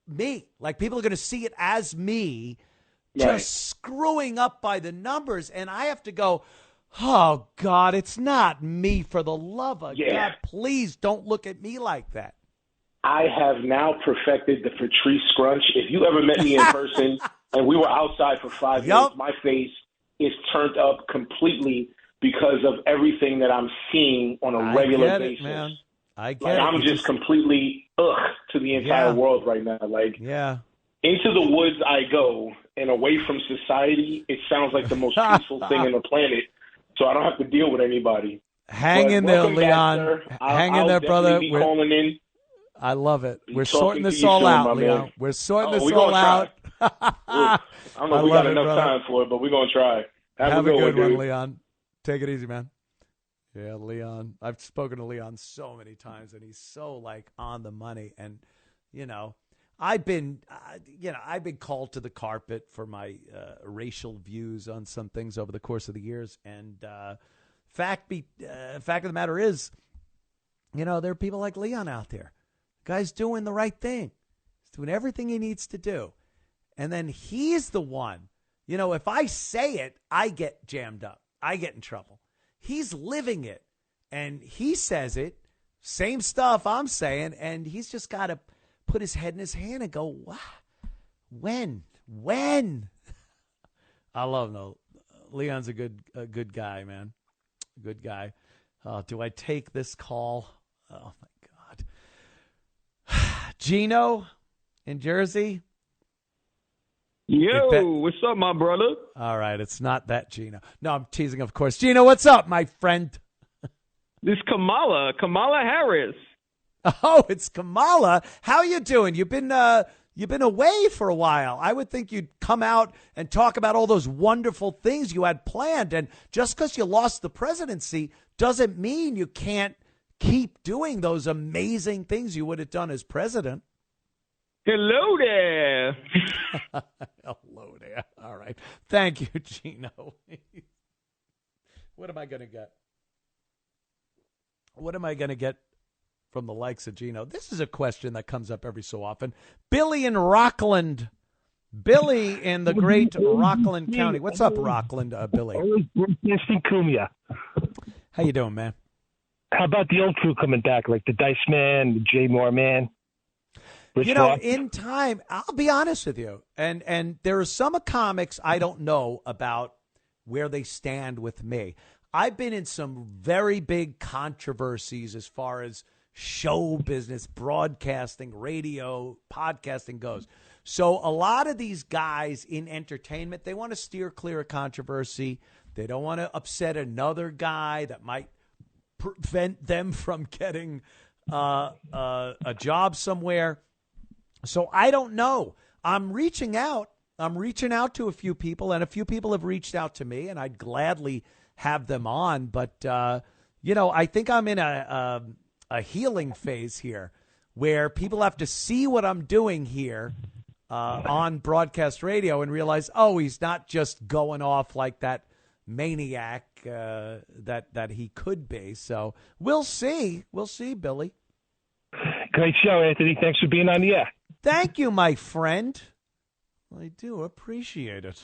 me. Like, people are going to see it as me, just screwing up by the numbers. And I have to go, oh, God, it's not me, for the love of God. Please don't look at me like that. I have now perfected the Patrice scrunch. If you ever met me in person and we were outside for 5 minutes, my face is turned up completely because of everything that I'm seeing on a regular basis. Man. I get it. I'm just completely to the entire world right now. Like, into the woods I go, and away from society, it sounds like the most peaceful thing on the planet. So I don't have to deal with anybody. Hang in there, Leon. Hang in there, brother. Be calling in. I love it. We're sorting this all out, Leon. We're sorting this all out. I don't know if we got enough time for it, but we're going to try. Have a good one, Leon. Take it easy, man. Yeah, Leon. I've spoken to Leon so many times, and he's so on the money. And I've been called to the carpet for my racial views on some things over the course of the years. And fact of the matter is, there are people like Leon out there. The guy's doing the right thing. He's doing everything he needs to do. And then he's the one. If I say it, I get jammed up. I get in trouble. He's living it, and he says it, same stuff I'm saying, and he's just got to put his head in his hand and go, what? When? I love him. Leon's a good guy, man. Good guy. Do I take this call? Oh, my God. Gino in Jersey? Yo, what's up, my brother? All right, it's not that Gino. No, I'm teasing, of course. Gino, what's up, my friend? This Kamala Harris. Oh, it's Kamala. How you doing? You've been away for a while. I would think you'd come out and talk about all those wonderful things you had planned. And just because you lost the presidency doesn't mean you can't keep doing those amazing things you would have done as president. Hello there. Hello there. All right. Thank you, Gino. What am I going to get? What am I going to get from the likes of Gino? This is a question that comes up every so often. Billy in Rockland. Billy in the great Rockland County. What's up, Rockland, Billy? Anthony Cumia. How you doing, man? How about the old crew coming back, like the Dice Man, the J. Moore Man? In time, I'll be honest with you, and there are some comics I don't know about where they stand with me. I've been in some very big controversies as far as show business, broadcasting, radio, podcasting goes. So a lot of these guys in entertainment, they want to steer clear of controversy. They don't want to upset another guy that might prevent them from getting a job somewhere. So I don't know. I'm reaching out to a few people, and a few people have reached out to me, and I'd gladly have them on. But, I think I'm in a healing phase here where people have to see what I'm doing here on broadcast radio and realize, oh, he's not just going off like that maniac that he could be. So we'll see. We'll see, Billy. Great show, Anthony. Thanks for being on the air. Thank you, my friend. I do appreciate it.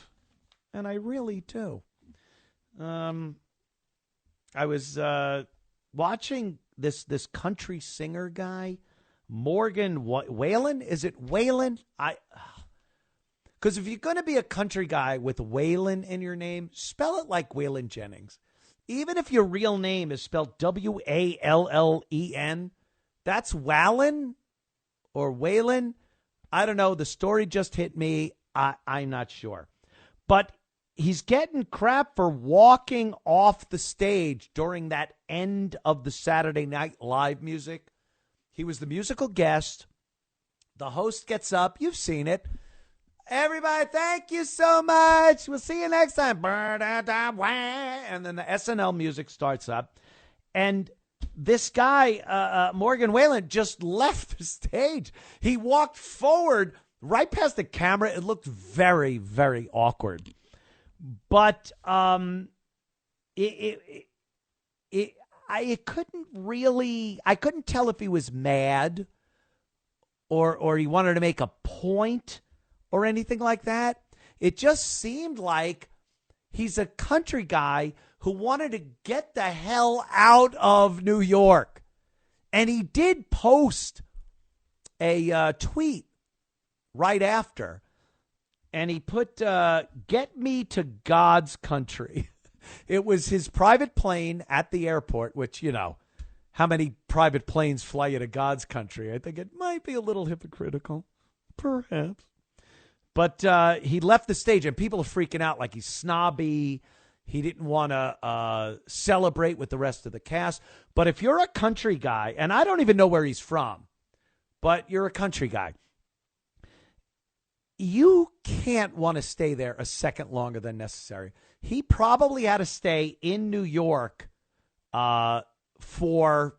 And I really do. I was watching this country singer guy, Morgan Wallen. Is it Wallen? Because if you're going to be a country guy with Wallen in your name, spell it like Waylon Jennings. Even if your real name is spelled Wallen, that's Wallen or Wallen. I don't know. The story just hit me. I'm not sure. But he's getting crap for walking off the stage during that end of the Saturday Night Live music. He was the musical guest. The host gets up. You've seen it. Everybody, thank you so much. We'll see you next time. And then the SNL music starts up. And this guy, Morgan Wallen, just left the stage. He walked forward right past the camera. It looked very, very awkward. But I couldn't tell if he was mad or he wanted to make a point or anything like that. It just seemed like he's a country guy who wanted to get the hell out of New York. And he did post a tweet right after. And he put, get me to God's country. It was his private plane at the airport, which, you know, how many private planes fly you to God's country? I think it might be a little hypocritical, perhaps. But he left the stage, and people are freaking out like he's snobby. He didn't want to celebrate with the rest of the cast. But if you're a country guy, and I don't even know where he's from, but you're a country guy, you can't want to stay there a second longer than necessary. He probably had to stay in New York for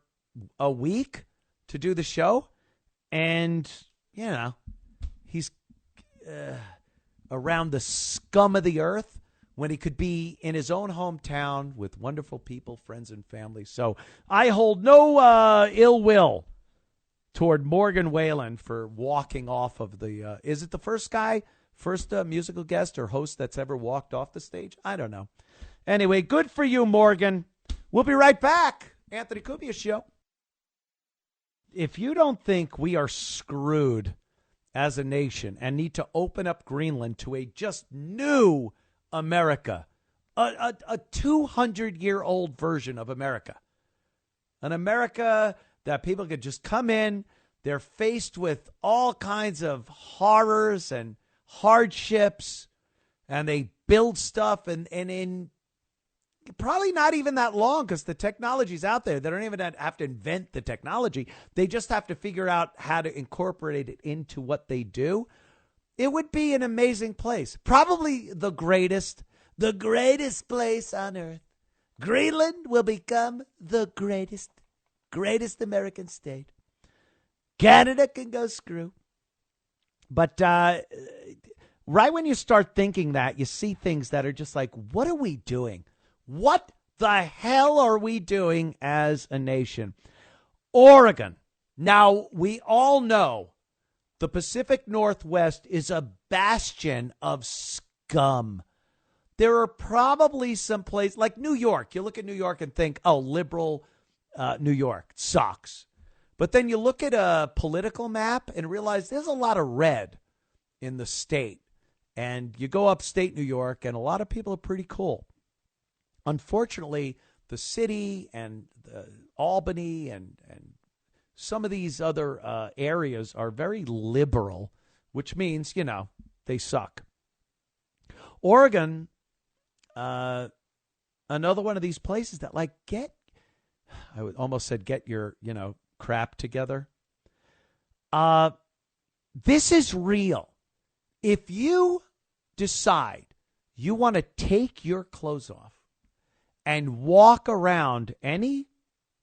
a week to do the show. And, you know, he's around the scum of the earth when he could be in his own hometown with wonderful people, friends, and family. So I hold no ill will toward Morgan Wallen for walking off of the, is it the first musical guest or host that's ever walked off the stage? I don't know. Anyway, good for you, Morgan. We'll be right back. Anthony Cumia Show. If you don't think we are screwed as a nation and need to open up Greenland to a just new America, a 200-year-old version of America, an America that people could just come in, they're faced with all kinds of horrors and hardships, and they build stuff, and in probably not even that long, because the technology's out there. They don't even have to invent the technology. They just have to figure out how to incorporate it into what they do. It would be an amazing place. Probably the greatest place on earth. Greenland will become the greatest American state. Canada can go screw. But right when you start thinking that, you see things that are just like, what are we doing? What the hell are we doing as a nation? Oregon. Now, we all know the Pacific Northwest is a bastion of scum. There are probably some places like New York. You look at New York and think, oh, liberal New York sucks. But then you look at a political map and realize there's a lot of red in the state. And you go upstate New York, and a lot of people are pretty cool. Unfortunately, the city and Albany and some of these other areas are very liberal, which means, you know, they suck. Oregon, another one of these places that like I almost said get your, you know, crap together. This is real. If you decide you want to take your clothes off and walk around any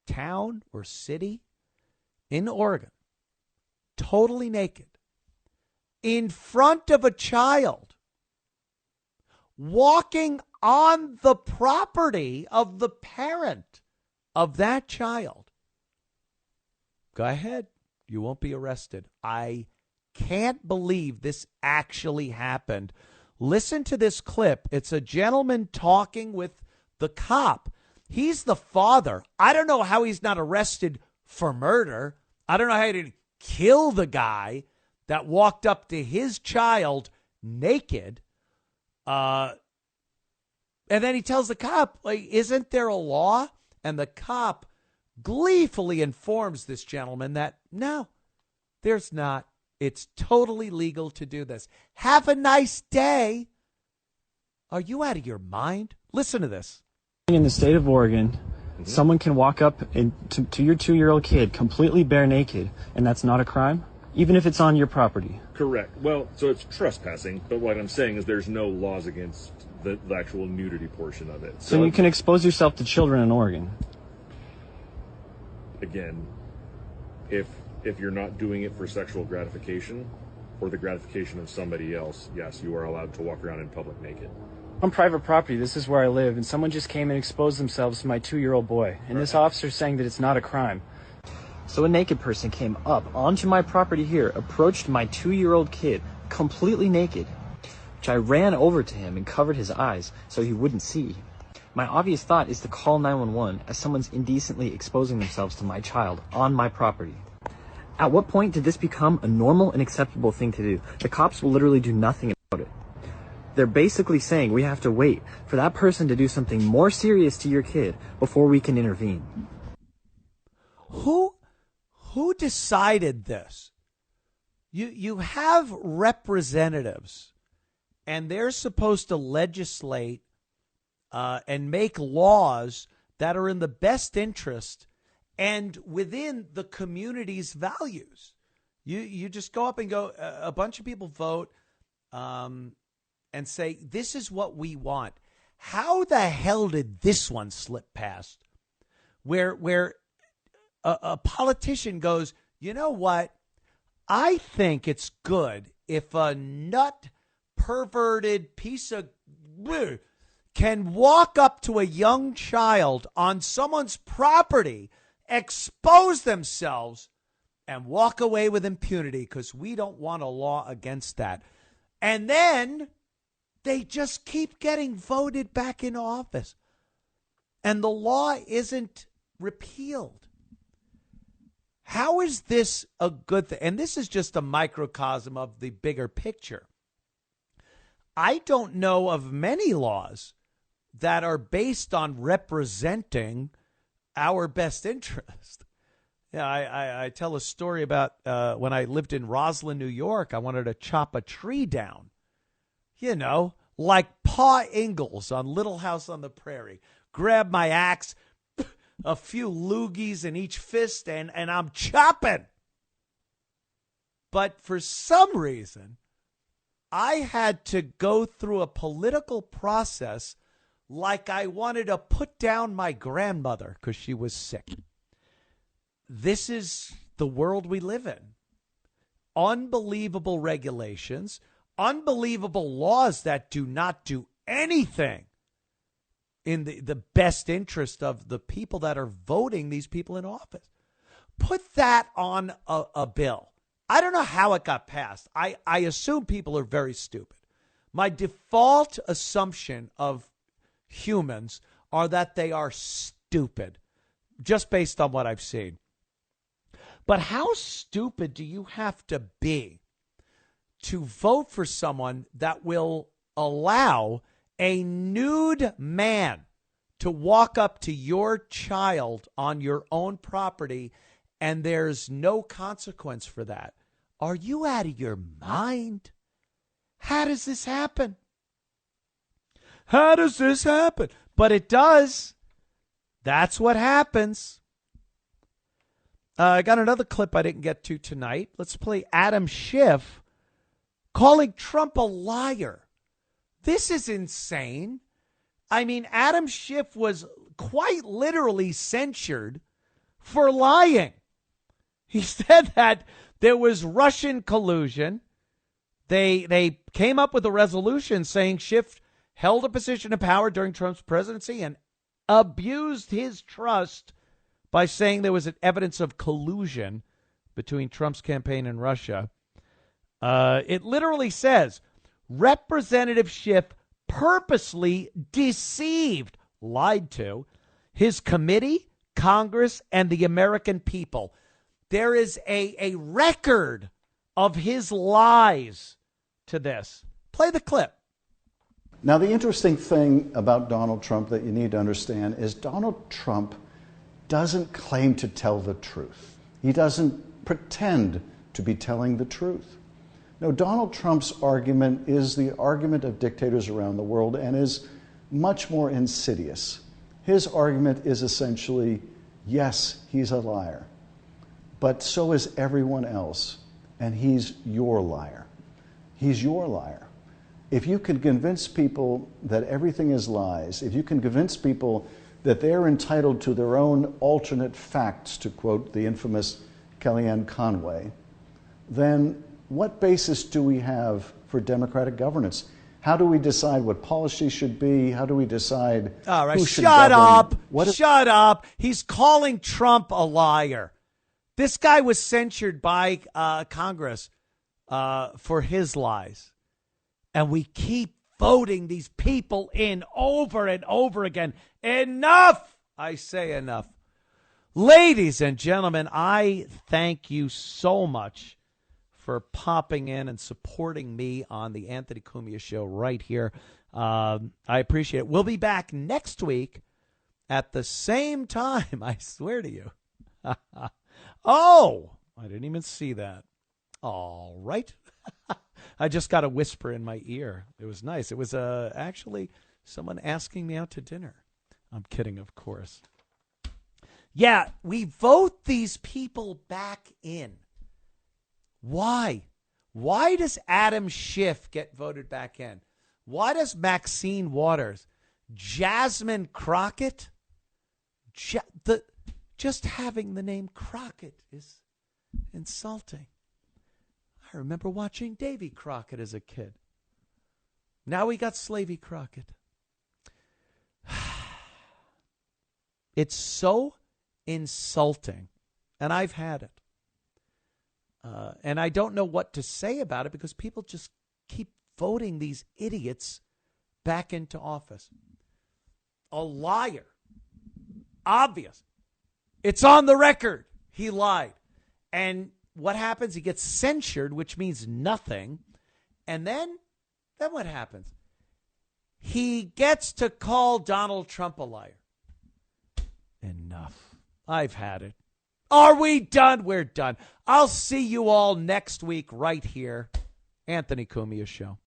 town or city in Oregon, totally naked, in front of a child, walking on the property of the parent of that child, go ahead. You won't be arrested. I can't believe this actually happened. Listen to this clip. It's a gentleman talking with the cop. He's the father. I don't know how he's not arrested for murder. I don't know how he didn't kill the guy that walked up to his child naked. And then he tells the cop, like, isn't there a law? And the cop gleefully informs this gentleman that, no, there's not. It's totally legal to do this. Have a nice day. Are you out of your mind? Listen to this. In the state of Oregon, someone can walk up to your 2-year-old kid completely bare naked, and that's not a crime, even if it's on your property. Correct. Well, so it's trespassing, but what I'm saying is there's no laws against the actual nudity portion of it. So you can expose yourself to children in Oregon. Again, if you're not doing it for sexual gratification or the gratification of somebody else, yes, you are allowed to walk around in public naked. On private property, this is where I live, and someone just came and exposed themselves to my 2-year-old boy, and this officer's saying that it's not a crime. So a naked person came up onto my property here, approached my 2-year-old kid, completely naked, which I ran over to him and covered his eyes so he wouldn't see. My obvious thought is to call 911 as someone's indecently exposing themselves to my child on my property. At what point did this become a normal and acceptable thing to do? The cops will literally do nothing about it. They're basically saying we have to wait for that person to do something more serious to your kid before we can intervene. Who decided this? You have representatives, and they're supposed to legislate and make laws that are in the best interest and within the community's values. You just go up and go, a bunch of people vote and say, this is what we want. How the hell did this one slip past? Where a politician goes, you know what? I think it's good if a nut perverted piece of can walk up to a young child on someone's property, expose themselves, and walk away with impunity because we don't want a law against that. And then they just keep getting voted back in office. And the law isn't repealed. How is this a good thing? And this is just a microcosm of the bigger picture. I don't know of many laws that are based on representing our best interest. Yeah, I tell a story about when I lived in Roslyn, New York. I wanted to chop a tree down, you know, like Pa Ingalls on Little House on the Prairie. Grab my axe, a few loogies in each fist, and I'm chopping. But for some reason, I had to go through a political process like I wanted to put down my grandmother because she was sick. This is the world we live in. Unbelievable regulations, unbelievable laws that do not do anything in the best interest of the people that are voting these people in office. Put that on a bill. I don't know how it got passed. I assume people are very stupid. My default assumption of humans are that they are stupid, just based on what I've seen. But how stupid do you have to be to vote for someone that will allow a nude man to walk up to your child on your own property and there's no consequence for that? Are you out of your mind? How does this happen? How does this happen? But it does. That's what happens. I got another clip I didn't get to tonight. Let's play Adam Schiff calling Trump a liar. This is insane. I mean, Adam Schiff was quite literally censured for lying. He said that there was Russian collusion. They came up with a resolution saying Schiff held a position of power during Trump's presidency and abused his trust by saying there was evidence of collusion between Trump's campaign and Russia. It literally says, Representative Schiff purposely deceived, lied to, his committee, Congress, and the American people. There is a record of his lies to this. Play the clip. Now, the interesting thing about Donald Trump that you need to understand is Donald Trump doesn't claim to tell the truth. He doesn't pretend to be telling the truth. No, Donald Trump's argument is the argument of dictators around the world and is much more insidious. His argument is essentially, yes, he's a liar, but so is everyone else, and he's your liar. He's your liar. If you can convince people that everything is lies, if you can convince people that they're entitled to their own alternate facts, to quote the infamous Kellyanne Conway, then what basis do we have for democratic governance? How do we decide what policy should be? How do we decide All right, who should shut govern? up. Shut up. He's calling Trump a liar. This guy was censured by Congress for his lies. And we keep voting these people in over and over again. Enough! I say enough. Ladies and gentlemen, I thank you so much for popping in and supporting me on the Anthony Cumia Show right here. I appreciate it. We'll be back next week at the same time. I swear to you. Oh, I didn't even see that. All right. I just got a whisper in my ear. It was nice. It was actually someone asking me out to dinner. I'm kidding, of course. Yeah, we vote these people back in. Why? Why does Adam Schiff get voted back in? Why does Maxine Waters, Jasmine Crockett? Just having the name Crockett is insulting. I remember watching Davy Crockett as a kid. Now we got Slavey Crockett. It's so insulting, and I've had it. And I don't know what to say about it because people just keep voting these idiots back into office. A liar. Obvious. It's on the record. He lied. And what happens? He gets censured, which means nothing. And then what happens? He gets to call Donald Trump a liar. Enough. I've had it. Are we done? We're done. I'll see you all next week right here. Anthony Cumia Show.